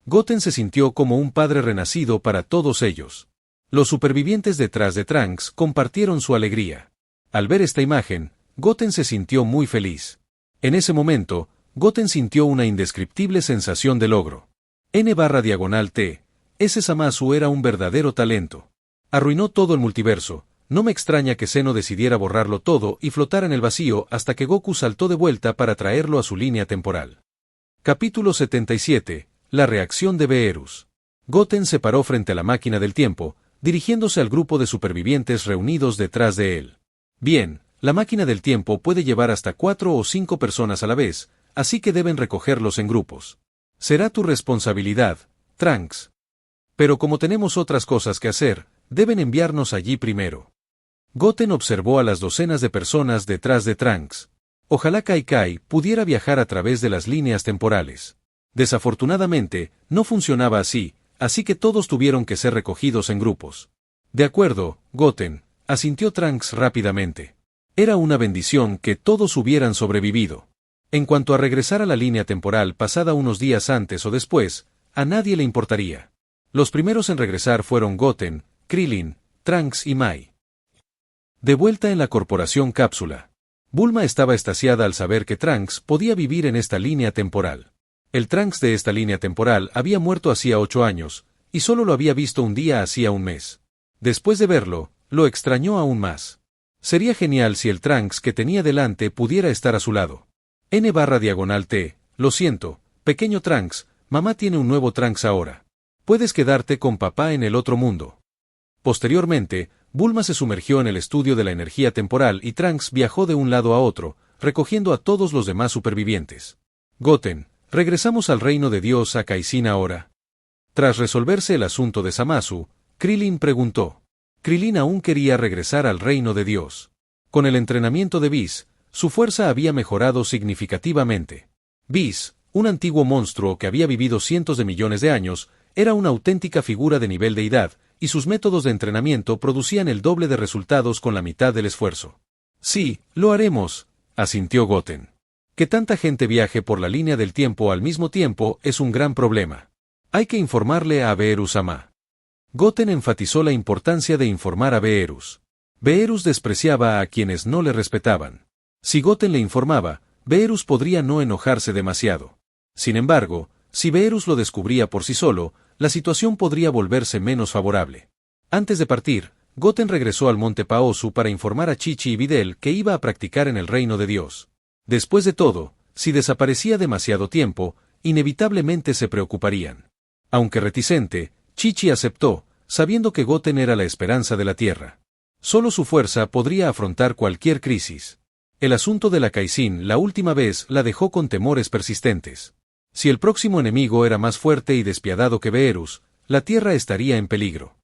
Goten se sintió como un padre renacido para todos ellos. Los supervivientes detrás de Trunks compartieron su alegría. Al ver esta imagen, Goten se sintió muy feliz. En ese momento, Goten sintió una indescriptible sensación de logro. N/T. Ese Zamasu era un verdadero talento. Arruinó todo el multiverso. No me extraña que Zeno decidiera borrarlo todo y flotara en el vacío hasta que Goku saltó de vuelta para traerlo a su línea temporal. Capítulo 77. La reacción de Beerus. Goten se paró frente a la máquina del tiempo, dirigiéndose al grupo de supervivientes reunidos detrás de él. Bien, la máquina del tiempo puede llevar hasta 4 o 5 personas a la vez, así que deben recogerlos en grupos. Será tu responsabilidad, Trunks. Pero como tenemos otras cosas que hacer, deben enviarnos allí primero. Goten observó a las docenas de personas detrás de Trunks. Ojalá Kai Kai pudiera viajar a través de las líneas temporales. Desafortunadamente, no funcionaba así, así que todos tuvieron que ser recogidos en grupos. De acuerdo, Goten, asintió Trunks rápidamente. Era una bendición que todos hubieran sobrevivido. En cuanto a regresar a la línea temporal pasada unos días antes o después, a nadie le importaría. Los primeros en regresar fueron Goten, Krillin, Trunks y Mai. De vuelta en la corporación Cápsula. Bulma estaba extasiada al saber que Trunks podía vivir en esta línea temporal. El Trunks de esta línea temporal había muerto hacía 8 años, y solo lo había visto un día hacía un mes. Después de verlo, lo extrañó aún más. Sería genial si el Trunks que tenía delante pudiera estar a su lado. N/T, lo siento, pequeño Trunks, mamá tiene un nuevo Trunks ahora. Puedes quedarte con papá en el otro mundo. Posteriormente, Bulma se sumergió en el estudio de la energía temporal y Trunks viajó de un lado a otro, recogiendo a todos los demás supervivientes. Goten, ¿regresamos al reino de Dios a Kaizen ahora? Tras resolverse el asunto de Zamasu, Krillin preguntó. Krillin aún quería regresar al reino de Dios. Con el entrenamiento de Whis, su fuerza había mejorado significativamente. Whis, un antiguo monstruo que había vivido cientos de millones de años, era una auténtica figura de nivel deidad, y sus métodos de entrenamiento producían el doble de resultados con la mitad del esfuerzo. Sí, lo haremos, asintió Goten. Que tanta gente viaje por la línea del tiempo al mismo tiempo es un gran problema. Hay que informarle a Beerus-sama. Goten enfatizó la importancia de informar a Beerus. Beerus despreciaba a quienes no le respetaban. Si Goten le informaba, Beerus podría no enojarse demasiado. Sin embargo, si Beerus lo descubría por sí solo, la situación podría volverse menos favorable. Antes de partir, Goten regresó al monte Paosu para informar a Chi-Chi y Videl que iba a practicar en el reino de Dios. Después de todo, si desaparecía demasiado tiempo, inevitablemente se preocuparían. Aunque reticente, Chi-Chi aceptó, sabiendo que Goten era la esperanza de la Tierra. Solo su fuerza podría afrontar cualquier crisis. El asunto de la Kaizen la última vez la dejó con temores persistentes. Si el próximo enemigo era más fuerte y despiadado que Beerus, la Tierra estaría en peligro.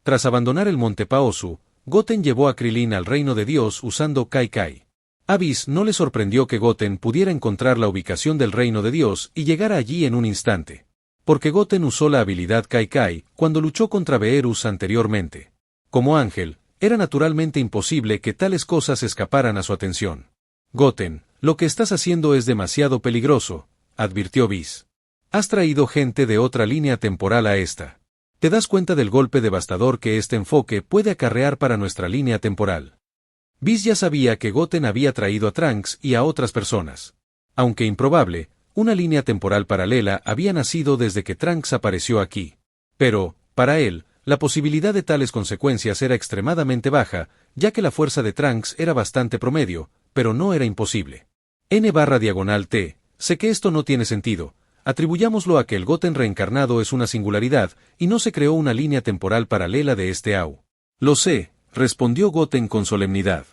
Tras abandonar el monte Paosu, Goten llevó a Krillin al reino de Dios usando Kai Kai. A Whis no le sorprendió que Goten pudiera encontrar la ubicación del reino de Dios y llegara allí en un instante. Porque Goten usó la habilidad Kai Kai cuando luchó contra Beerus anteriormente. Como ángel, era naturalmente imposible que tales cosas escaparan a su atención. Goten, lo que estás haciendo es demasiado peligroso, advirtió Whis. Has traído gente de otra línea temporal a esta. ¿Te das cuenta del golpe devastador que este enfoque puede acarrear para nuestra línea temporal? Whis ya sabía que Goten había traído a Trunks y a otras personas. Aunque improbable, una línea temporal paralela había nacido desde que Trunks apareció aquí. Pero, para él, la posibilidad de tales consecuencias era extremadamente baja, ya que la fuerza de Trunks era bastante promedio, pero no era imposible. N/T, sé que esto no tiene sentido, atribuyámoslo a que el Goten reencarnado es una singularidad, y no se creó una línea temporal paralela de este AU. Lo sé, respondió Goten con solemnidad.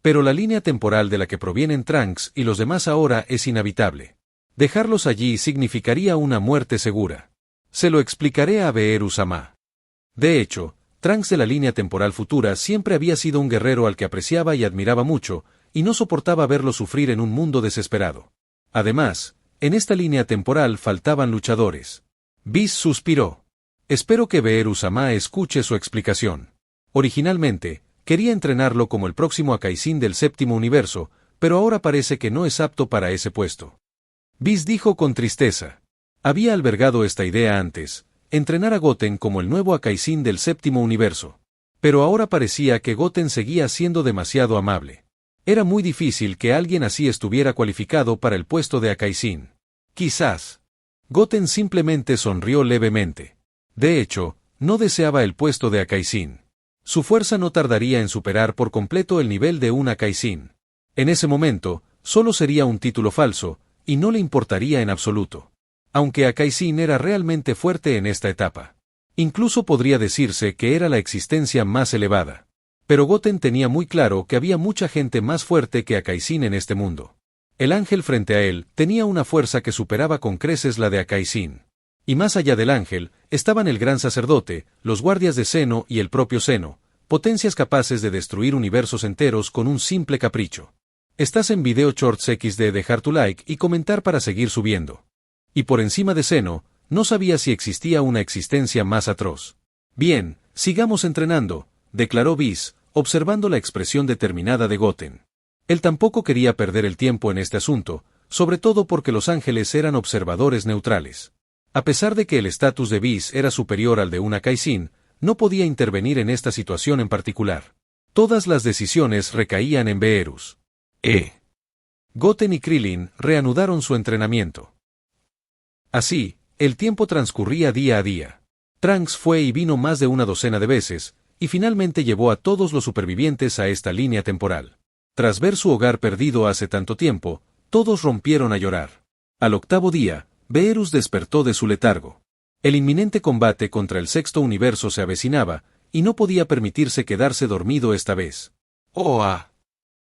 Pero la línea temporal de la que provienen Trunks y los demás ahora es inhabitable. Dejarlos allí significaría una muerte segura. Se lo explicaré a Beerus-sama. De hecho, Trunks de la línea temporal futura siempre había sido un guerrero al que apreciaba y admiraba mucho, y no soportaba verlo sufrir en un mundo desesperado. Además, en esta línea temporal faltaban luchadores. Whis suspiró. Espero que Beerus-sama escuche su explicación. Originalmente, quería entrenarlo como el próximo Akaisin del séptimo universo, pero ahora parece que no es apto para ese puesto. Whis dijo con tristeza. Había albergado esta idea antes, entrenar a Goten como el nuevo Akaisin del séptimo universo. Pero ahora parecía que Goten seguía siendo demasiado amable. Era muy difícil que alguien así estuviera cualificado para el puesto de Akaisin. Quizás. Goten simplemente sonrió levemente. De hecho, no deseaba el puesto de Akaisin. Su fuerza no tardaría en superar por completo el nivel de un Akaisin. En ese momento, solo sería un título falso, y no le importaría en absoluto. Aunque Akaisin era realmente fuerte en esta etapa. Incluso podría decirse que era la existencia más elevada. Pero Goten tenía muy claro que había mucha gente más fuerte que Akaisin en este mundo. El ángel frente a él tenía una fuerza que superaba con creces la de Akaisin. Y más allá del ángel, estaban el gran sacerdote, los guardias de Zeno y el propio Zeno, potencias capaces de destruir universos enteros con un simple capricho. Estás en Video Shorts XD, dejar tu like y comentar para seguir subiendo. Y por encima de Zeno, no sabía si existía una existencia más atroz. Bien, sigamos entrenando, declaró Whis, observando la expresión determinada de Goten. Él tampoco quería perder el tiempo en este asunto, sobre todo porque los ángeles eran observadores neutrales. A pesar de que el estatus de Whis era superior al de una Kaizen, no podía intervenir en esta situación en particular. Todas las decisiones recaían en Beerus. Goten y Krillin reanudaron su entrenamiento. Así, el tiempo transcurría día a día. Trunks fue y vino más de una docena de veces, y finalmente llevó a todos los supervivientes a esta línea temporal. Tras ver su hogar perdido hace tanto tiempo, todos rompieron a llorar. Al octavo día, Beerus despertó de su letargo. El inminente combate contra el sexto universo se avecinaba, y no podía permitirse quedarse dormido esta vez.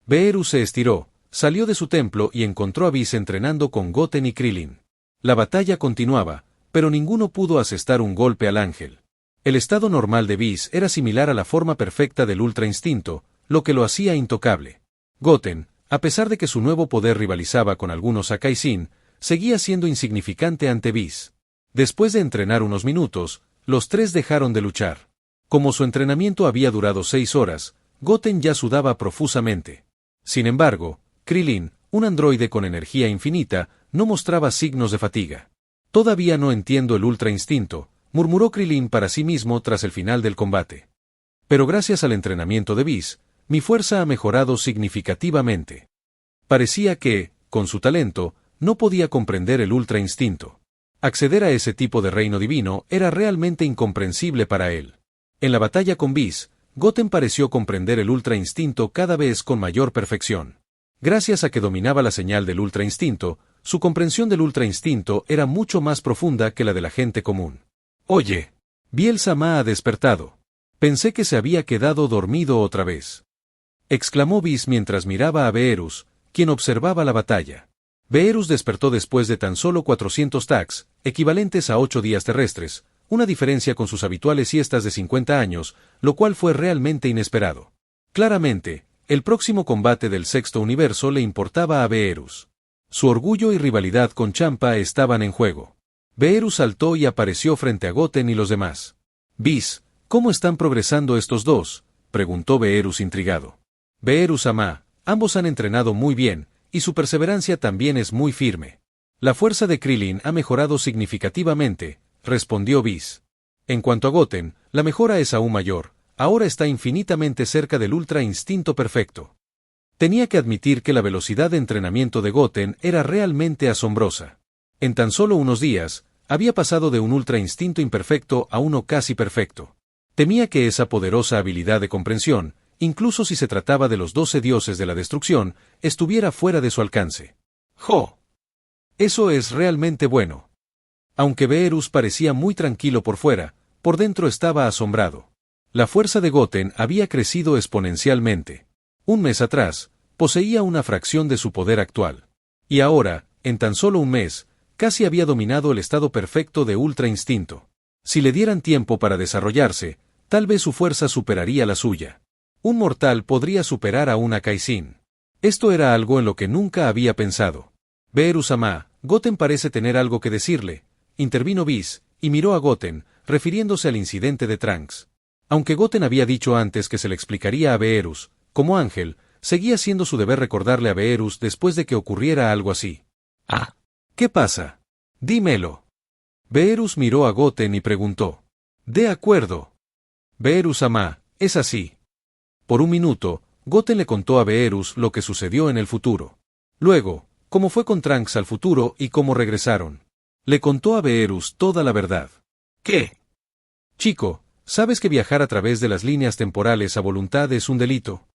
Beerus se estiró, salió de su templo y encontró a Whis entrenando con Goten y Krillin. La batalla continuaba, pero ninguno pudo asestar un golpe al ángel. El estado normal de Whis era similar a la forma perfecta del Ultra Instinto, lo que lo hacía intocable. Goten, a pesar de que su nuevo poder rivalizaba con algunos Kaizen, seguía siendo insignificante ante Whis. Después de entrenar unos minutos, los tres dejaron de luchar. Como su entrenamiento había durado 6 horas, Goten ya sudaba profusamente. Sin embargo, Krillin, un androide con energía infinita, no mostraba signos de fatiga. Todavía no entiendo el Ultra Instinto, murmuró Krillin para sí mismo tras el final del combate. Pero gracias al entrenamiento de Whis, mi fuerza ha mejorado significativamente. Parecía que, con su talento, no podía comprender el Ultra Instinto. Acceder a ese tipo de reino divino era realmente incomprensible para él. En la batalla con Whis, Goten pareció comprender el Ultra Instinto cada vez con mayor perfección. Gracias a que dominaba la señal del Ultra Instinto, su comprensión del Ultra Instinto era mucho más profunda que la de la gente común. Oye, Biel-sama ha despertado. Pensé que se había quedado dormido otra vez. Exclamó Whis mientras miraba a Beerus, quien observaba la batalla. Beerus despertó después de tan solo 400 tacs, equivalentes a 8 días terrestres, una diferencia con sus habituales siestas de 50 años, lo cual fue realmente inesperado. Claramente, el próximo combate del sexto universo le importaba a Beerus. Su orgullo y rivalidad con Champa estaban en juego. Beerus saltó y apareció frente a Goten y los demás. Whis, ¿cómo están progresando estos dos?, preguntó Beerus intrigado. Beerus-sama, ambos han entrenado muy bien, y su perseverancia también es muy firme. La fuerza de Krillin ha mejorado significativamente, respondió Whis. En cuanto a Goten, la mejora es aún mayor, ahora está infinitamente cerca del Ultra Instinto perfecto. Tenía que admitir que la velocidad de entrenamiento de Goten era realmente asombrosa. En tan solo unos días, había pasado de un Ultra Instinto imperfecto a uno casi perfecto. Temía que esa poderosa habilidad de comprensión, incluso si se trataba de los 12 dioses de la destrucción, estuviera fuera de su alcance. ¡Jo! Eso es realmente bueno. Aunque Beerus parecía muy tranquilo por fuera, por dentro estaba asombrado. La fuerza de Goten había crecido exponencialmente. Un mes atrás, poseía una fracción de su poder actual. Y ahora, en tan solo un mes, casi había dominado el estado perfecto de Ultra Instinto. Si le dieran tiempo para desarrollarse, tal vez su fuerza superaría la suya. Un mortal podría superar a una Kaizen. Esto era algo en lo que nunca había pensado. Beerus-sama, Goten parece tener algo que decirle, intervino Whis, y miró a Goten, refiriéndose al incidente de Trunks. Aunque Goten había dicho antes que se le explicaría a Beerus, como ángel, seguía siendo su deber recordarle a Beerus después de que ocurriera algo así. ¿Qué pasa? Dímelo. Beerus miró a Goten y preguntó. De acuerdo. Beerus-sama, es así. Por un minuto, Goten le contó a Beerus lo que sucedió en el futuro. Luego, cómo fue con Trunks al futuro y cómo regresaron. Le contó a Beerus toda la verdad. ¿Qué? Chico, ¿sabes que viajar a través de las líneas temporales a voluntad es un delito?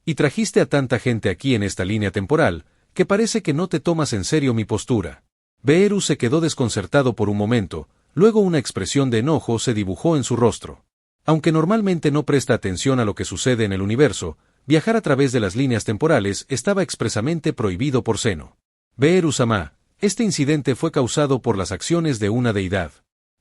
Y trajiste a tanta gente aquí en esta línea temporal, que parece que no te tomas en serio mi postura. Beerus se quedó desconcertado por un momento, luego una expresión de enojo se dibujó en su rostro. Aunque normalmente no presta atención a lo que sucede en el universo, viajar a través de las líneas temporales estaba expresamente prohibido por Zeno. Beerus-sama, este incidente fue causado por las acciones de una deidad.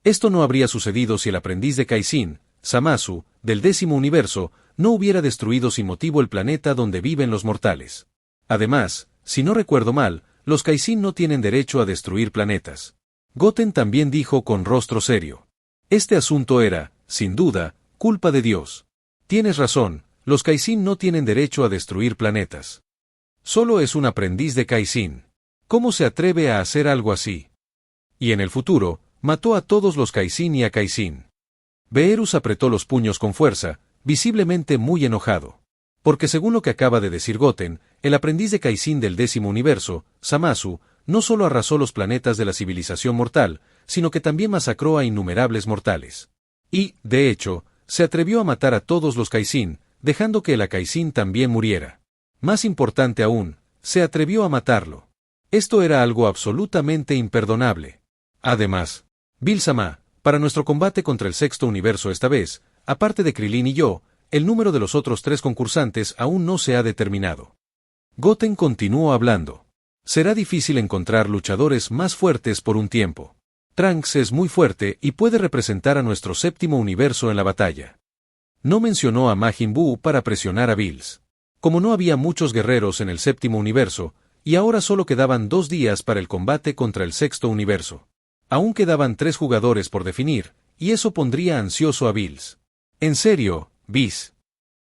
Esto no habría sucedido si el aprendiz de Kaizen, Zamasu, del 10º universo, no hubiera destruido sin motivo el planeta donde viven los mortales. Además, si no recuerdo mal, los Kaizen no tienen derecho a destruir planetas. Goten también dijo con rostro serio. Este asunto era, sin duda, culpa de Dios. Tienes razón, los Kaizen no tienen derecho a destruir planetas. Solo es un aprendiz de Kaizen. ¿Cómo se atreve a hacer algo así? Y en el futuro, mató a todos los Kaizen y a Kaizen. Beerus apretó los puños con fuerza, visiblemente muy enojado. Porque según lo que acaba de decir Goten, el aprendiz de Kaizen del 10º universo, Zamasu, no solo arrasó los planetas de la civilización mortal, sino que también masacró a innumerables mortales. Y, de hecho, se atrevió a matar a todos los Kaizen, dejando que el Kaizen también muriera. Más importante aún, se atrevió a matarlo. Esto era algo absolutamente imperdonable. Además, Bill-sama, para nuestro combate contra el 6º universo esta vez, aparte de Krillin y yo, el número de los otros 3 concursantes aún no se ha determinado. Goten continuó hablando. Será difícil encontrar luchadores más fuertes por un tiempo. Trunks es muy fuerte y puede representar a nuestro 7º universo en la batalla. No mencionó a Majin Buu para presionar a Bills. Como no había muchos guerreros en el 7º universo, y ahora solo quedaban 2 días para el combate contra el 6º universo. Aún quedaban 3 jugadores por definir, y eso pondría ansioso a Bills. ¿En serio, Bis?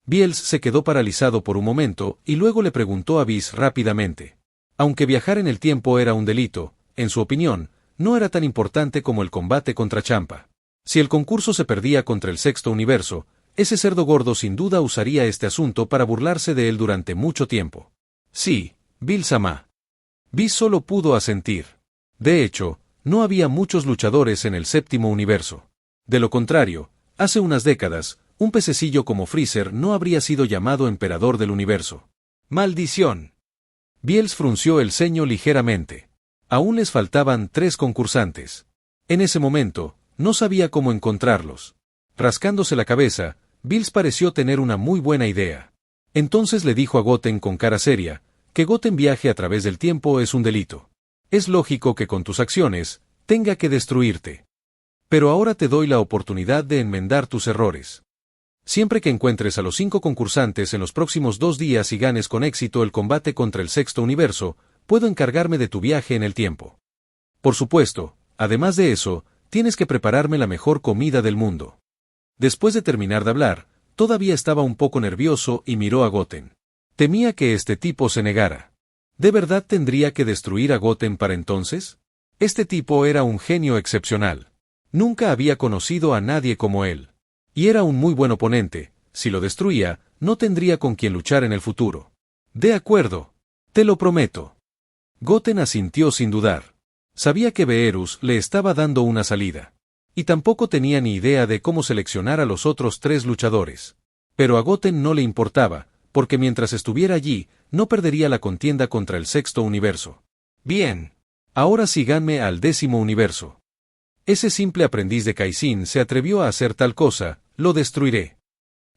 Bills se quedó paralizado por un momento y luego le preguntó a Bis rápidamente. Aunque viajar en el tiempo era un delito, en su opinión, no era tan importante como el combate contra Champa. Si el concurso se perdía contra el 6º universo, ese cerdo gordo sin duda usaría este asunto para burlarse de él durante mucho tiempo. Sí, Bill-sama. Bis solo pudo asentir. De hecho, no había muchos luchadores en el 7º universo. De lo contrario, hace unas décadas, un pececillo como Freezer no habría sido llamado emperador del universo. ¡Maldición! Bills frunció el ceño ligeramente. Aún les faltaban 3 concursantes. En ese momento, no sabía cómo encontrarlos. Rascándose la cabeza, Bills pareció tener una muy buena idea. Entonces le dijo a Goten con cara seria, que Goten viaje a través del tiempo es un delito. Es lógico que con tus acciones, tenga que destruirte. Pero ahora te doy la oportunidad de enmendar tus errores. Siempre que encuentres a los 5 concursantes en los próximos 2 días y ganes con éxito el combate contra el 6º universo, puedo encargarme de tu viaje en el tiempo. Por supuesto, además de eso, tienes que prepararme la mejor comida del mundo. Después de terminar de hablar, todavía estaba un poco nervioso y miró a Goten. Temía que este tipo se negara. ¿De verdad tendría que destruir a Goten para entonces? Este tipo era un genio excepcional. Nunca había conocido a nadie como él. Y era un muy buen oponente. Si lo destruía, no tendría con quien luchar en el futuro. De acuerdo. Te lo prometo. Goten asintió sin dudar. Sabía que Beerus le estaba dando una salida. Y tampoco tenía ni idea de cómo seleccionar a los otros 3 luchadores. Pero a Goten no le importaba, porque mientras estuviera allí, no perdería la contienda contra el 6º universo. Bien. Ahora síganme al 10º universo. Ese simple aprendiz de Kaizen se atrevió a hacer tal cosa, lo destruiré.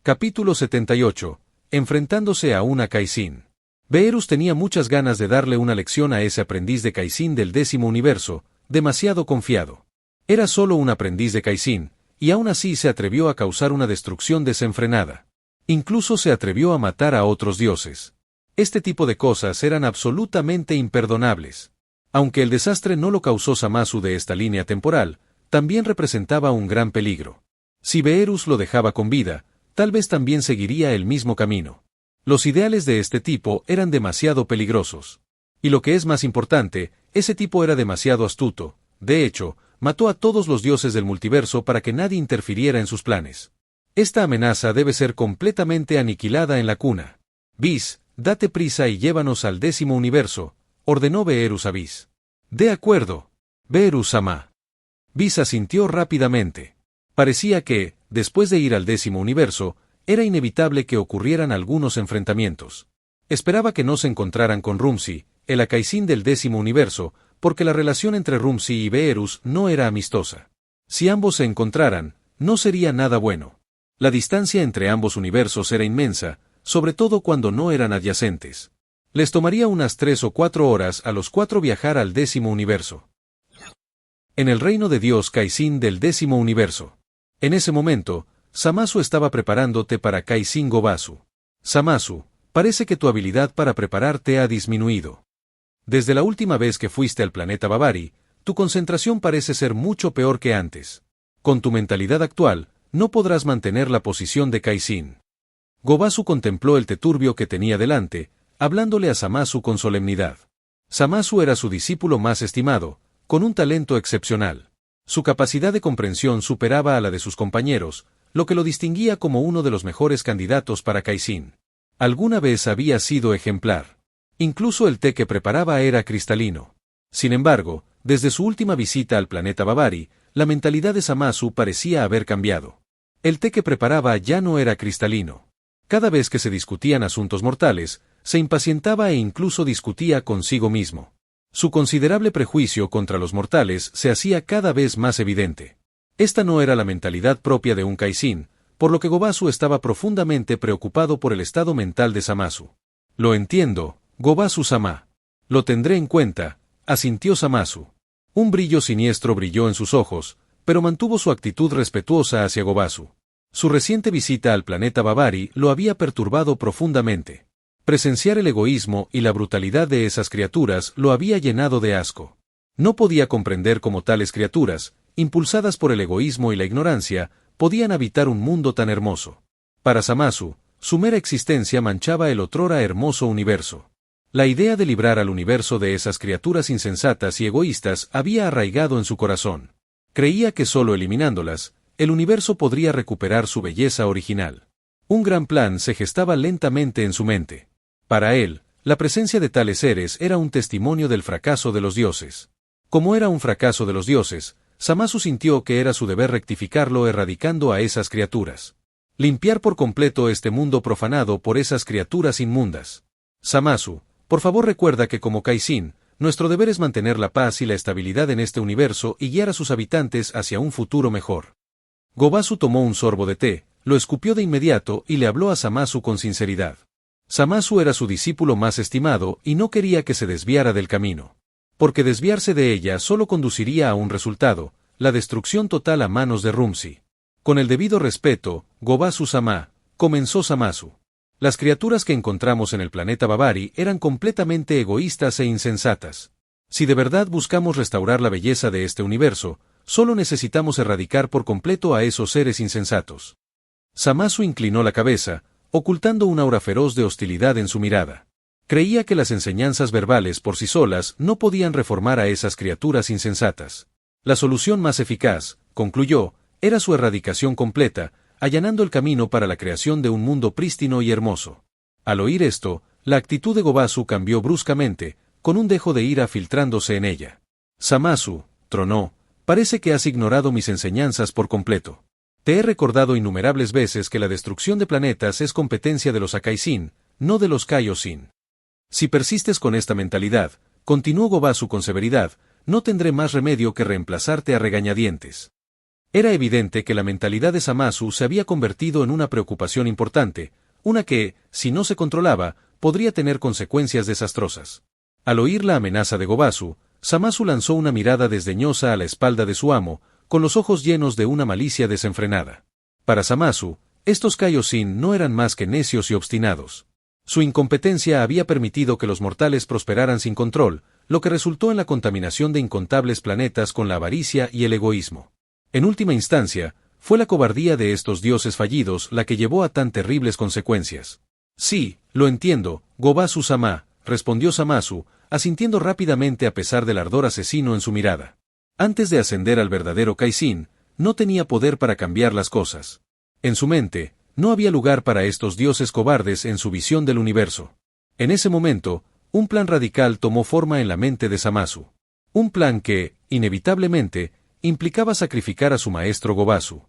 Capítulo 78. Enfrentándose a una Kaizen. Beerus tenía muchas ganas de darle una lección a ese aprendiz de Kaizen del 10º universo, demasiado confiado. Era solo un aprendiz de Kaizen, y aún así se atrevió a causar una destrucción desenfrenada. Incluso se atrevió a matar a otros dioses. Este tipo de cosas eran absolutamente imperdonables. Aunque el desastre no lo causó Zamasu de esta línea temporal, también representaba un gran peligro. Si Beerus lo dejaba con vida, tal vez también seguiría el mismo camino. Los ideales de este tipo eran demasiado peligrosos. Y lo que es más importante, ese tipo era demasiado astuto. De hecho, mató a todos los dioses del multiverso para que nadie interfiriera en sus planes. Esta amenaza debe ser completamente aniquilada en la cuna. Bis, date prisa y llévanos al 10º universo, ordenó Beerus a Bis. De acuerdo. Beerus-sama. Bis asintió rápidamente. Parecía que, después de ir al 10º universo, era inevitable que ocurrieran algunos enfrentamientos. Esperaba que no se encontraran con Rumsi, el Kaizen del 10º universo, porque la relación entre Rumsi y Beerus no era amistosa. Si ambos se encontraran, no sería nada bueno. La distancia entre ambos universos era inmensa, sobre todo cuando no eran adyacentes. Les tomaría unas 3 o 4 horas a los 4 viajar al 10º universo. En el reino de Dios Kaizen del 10º universo. En ese momento, Zamasu estaba preparándote para Kaizen Gobasu. Zamasu, parece que tu habilidad para prepararte ha disminuido. Desde la última vez que fuiste al planeta Babari, tu concentración parece ser mucho peor que antes. Con tu mentalidad actual, no podrás mantener la posición de Kaizen. Gobasu contempló el teturbio que tenía delante, hablándole a Zamasu con solemnidad. Zamasu era su discípulo más estimado, con un talento excepcional. Su capacidad de comprensión superaba a la de sus compañeros, lo que lo distinguía como uno de los mejores candidatos para Kaizen. Alguna vez había sido ejemplar. Incluso el té que preparaba era cristalino. Sin embargo, desde su última visita al planeta Babari, la mentalidad de Zamasu parecía haber cambiado. El té que preparaba ya no era cristalino. Cada vez que se discutían asuntos mortales, se impacientaba e incluso discutía consigo mismo. Su considerable prejuicio contra los mortales se hacía cada vez más evidente. Esta no era la mentalidad propia de un Kaizen, por lo que Gobasu estaba profundamente preocupado por el estado mental de Zamasu. Lo entiendo, Gobasu-sama. Lo tendré en cuenta, asintió Zamasu. Un brillo siniestro brilló en sus ojos, pero mantuvo su actitud respetuosa hacia Gobasu. Su reciente visita al planeta Babari lo había perturbado profundamente. Presenciar el egoísmo y la brutalidad de esas criaturas lo había llenado de asco. No podía comprender cómo tales criaturas, impulsadas por el egoísmo y la ignorancia, podían habitar un mundo tan hermoso. Para Zamasu, su mera existencia manchaba el otrora hermoso universo. La idea de librar al universo de esas criaturas insensatas y egoístas había arraigado en su corazón. Creía que solo eliminándolas, el universo podría recuperar su belleza original. Un gran plan se gestaba lentamente en su mente. Para él, la presencia de tales seres era un testimonio del fracaso de los dioses. Como era un fracaso de los dioses, Zamasu sintió que era su deber rectificarlo erradicando a esas criaturas. Limpiar por completo este mundo profanado por esas criaturas inmundas. Zamasu, por favor recuerda que como Kaizen, nuestro deber es mantener la paz y la estabilidad en este universo y guiar a sus habitantes hacia un futuro mejor. Gobasu tomó un sorbo de té, lo escupió de inmediato y le habló a Zamasu con sinceridad. Zamasu era su discípulo más estimado y no quería que se desviara del camino. Porque desviarse de ella solo conduciría a un resultado, la destrucción total a manos de Rumsi. Con el debido respeto, Gobasu-sama, comenzó Zamasu. Las criaturas que encontramos en el planeta Babari eran completamente egoístas e insensatas. Si de verdad buscamos restaurar la belleza de este universo, solo necesitamos erradicar por completo a esos seres insensatos. Zamasu inclinó la cabeza, ocultando un aura feroz de hostilidad en su mirada. Creía que las enseñanzas verbales por sí solas no podían reformar a esas criaturas insensatas. La solución más eficaz, concluyó, era su erradicación completa, allanando el camino para la creación de un mundo prístino y hermoso. Al oír esto, la actitud de Gobasu cambió bruscamente, con un dejo de ira filtrándose en ella. Zamasu, tronó, parece que has ignorado mis enseñanzas por completo. Te he recordado innumerables veces que la destrucción de planetas es competencia de los Akaizin, no de los Kaioshin. Si persistes con esta mentalidad, continuó Gobasu con severidad, no tendré más remedio que reemplazarte a regañadientes. Era evidente que la mentalidad de Zamasu se había convertido en una preocupación importante, una que, si no se controlaba, podría tener consecuencias desastrosas. Al oír la amenaza de Gobasu, Zamasu lanzó una mirada desdeñosa a la espalda de su amo, con los ojos llenos de una malicia desenfrenada. Para Zamasu, estos Kaioshin no eran más que necios y obstinados. Su incompetencia había permitido que los mortales prosperaran sin control, lo que resultó en la contaminación de incontables planetas con la avaricia y el egoísmo. En última instancia, fue la cobardía de estos dioses fallidos la que llevó a tan terribles consecuencias. Sí, lo entiendo, Gobasu-sama, respondió Zamasu, asintiendo rápidamente a pesar del ardor asesino en su mirada. Antes de ascender al verdadero Kaizen, no tenía poder para cambiar las cosas. En su mente, no había lugar para estos dioses cobardes en su visión del universo. En ese momento, un plan radical tomó forma en la mente de Zamasu. Un plan que, inevitablemente, implicaba sacrificar a su maestro Gobasu.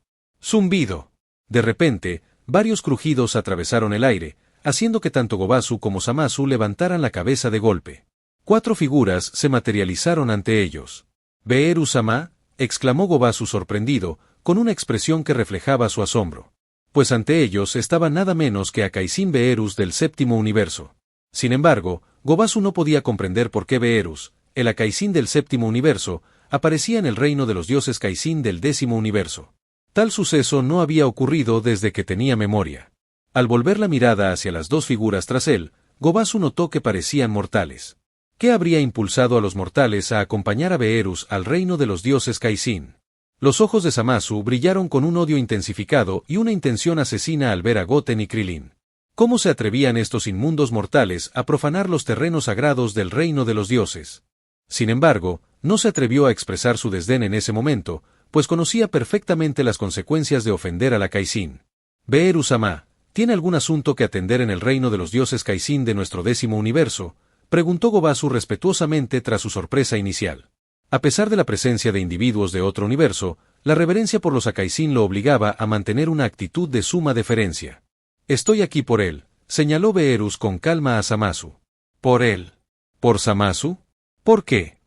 ¡Zumbido! De repente, varios crujidos atravesaron el aire, haciendo que tanto Gobasu como Zamasu levantaran la cabeza de golpe. 4 figuras se materializaron ante ellos. «Beerus-sama», exclamó Gobasu sorprendido, con una expresión que reflejaba su asombro. Pues ante ellos estaba nada menos que Akaizin Beerus del 7º universo. Sin embargo, Gobasu no podía comprender por qué Beerus, el Akaizin del 7º universo, aparecía en el reino de los dioses Kaizen del 10º universo. Tal suceso no había ocurrido desde que tenía memoria. Al volver la mirada hacia las dos figuras tras él, Gobasu notó que parecían mortales. ¿Qué habría impulsado a los mortales a acompañar a Beerus al reino de los dioses Kaizen? Los ojos de Zamasu brillaron con un odio intensificado y una intención asesina al ver a Goten y Krillin. ¿Cómo se atrevían estos inmundos mortales a profanar los terrenos sagrados del reino de los dioses? Sin embargo, no se atrevió a expresar su desdén en ese momento, pues conocía perfectamente las consecuencias de ofender a la Kaizen. Beerus-sama, ¿tiene algún asunto que atender en el reino de los dioses Kaizen de nuestro 10º universo? Preguntó Gobasu respetuosamente tras su sorpresa inicial. A pesar de la presencia de individuos de otro universo, la reverencia por los Akaisin lo obligaba a mantener una actitud de suma deferencia. Estoy aquí por él, señaló Beerus con calma a Zamasu. ¿Por él? ¿Por Zamasu? ¿Por qué?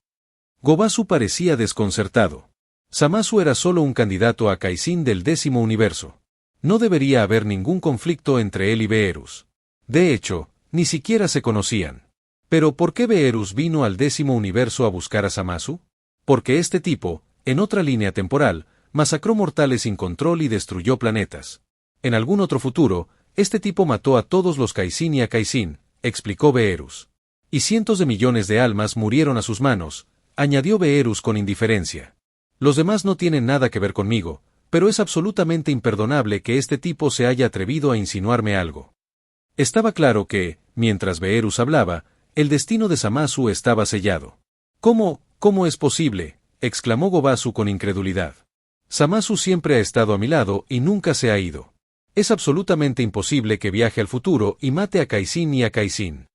Gobasu parecía desconcertado. Zamasu era solo un candidato a Kaizen del 10º universo. No debería haber ningún conflicto entre él y Beerus. De hecho, ni siquiera se conocían. Pero ¿por qué Beerus vino al 10º universo a buscar a Zamasu? Porque este tipo, en otra línea temporal, masacró mortales sin control y destruyó planetas. En algún otro futuro, este tipo mató a todos los Kaizen y a Kaizen, explicó Beerus. Y cientos de millones de almas murieron a sus manos, añadió Beerus con indiferencia. Los demás no tienen nada que ver conmigo, pero es absolutamente imperdonable que este tipo se haya atrevido a insinuarme algo. Estaba claro que, mientras Beerus hablaba, el destino de Zamasu estaba sellado. ¿Cómo es posible?, exclamó Gobasu con incredulidad. Zamasu siempre ha estado a mi lado y nunca se ha ido. Es absolutamente imposible que viaje al futuro y mate a Kaizen y a Kaizen.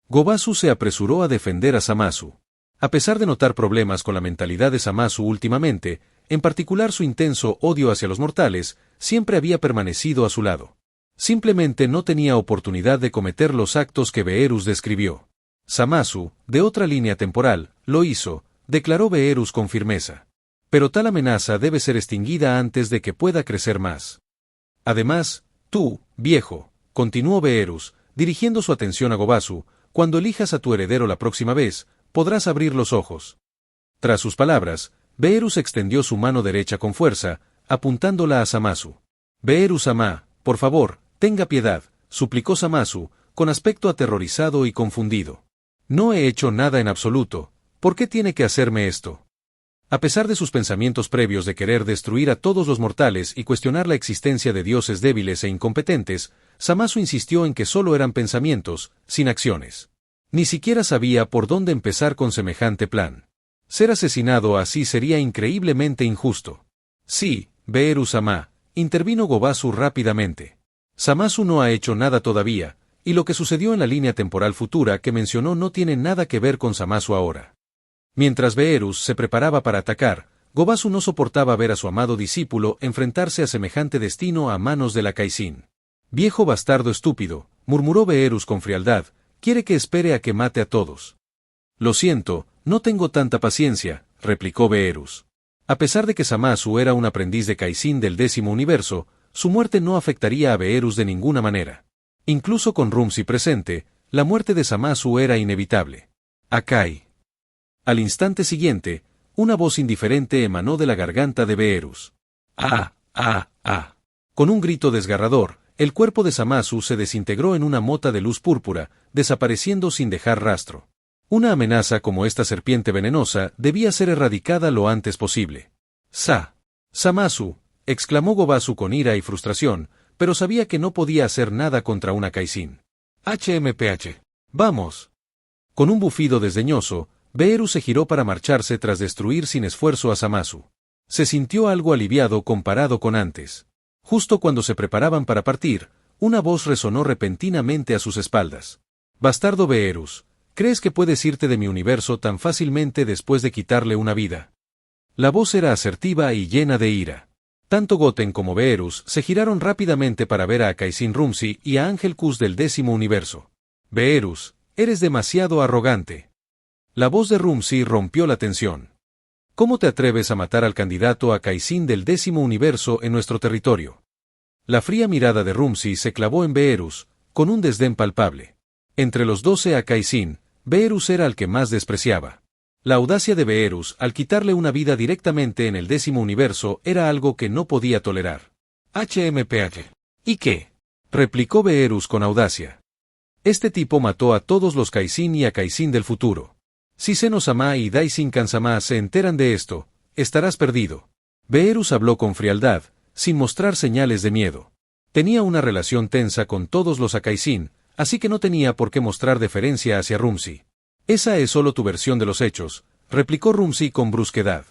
Gobasu se apresuró a defender a Zamasu. A pesar de notar problemas con la mentalidad de Zamasu últimamente, en particular su intenso odio hacia los mortales, siempre había permanecido a su lado. Simplemente no tenía oportunidad de cometer los actos que Beerus describió. Zamasu, de otra línea temporal, lo hizo, declaró Beerus con firmeza. Pero tal amenaza debe ser extinguida antes de que pueda crecer más. Además, tú, viejo, continuó Beerus, dirigiendo su atención a Gobasu, cuando elijas a tu heredero la próxima vez, podrás abrir los ojos. Tras sus palabras, Beerus extendió su mano derecha con fuerza, apuntándola a Zamasu. Beerus-sama, por favor, tenga piedad, suplicó Zamasu, con aspecto aterrorizado y confundido. No he hecho nada en absoluto, ¿por qué tiene que hacerme esto? A pesar de sus pensamientos previos de querer destruir a todos los mortales y cuestionar la existencia de dioses débiles e incompetentes, Zamasu insistió en que solo eran pensamientos, sin acciones. Ni siquiera sabía por dónde empezar con semejante plan. Ser asesinado así sería increíblemente injusto. Sí, Beerus-sama, intervino Gobasu rápidamente. Zamasu no ha hecho nada todavía, y lo que sucedió en la línea temporal futura que mencionó no tiene nada que ver con Zamasu ahora. Mientras Beerus se preparaba para atacar, Gobasu no soportaba ver a su amado discípulo enfrentarse a semejante destino a manos de la Kaizen. Viejo bastardo estúpido, murmuró Beerus con frialdad, quiere que espere a que mate a todos. Lo siento, no tengo tanta paciencia, replicó Beerus. A pesar de que Zamasu era un aprendiz de Kaizen del 10º universo, su muerte no afectaría a Beerus de ninguna manera. Incluso con Rumsi presente, la muerte de Zamasu era inevitable. Akai. Al instante siguiente, una voz indiferente emanó de la garganta de Beerus. ¡Ah! ¡Ah! ¡Ah! Con un grito desgarrador, el cuerpo de Zamasu se desintegró en una mota de luz púrpura, desapareciendo sin dejar rastro. Una amenaza como esta serpiente venenosa debía ser erradicada lo antes posible. Zamasu, exclamó Gobasu con ira y frustración, pero sabía que no podía hacer nada contra una Kaizen. HMPH. ¡Vamos! Con un bufido desdeñoso, Beerus se giró para marcharse tras destruir sin esfuerzo a Zamasu. Se sintió algo aliviado comparado con antes. Justo cuando se preparaban para partir, una voz resonó repentinamente a sus espaldas. Bastardo Beerus, ¿crees que puedes irte de mi universo tan fácilmente después de quitarle una vida? La voz era asertiva y llena de ira. Tanto Goten como Beerus se giraron rápidamente para ver a Kaizen Rumsi y a Ángel Cus del 10º universo. Beerus, eres demasiado arrogante. La voz de Rumsi rompió la tensión. ¿Cómo te atreves a matar al candidato a Kaizen del 10º universo en nuestro territorio? La fría mirada de Rumsi se clavó en Beerus, con un desdén palpable. Entre los 12 a Kaizen, Beerus era al que más despreciaba. La audacia de Beerus, al quitarle una vida directamente en el 10º universo, era algo que no podía tolerar. HMPH. ¿Y qué? Replicó Beerus con audacia. Este tipo mató a todos los Kaisin y a Kaisin del futuro. Si Zeno-sama y Daishin-kan-sama se enteran de esto, estarás perdido. Beerus habló con frialdad, sin mostrar señales de miedo. Tenía una relación tensa con todos los Akaisin, así que no tenía por qué mostrar deferencia hacia Rumsi. Esa es solo tu versión de los hechos, replicó Rumsi con brusquedad.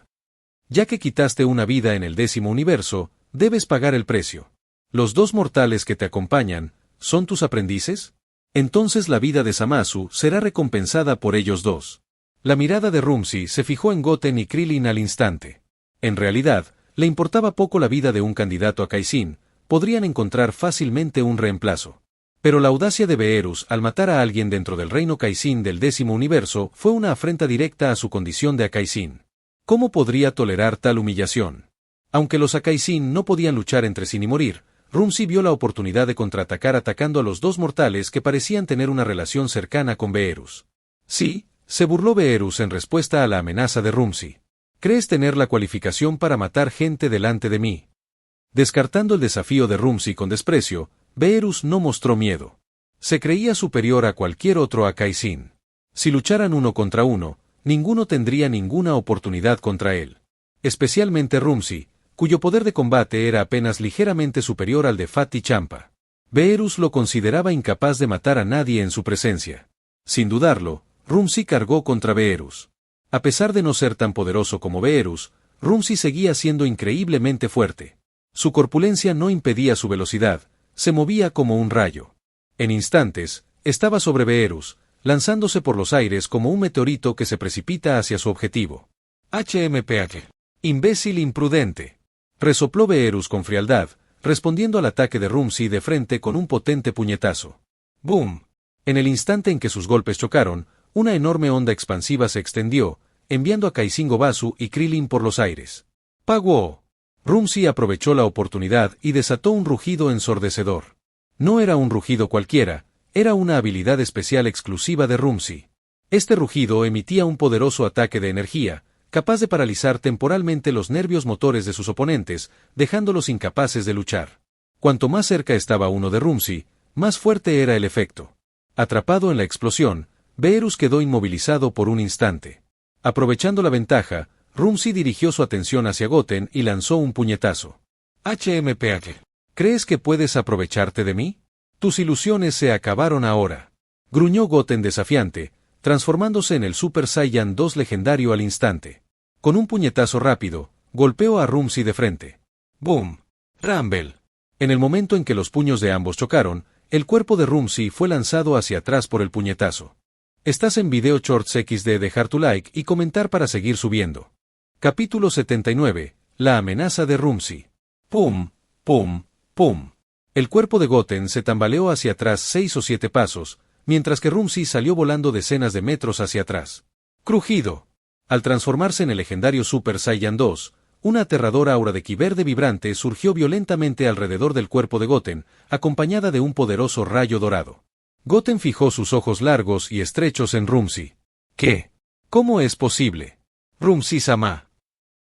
Ya que quitaste una vida en el 10º universo, debes pagar el precio. ¿Los 2 mortales que te acompañan son tus aprendices? Entonces la vida de Zamasu será recompensada por ellos 2. La mirada de Rumsi se fijó en Goten y Krillin al instante. En realidad, le importaba poco la vida de un candidato a Kaisin, podrían encontrar fácilmente un reemplazo. Pero la audacia de Beerus al matar a alguien dentro del reino Kaisin del 10º universo fue una afrenta directa a su condición de Akaisin. ¿Cómo podría tolerar tal humillación? Aunque los Akaisin no podían luchar entre sí ni morir, Rumsi vio la oportunidad de contraatacar atacando a los 2 mortales que parecían tener una relación cercana con Beerus. Sí, se burló Beerus en respuesta a la amenaza de Rumsi. ¿Crees tener la cualificación para matar gente delante de mí? Descartando el desafío de Rumsi con desprecio, Beerus no mostró miedo. Se creía superior a cualquier otro Akaisin. Si lucharan 1 contra 1, ninguno tendría ninguna oportunidad contra él. Especialmente Rumsi, cuyo poder de combate era apenas ligeramente superior al de Fatty Champa. Beerus lo consideraba incapaz de matar a nadie en su presencia. Sin dudarlo, Rumsi cargó contra Beerus. A pesar de no ser tan poderoso como Beerus, Rumsi seguía siendo increíblemente fuerte. Su corpulencia no impedía su velocidad, se movía como un rayo. En instantes, estaba sobre Beerus, lanzándose por los aires como un meteorito que se precipita hacia su objetivo. HMPH. Imbécil imprudente. Resopló Beerus con frialdad, respondiendo al ataque de Rumsi de frente con un potente puñetazo. ¡Boom! En el instante en que sus golpes chocaron, una enorme onda expansiva se extendió, enviando a Kaisin Gobasu y Krillin por los aires. ¡Pagó! Rumsi aprovechó la oportunidad y desató un rugido ensordecedor. No era un rugido cualquiera, era una habilidad especial exclusiva de Rumsi. Este rugido emitía un poderoso ataque de energía, capaz de paralizar temporalmente los nervios motores de sus oponentes, dejándolos incapaces de luchar. Cuanto más cerca estaba uno de Rumsi, más fuerte era el efecto. Atrapado en la explosión, Beerus quedó inmovilizado por un instante. Aprovechando la ventaja, Rumsi dirigió su atención hacia Goten y lanzó un puñetazo. HMPH. ¿Crees que puedes aprovecharte de mí? Tus ilusiones se acabaron ahora. Gruñó Goten desafiante, transformándose en el Super Saiyan 2 legendario al instante. Con un puñetazo rápido, golpeó a Rumsi de frente. ¡Boom! ¡Rumble! En el momento en que los puños de ambos chocaron, el cuerpo de Rumsi fue lanzado hacia atrás por el puñetazo. Estás en Video Shorts XD, dejar tu like y comentar para seguir subiendo. Capítulo 79. La amenaza de Rumsi. ¡Pum! ¡Pum! ¡Pum! El cuerpo de Goten se tambaleó hacia atrás 6 o 7 pasos, mientras que Rumsi salió volando decenas de metros hacia atrás. ¡Crujido! Al transformarse en el legendario Super Saiyan 2, una aterradora aura de ki verde vibrante surgió violentamente alrededor del cuerpo de Goten, acompañada de un poderoso rayo dorado. Goten fijó sus ojos largos y estrechos en Rumsi. ¿Qué? ¿Cómo es posible? Rumsi-sama.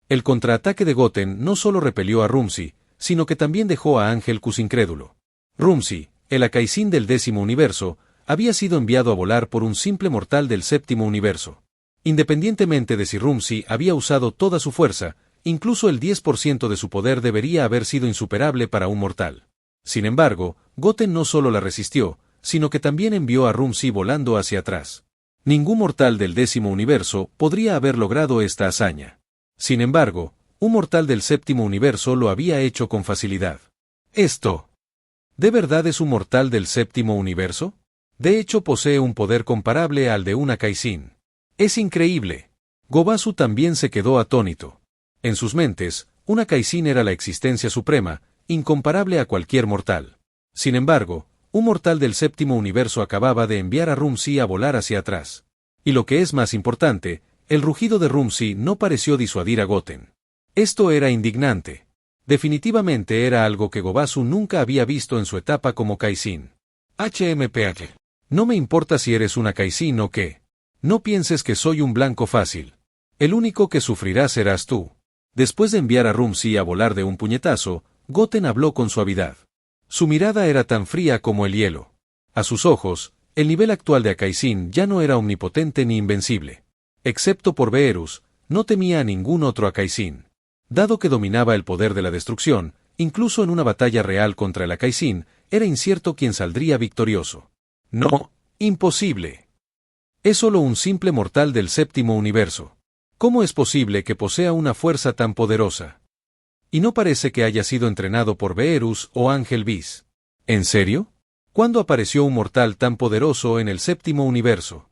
El contraataque de Goten no solo repelió a Rumsi, sino que también dejó a Angelus incrédulo. Rumsi, el Akaisin del 10º universo, había sido enviado a volar por un simple mortal del 7º universo. Independientemente de si Rumsi había usado toda su fuerza, incluso el 10% de su poder debería haber sido insuperable para un mortal. Sin embargo, Goten no solo la resistió, sino que también envió a Rumsi volando hacia atrás. Ningún mortal del 10º universo podría haber logrado esta hazaña. Sin embargo, un mortal del 7º universo lo había hecho con facilidad. ¿Esto de verdad es un mortal del 7º universo? De hecho posee un poder comparable al de un Akaisin. ¡Es increíble! Gobasu también se quedó atónito. En sus mentes, un Akaisin era la existencia suprema, incomparable a cualquier mortal. Sin embargo, un mortal del 7º universo acababa de enviar a Rumsi a volar hacia atrás. Y lo que es más importante, el rugido de Rumsi no pareció disuadir a Goten. Esto era indignante. Definitivamente era algo que Gobasu nunca había visto en su etapa como Kaisin. HMPH. No me importa si eres una Kaisin o qué. No pienses que soy un blanco fácil. El único que sufrirá serás tú. Después de enviar a Rumsi a volar de un puñetazo, Goten habló con suavidad. Su mirada era tan fría como el hielo. A sus ojos, el nivel actual de Akaizin ya no era omnipotente ni invencible. Excepto por Beerus, no temía a ningún otro Akaizin. Dado que dominaba el poder de la destrucción, incluso en una batalla real contra el Akaizin, era incierto quién saldría victorioso. No, imposible. Es solo un simple mortal del séptimo universo. ¿Cómo es posible que posea una fuerza tan poderosa? Y no parece que haya sido entrenado por Beerus o Ángel Bis. ¿En serio? ¿Cuándo apareció un mortal tan poderoso en el séptimo universo?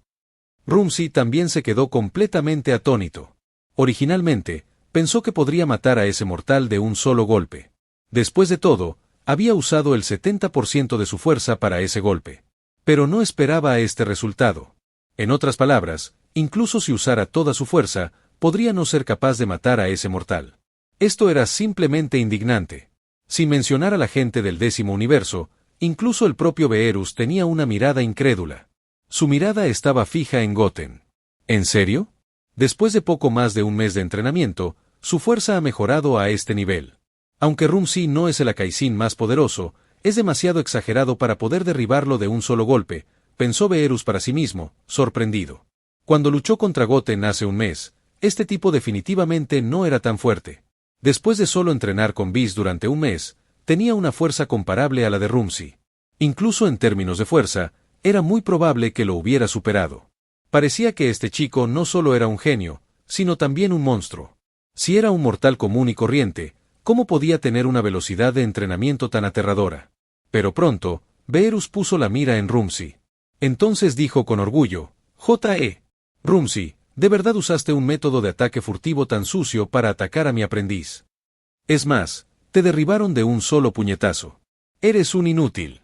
Rumsi también se quedó completamente atónito. Originalmente, pensó que podría matar a ese mortal de un solo golpe. Después de todo, había usado el 70% de su fuerza para ese golpe. Pero no esperaba este resultado. En otras palabras, incluso si usara toda su fuerza, podría no ser capaz de matar a ese mortal. Esto era simplemente indignante. Sin mencionar a la gente del décimo universo, incluso el propio Beerus tenía una mirada incrédula. Su mirada estaba fija en Goten. ¿En serio? Después de poco más de un mes de entrenamiento, su fuerza ha mejorado a este nivel. Aunque Rumsi no es el Akaizin más poderoso, es demasiado exagerado para poder derribarlo de un solo golpe, pensó Beerus para sí mismo, sorprendido. Cuando luchó contra Goten hace un mes, este tipo definitivamente no era tan fuerte. Después de solo entrenar con Whis durante un mes, tenía una fuerza comparable a la de Rumsi. Incluso en términos de fuerza, era muy probable que lo hubiera superado. Parecía que este chico no solo era un genio, sino también un monstruo. Si era un mortal común y corriente, ¿cómo podía tener una velocidad de entrenamiento tan aterradora? Pero pronto, Beerus puso la mira en Rumsi. Entonces dijo con orgullo, Rumsi, ¿de verdad usaste un método de ataque furtivo tan sucio para atacar a mi aprendiz? Es más, te derribaron de un solo puñetazo. Eres un inútil.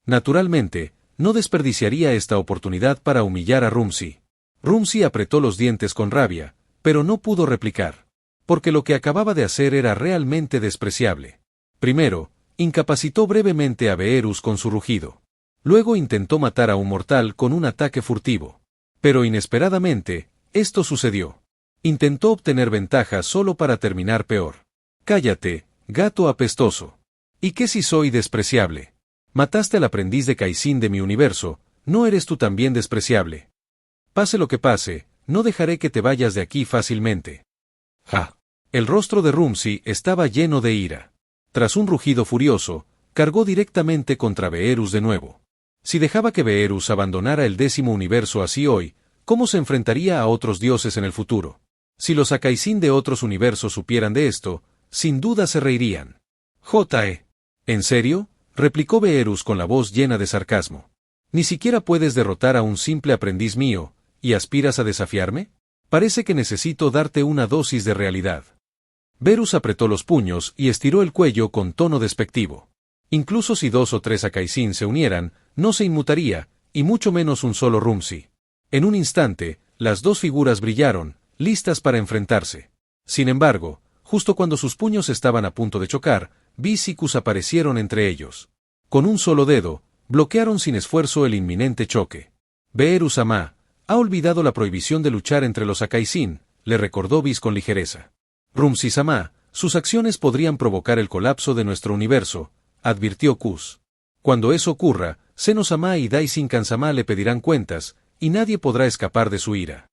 Naturalmente, no desperdiciaría esta oportunidad para humillar a Rumsi. Rumsi apretó los dientes con rabia, pero no pudo replicar. Porque lo que acababa de hacer era realmente despreciable. Primero, incapacitó brevemente a Beerus con su rugido. Luego intentó matar a un mortal con un ataque furtivo. Pero inesperadamente, esto sucedió. Intentó obtener ventaja solo para terminar peor. Cállate, gato apestoso. ¿Y qué si soy despreciable? Mataste al aprendiz de Kaizen de mi universo, ¿no eres tú también despreciable? Pase lo que pase, no dejaré que te vayas de aquí fácilmente. ¡Ja! El rostro de Rumsi estaba lleno de ira. Tras un rugido furioso, cargó directamente contra Beerus de nuevo. Si dejaba que Beerus abandonara el décimo universo así hoy, ¿cómo se enfrentaría a otros dioses en el futuro? Si los Akaizin de otros universos supieran de esto, sin duda se reirían. ¿En serio? Replicó Beerus con la voz llena de sarcasmo. ¿Ni siquiera puedes derrotar a un simple aprendiz mío, y aspiras a desafiarme? Parece que necesito darte una dosis de realidad. Beerus apretó los puños y estiró el cuello con tono despectivo. Incluso si 2 o 3 Akaizin se unieran, no se inmutaría, y mucho menos un solo Rumsi. En un instante, las dos figuras brillaron, listas para enfrentarse. Sin embargo, justo cuando sus puños estaban a punto de chocar, Whis y Kus aparecieron entre ellos. Con un solo dedo, bloquearon sin esfuerzo el inminente choque. Beerus-sama, ha olvidado la prohibición de luchar entre los Akaizin, le recordó Whis con ligereza. Rumsi-sama, sus acciones podrían provocar el colapso de nuestro universo, advirtió Kus. Cuando eso ocurra, Zeno-sama y Daishinkan-sama le pedirán cuentas, y nadie podrá escapar de su ira.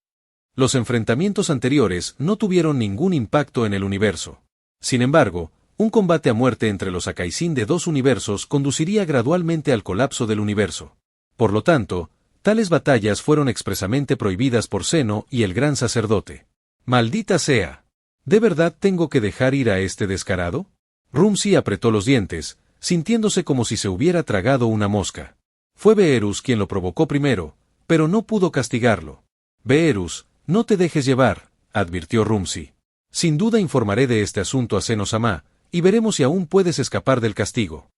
Los enfrentamientos anteriores no tuvieron ningún impacto en el universo. Sin embargo, un combate a muerte entre los Akaizin de 2 universos conduciría gradualmente al colapso del universo. Por lo tanto, tales batallas fueron expresamente prohibidas por Zeno y el gran sacerdote. ¡Maldita sea! ¿De verdad tengo que dejar ir a este descarado? Rumsi apretó los dientes, sintiéndose como si se hubiera tragado una mosca. Fue Beerus quien lo provocó primero, pero no pudo castigarlo. Beerus, no te dejes llevar, advirtió Rumsi. Sin duda informaré de este asunto a Zeno-sama, y veremos si aún puedes escapar del castigo.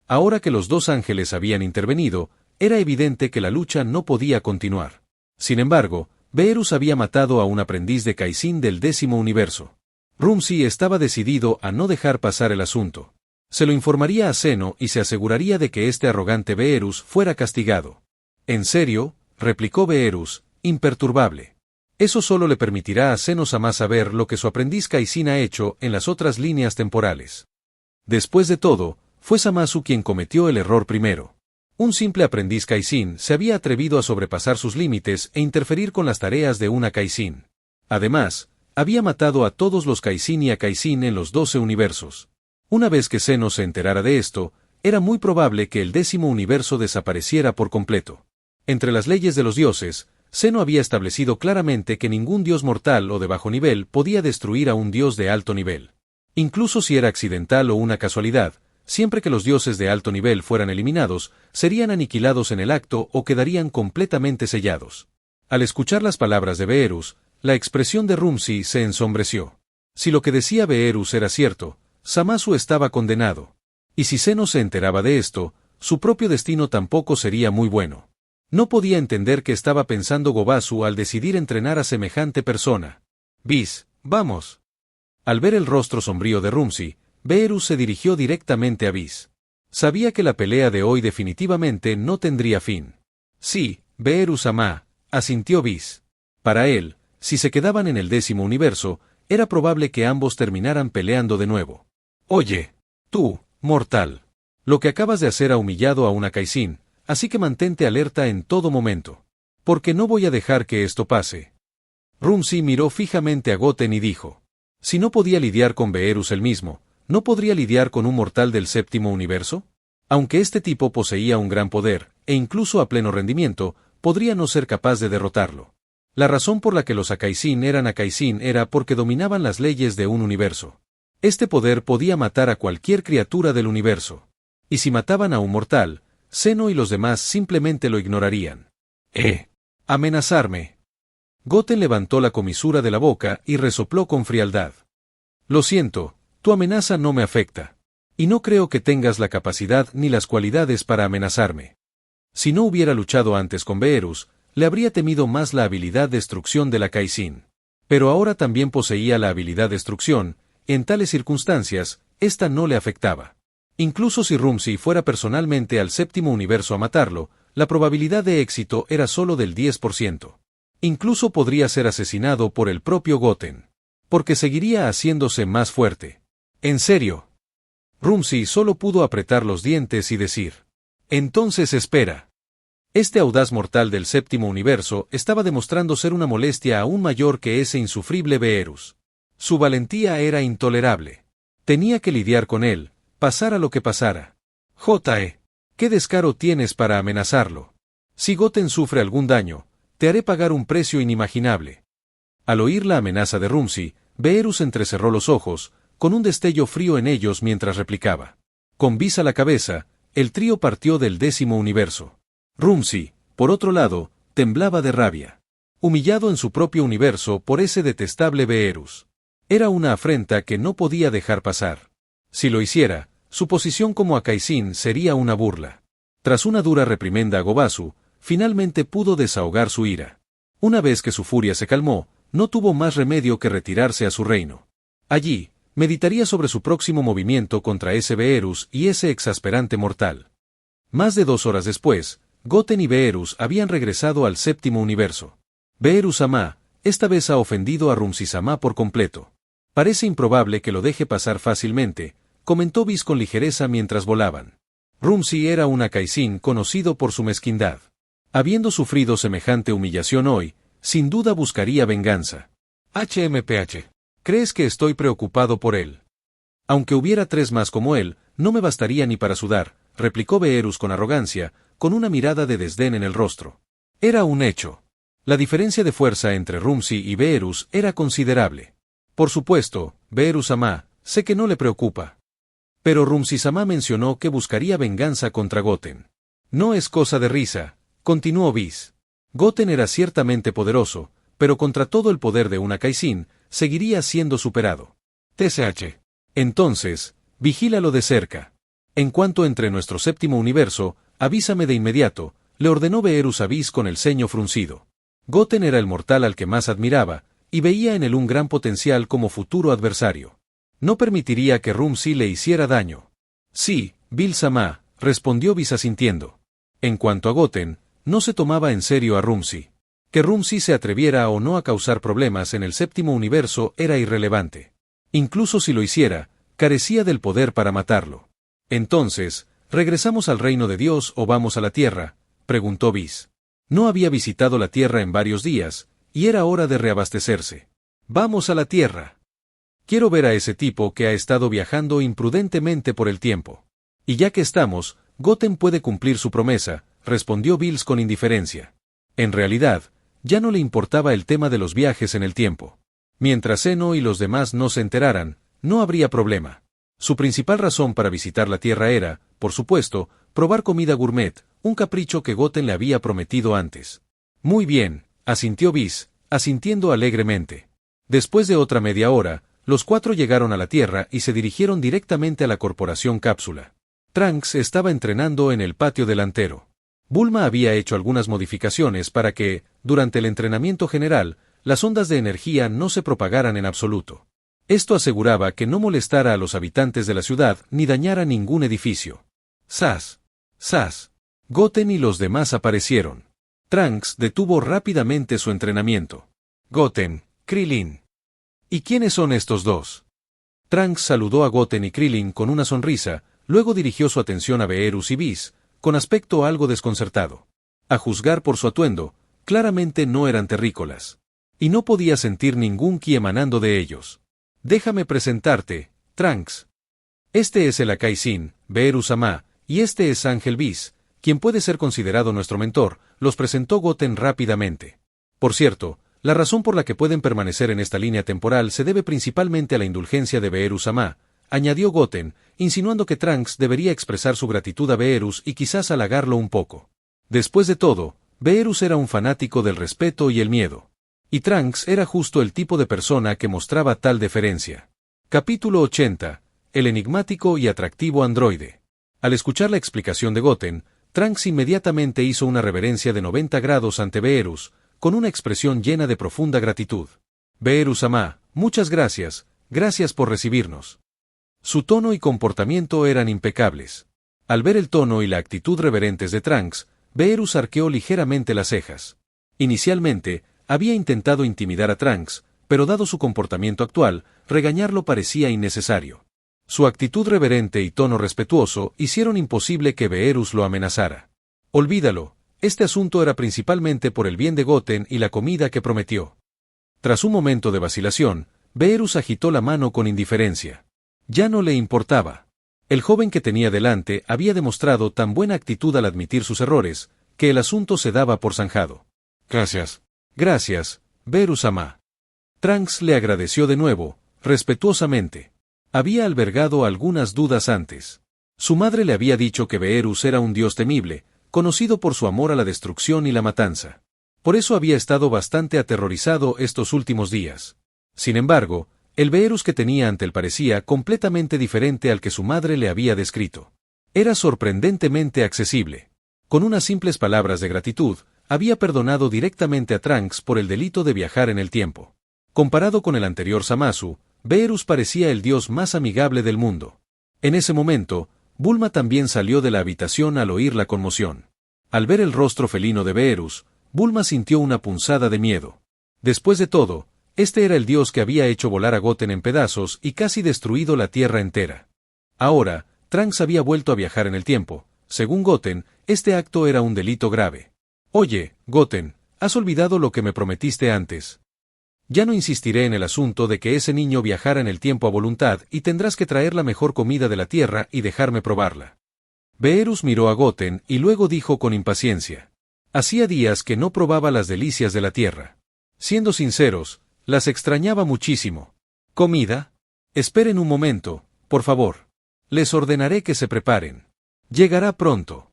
Ahora que los 2 ángeles habían intervenido, era evidente que la lucha no podía continuar. Sin embargo, Beerus había matado a un aprendiz de Kaizen del 10º universo. Rumsi estaba decidido a no dejar pasar el asunto. Se lo informaría a Zeno y se aseguraría de que este arrogante Beerus fuera castigado. ¿En serio?, replicó Beerus, imperturbable. Eso solo le permitirá a Seno-sama saber lo que su aprendiz Kaizen ha hecho en las otras líneas temporales. Después de todo, fue Zamasu quien cometió el error primero. Un simple aprendiz Kaizen se había atrevido a sobrepasar sus límites e interferir con las tareas de una Kaizen. Además, había matado a todos los Kaizen y a Kaizen en los 12 universos. Una vez que Zeno se enterara de esto, era muy probable que el 10º universo desapareciera por completo. Entre las leyes de los dioses, Zeno había establecido claramente que ningún dios mortal o de bajo nivel podía destruir a un dios de alto nivel. Incluso si era accidental o una casualidad, siempre que los dioses de alto nivel fueran eliminados, serían aniquilados en el acto o quedarían completamente sellados. Al escuchar las palabras de Beerus, la expresión de Rumsi se ensombreció. Si lo que decía Beerus era cierto, Zamasu estaba condenado. Y si Zeno se enteraba de esto, su propio destino tampoco sería muy bueno. No podía entender qué estaba pensando Gobasu al decidir entrenar a semejante persona. Bis, vamos. Al ver el rostro sombrío de Rumsi, Beerus se dirigió directamente a Bis. Sabía que la pelea de hoy definitivamente no tendría fin. Sí, Beerus-sama, asintió Bis. Para él, si se quedaban en el 10º universo, era probable que ambos terminaran peleando de nuevo. Oye, tú, mortal. Lo que acabas de hacer ha humillado a una Kaizen, así que mantente alerta en todo momento. Porque no voy a dejar que esto pase. Rumsi miró fijamente a Goten y dijo. Si no podía lidiar con Beerus él mismo, ¿no podría lidiar con un mortal del 7º universo? Aunque este tipo poseía un gran poder, e incluso a pleno rendimiento, podría no ser capaz de derrotarlo. La razón por la que los Akaisin eran Akaisin era porque dominaban las leyes de un universo. Este poder podía matar a cualquier criatura del universo. Y si mataban a un mortal, Zeno y los demás simplemente lo ignorarían. Amenazarme. Goten levantó la comisura de la boca y resopló con frialdad. Lo siento, tu amenaza no me afecta. Y no creo que tengas la capacidad ni las cualidades para amenazarme. Si no hubiera luchado antes con Beerus, le habría temido más la habilidad destrucción de la Kaizen. Pero ahora también poseía la habilidad destrucción, en tales circunstancias, esta no le afectaba. Incluso si Rumsi fuera personalmente al 7º universo a matarlo, la probabilidad de éxito era solo del 10%. Incluso podría ser asesinado por el propio Goten. Porque seguiría haciéndose más fuerte. ¿En serio? Rumsi solo pudo apretar los dientes y decir. Entonces espera. Este audaz mortal del 7º universo estaba demostrando ser una molestia aún mayor que ese insufrible Beerus. Su valentía era intolerable. Tenía que lidiar con él, pasara lo que pasara. ¿Qué descaro tienes para amenazarlo? Si Goten sufre algún daño, te haré pagar un precio inimaginable. Al oír la amenaza de Rumsi, Beerus entrecerró los ojos, con un destello frío en ellos mientras replicaba. Con Bis a la cabeza, el trío partió del 10º universo. Rumsi, por otro lado, temblaba de rabia. Humillado en su propio universo por ese detestable Beerus. Era una afrenta que no podía dejar pasar. Si lo hiciera, su posición como Akaisin sería una burla. Tras una dura reprimenda a Gobasu, finalmente pudo desahogar su ira. Una vez que su furia se calmó, no tuvo más remedio que retirarse a su reino. Allí, meditaría sobre su próximo movimiento contra ese Beerus y ese exasperante mortal. Más de 2 horas después, Goten y Beerus habían regresado al 7º universo. Beerus-sama, esta vez ha ofendido a Rumsi-sama por completo. Parece improbable que lo deje pasar fácilmente, comentó Bis con ligereza mientras volaban. Rumsi era un Akaisin conocido por su mezquindad. Habiendo sufrido semejante humillación hoy, sin duda buscaría venganza. HMPH. ¿Crees que estoy preocupado por él? Aunque hubiera 3 más como él, no me bastaría ni para sudar, replicó Beerus con arrogancia, con una mirada de desdén en el rostro. Era un hecho. La diferencia de fuerza entre Rumsi y Beerus era considerable. Por supuesto, Beerus-sama, sé que no le preocupa. Pero Rumsi-sama mencionó que buscaría venganza contra Goten. No es cosa de risa, continuó Bis. Goten era ciertamente poderoso, pero contra todo el poder de una Kaizen, seguiría siendo superado. TSH. Entonces, vigílalo de cerca. En cuanto entre nuestro 7º universo, avísame de inmediato, le ordenó Beerus a Bis con el ceño fruncido. Goten era el mortal al que más admiraba, y veía en él un gran potencial como futuro adversario. No permitiría que Rumsi le hiciera daño. Sí, Bil-sama, respondió Bis asintiendo. En cuanto a Goten, no se tomaba en serio a Rumsi. Que Rumsi se atreviera o no a causar problemas en el séptimo universo era irrelevante. Incluso si lo hiciera, carecía del poder para matarlo. Entonces, ¿regresamos al reino de Dios o vamos a la Tierra?, preguntó Whis. No había visitado la Tierra en varios días, y era hora de reabastecerse. Vamos a la Tierra. Quiero ver a ese tipo que ha estado viajando imprudentemente por el tiempo. Y ya que estamos, Goten puede cumplir su promesa, respondió Bills con indiferencia. En realidad, ya no le importaba el tema de los viajes en el tiempo. Mientras Zeno y los demás no se enteraran, no habría problema. Su principal razón para visitar la Tierra era, por supuesto, probar comida gourmet, un capricho que Goten le había prometido antes. Muy bien, asintió Whis, asintiendo alegremente. Después de otra media hora, los cuatro llegaron a la Tierra y se dirigieron directamente a la corporación Cápsula. Trunks estaba entrenando en el patio delantero. Bulma había hecho algunas modificaciones para que, durante el entrenamiento general, las ondas de energía no se propagaran en absoluto. Esto aseguraba que no molestara a los habitantes de la ciudad ni dañara ningún edificio. ¡Zas! ¡Zas! Goten y los demás aparecieron. Trunks detuvo rápidamente su entrenamiento. Goten, Krillin. ¿Y quiénes son estos dos? Trunks saludó a Goten y Krillin con una sonrisa, luego dirigió su atención a Beerus y Whis, con aspecto algo desconcertado. A juzgar por su atuendo, claramente no eran terrícolas. Y no podía sentir ningún ki emanando de ellos. Déjame presentarte, Trunks. Este es el Akai-Sin, Beerus-sama, y este es Ángel Whis, quien puede ser considerado nuestro mentor, los presentó Goten rápidamente. Por cierto, la razón por la que pueden permanecer en esta línea temporal se debe principalmente a la indulgencia de Beerus-sama, añadió Goten, insinuando que Trunks debería expresar su gratitud a Beerus y quizás halagarlo un poco. Después de todo, Beerus era un fanático del respeto y el miedo. Y Trunks era justo el tipo de persona que mostraba tal deferencia. Capítulo 80. El enigmático y atractivo androide. Al escuchar la explicación de Goten, Trunks inmediatamente hizo una reverencia de 90 grados ante Beerus, con una expresión llena de profunda gratitud. Beerus-sama, muchas gracias, gracias por recibirnos. Su tono y comportamiento eran impecables. Al ver el tono y la actitud reverentes de Trunks, Beerus arqueó ligeramente las cejas. Inicialmente, había intentado intimidar a Trunks, pero dado su comportamiento actual, regañarlo parecía innecesario. Su actitud reverente y tono respetuoso hicieron imposible que Beerus lo amenazara. Olvídalo, este asunto era principalmente por el bien de Goten y la comida que prometió. Tras un momento de vacilación, Beerus agitó la mano con indiferencia. Ya no le importaba. El joven que tenía delante había demostrado tan buena actitud al admitir sus errores, que el asunto se daba por zanjado. Gracias. Gracias, Beerus-sama. Trunks le agradeció de nuevo, respetuosamente. Había albergado algunas dudas antes. Su madre le había dicho que Beerus era un dios temible, conocido por su amor a la destrucción y la matanza. Por eso había estado bastante aterrorizado estos últimos días. Sin embargo, el Beerus que tenía ante él parecía completamente diferente al que su madre le había descrito. Era sorprendentemente accesible. Con unas simples palabras de gratitud, había perdonado directamente a Trunks por el delito de viajar en el tiempo. Comparado con el anterior Zamasu, Beerus parecía el dios más amigable del mundo. En ese momento, Bulma también salió de la habitación al oír la conmoción. Al ver el rostro felino de Beerus, Bulma sintió una punzada de miedo. Después de todo, este era el dios que había hecho volar a Goten en pedazos y casi destruido la tierra entera. Ahora, Trunks había vuelto a viajar en el tiempo. Según Goten, este acto era un delito grave. Oye, Goten, ¿has olvidado lo que me prometiste antes? Ya no insistiré en el asunto de que ese niño viajara en el tiempo a voluntad y tendrás que traer la mejor comida de la tierra y dejarme probarla. Beerus miró a Goten y luego dijo con impaciencia. Hacía días que no probaba las delicias de la tierra. Siendo sinceros, las extrañaba muchísimo. ¿Comida? Esperen un momento, por favor. Les ordenaré que se preparen. Llegará pronto.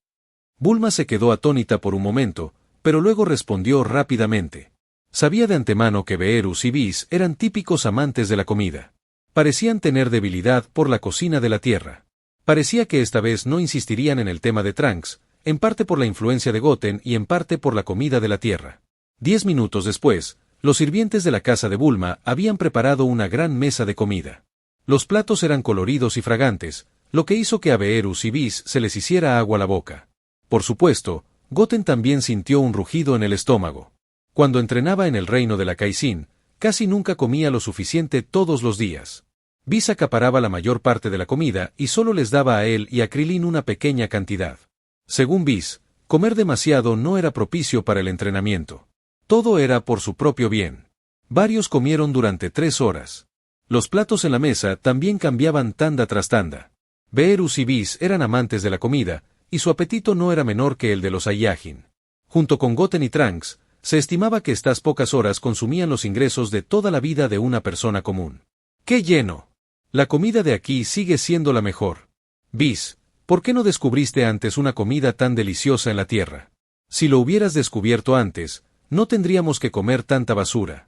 Bulma se quedó atónita por un momento, pero luego respondió rápidamente. Sabía de antemano que Beerus y Whis eran típicos amantes de la comida. Parecían tener debilidad por la cocina de la tierra. Parecía que esta vez no insistirían en el tema de Trunks, en parte por la influencia de Goten y en parte por la comida de la tierra. 10 minutos después, los sirvientes de la casa de Bulma habían preparado una gran mesa de comida. Los platos eran coloridos y fragantes, lo que hizo que a Beerus y Whis se les hiciera agua la boca. Por supuesto, Goten también sintió un rugido en el estómago. Cuando entrenaba en el reino de la Kaizen, casi nunca comía lo suficiente todos los días. Whis acaparaba la mayor parte de la comida y solo les daba a él y a Krillin una pequeña cantidad. Según Whis, comer demasiado no era propicio para el entrenamiento. Todo era por su propio bien. Varios comieron durante 3 horas. Los platos en la mesa también cambiaban tanda tras tanda. Beerus y Whis eran amantes de la comida, y su apetito no era menor que el de los Saiyajin. Junto con Goten y Trunks, se estimaba que estas pocas horas consumían los ingresos de toda la vida de una persona común. ¡Qué lleno! La comida de aquí sigue siendo la mejor. Whis, ¿por qué no descubriste antes una comida tan deliciosa en la Tierra? Si lo hubieras descubierto antes, no tendríamos que comer tanta basura.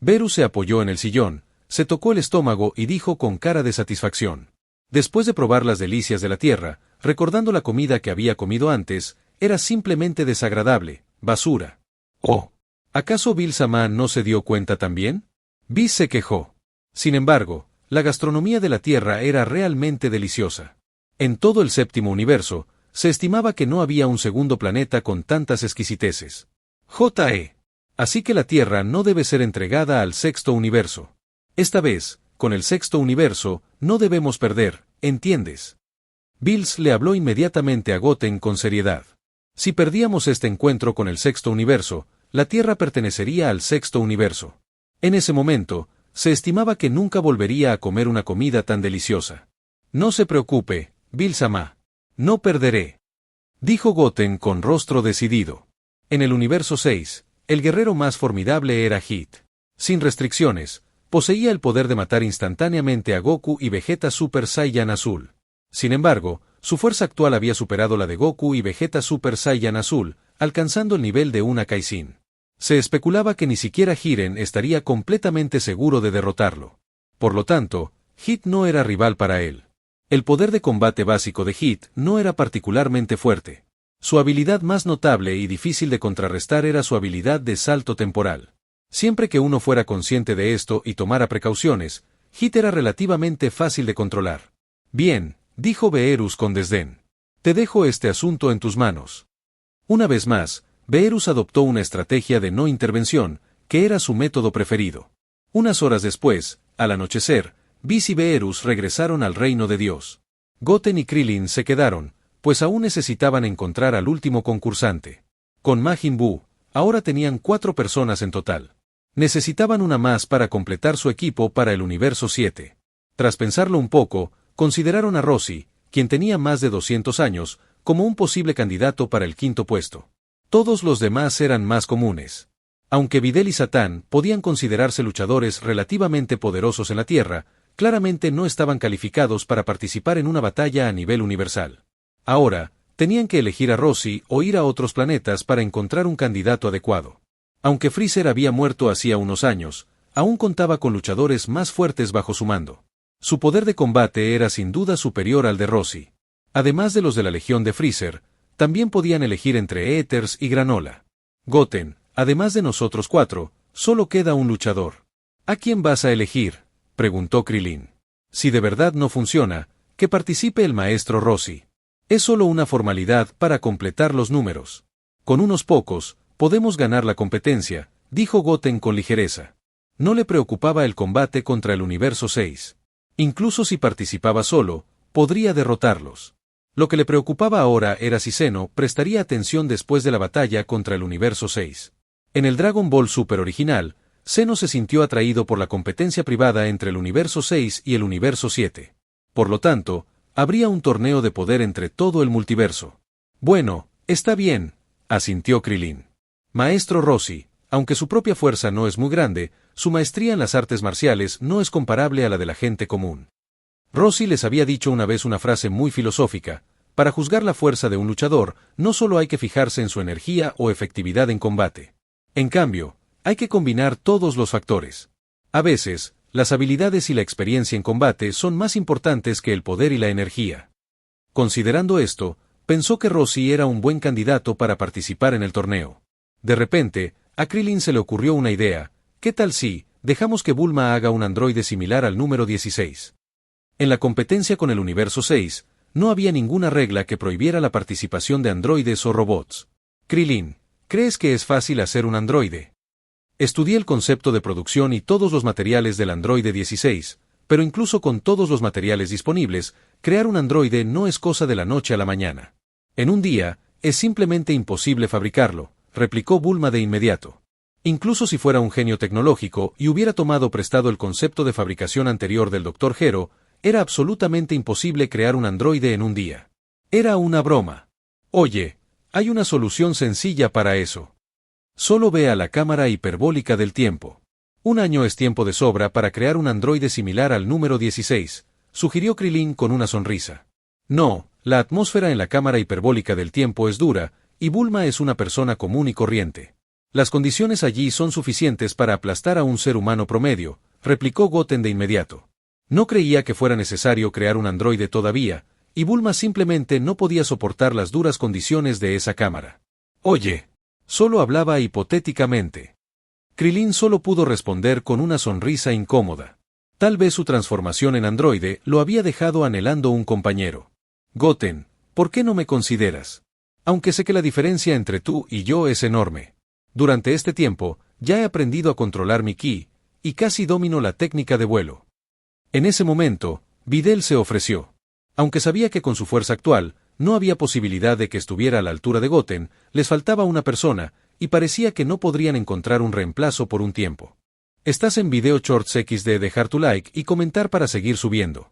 Beerus se apoyó en el sillón, se tocó el estómago y dijo con cara de satisfacción. Después de probar las delicias de la Tierra, recordando la comida que había comido antes, era simplemente desagradable, basura. Oh, ¿acaso Bill-sama no se dio cuenta también? Whis se quejó. Sin embargo, la gastronomía de la Tierra era realmente deliciosa. En todo el séptimo universo, se estimaba que no había un segundo planeta con tantas exquisiteces. J.E. Así que la Tierra no debe ser entregada al sexto universo. Esta vez, con el sexto universo, no debemos perder, ¿entiendes? Bills le habló inmediatamente a Goten con seriedad. Si perdíamos este encuentro con el sexto universo, la Tierra pertenecería al sexto universo. En ese momento, se estimaba que nunca volvería a comer una comida tan deliciosa. No se preocupe, Bill-sama. No perderé, dijo Goten con rostro decidido. En el universo 6, el guerrero más formidable era Hit. Sin restricciones, poseía el poder de matar instantáneamente a Goku y Vegeta Super Saiyan Azul. Sin embargo, su fuerza actual había superado la de Goku y Vegeta Super Saiyan Azul, alcanzando el nivel de una Kaizen. Se especulaba que ni siquiera Jiren estaría completamente seguro de derrotarlo. Por lo tanto, Hit no era rival para él. El poder de combate básico de Hit no era particularmente fuerte. Su habilidad más notable y difícil de contrarrestar era su habilidad de salto temporal. Siempre que uno fuera consciente de esto y tomara precauciones, Hit era relativamente fácil de controlar. Bien, dijo Beerus con desdén. Te dejo este asunto en tus manos. Una vez más, Beerus adoptó una estrategia de no intervención, que era su método preferido. Unas horas después, al anochecer, Whis y Beerus regresaron al reino de Dios. Goten y Krillin se quedaron, pues aún necesitaban encontrar al último concursante. Con Majin Buu, ahora tenían 4 personas en total. Necesitaban una más para completar su equipo para el universo 7. Tras pensarlo un poco, consideraron a Roshi, quien tenía más de 200 años, como un posible candidato para el 5º puesto. Todos los demás eran más comunes. Aunque Videl y Satán podían considerarse luchadores relativamente poderosos en la Tierra, claramente no estaban calificados para participar en una batalla a nivel universal. Ahora, tenían que elegir a Roshi o ir a otros planetas para encontrar un candidato adecuado. Aunque Freezer había muerto hacía unos años, aún contaba con luchadores más fuertes bajo su mando. Su poder de combate era sin duda superior al de Roshi. Además de los de la Legión de Freezer, también podían elegir entre Ethers y Granola. Goten, además de nosotros 4, solo queda un luchador. ¿A quién vas a elegir?, preguntó Krillin. Si de verdad no funciona, que participe el maestro Roshi. Es solo una formalidad para completar los números. Con unos pocos, podemos ganar la competencia, dijo Goten con ligereza. No le preocupaba el combate contra el universo 6. Incluso si participaba solo, podría derrotarlos. Lo que le preocupaba ahora era si Zeno prestaría atención después de la batalla contra el universo 6. En el Dragon Ball Super original, Zeno se sintió atraído por la competencia privada entre el universo 6 y el universo 7. Por lo tanto, habría un torneo de poder entre todo el multiverso. Bueno, está bien, asintió Krillin. Maestro Roshi, aunque su propia fuerza no es muy grande, su maestría en las artes marciales no es comparable a la de la gente común. Roshi les había dicho una vez una frase muy filosófica: para juzgar la fuerza de un luchador, no solo hay que fijarse en su energía o efectividad en combate. En cambio, hay que combinar todos los factores. A veces, las habilidades y la experiencia en combate son más importantes que el poder y la energía. Considerando esto, pensó que Roshi era un buen candidato para participar en el torneo. De repente, a Krillin se le ocurrió una idea: ¿qué tal si dejamos que Bulma haga un androide similar al número 16? En la competencia con el universo 6, no había ninguna regla que prohibiera la participación de androides o robots. Krillin, ¿crees que es fácil hacer un androide? Estudié el concepto de producción y todos los materiales del Android 16, pero incluso con todos los materiales disponibles, crear un androide no es cosa de la noche a la mañana. En un día, es simplemente imposible fabricarlo, replicó Bulma de inmediato. Incluso si fuera un genio tecnológico y hubiera tomado prestado el concepto de fabricación anterior del Dr. Gero, era absolutamente imposible crear un androide en un día. Era una broma. Oye, hay una solución sencilla para eso. Solo ve a la cámara hiperbólica del tiempo. Un año es tiempo de sobra para crear un androide similar al número 16, sugirió Krilin con una sonrisa. No, la atmósfera en la cámara hiperbólica del tiempo es dura, y Bulma es una persona común y corriente. Las condiciones allí son suficientes para aplastar a un ser humano promedio, replicó Goten de inmediato. No creía que fuera necesario crear un androide todavía, y Bulma simplemente no podía soportar las duras condiciones de esa cámara. Oye, solo hablaba hipotéticamente. Krilin solo pudo responder con una sonrisa incómoda. Tal vez su transformación en androide lo había dejado anhelando un compañero. Goten, ¿por qué no me consideras? Aunque sé que la diferencia entre tú y yo es enorme. Durante este tiempo, ya he aprendido a controlar mi ki, y casi domino la técnica de vuelo. En ese momento, Videl se ofreció. Aunque sabía que con su fuerza actual, no había posibilidad de que estuviera a la altura de Goten, les faltaba una persona, y parecía que no podrían encontrar un reemplazo por un tiempo. Estás en Video Shorts XD, dejar tu like y comentar para seguir subiendo.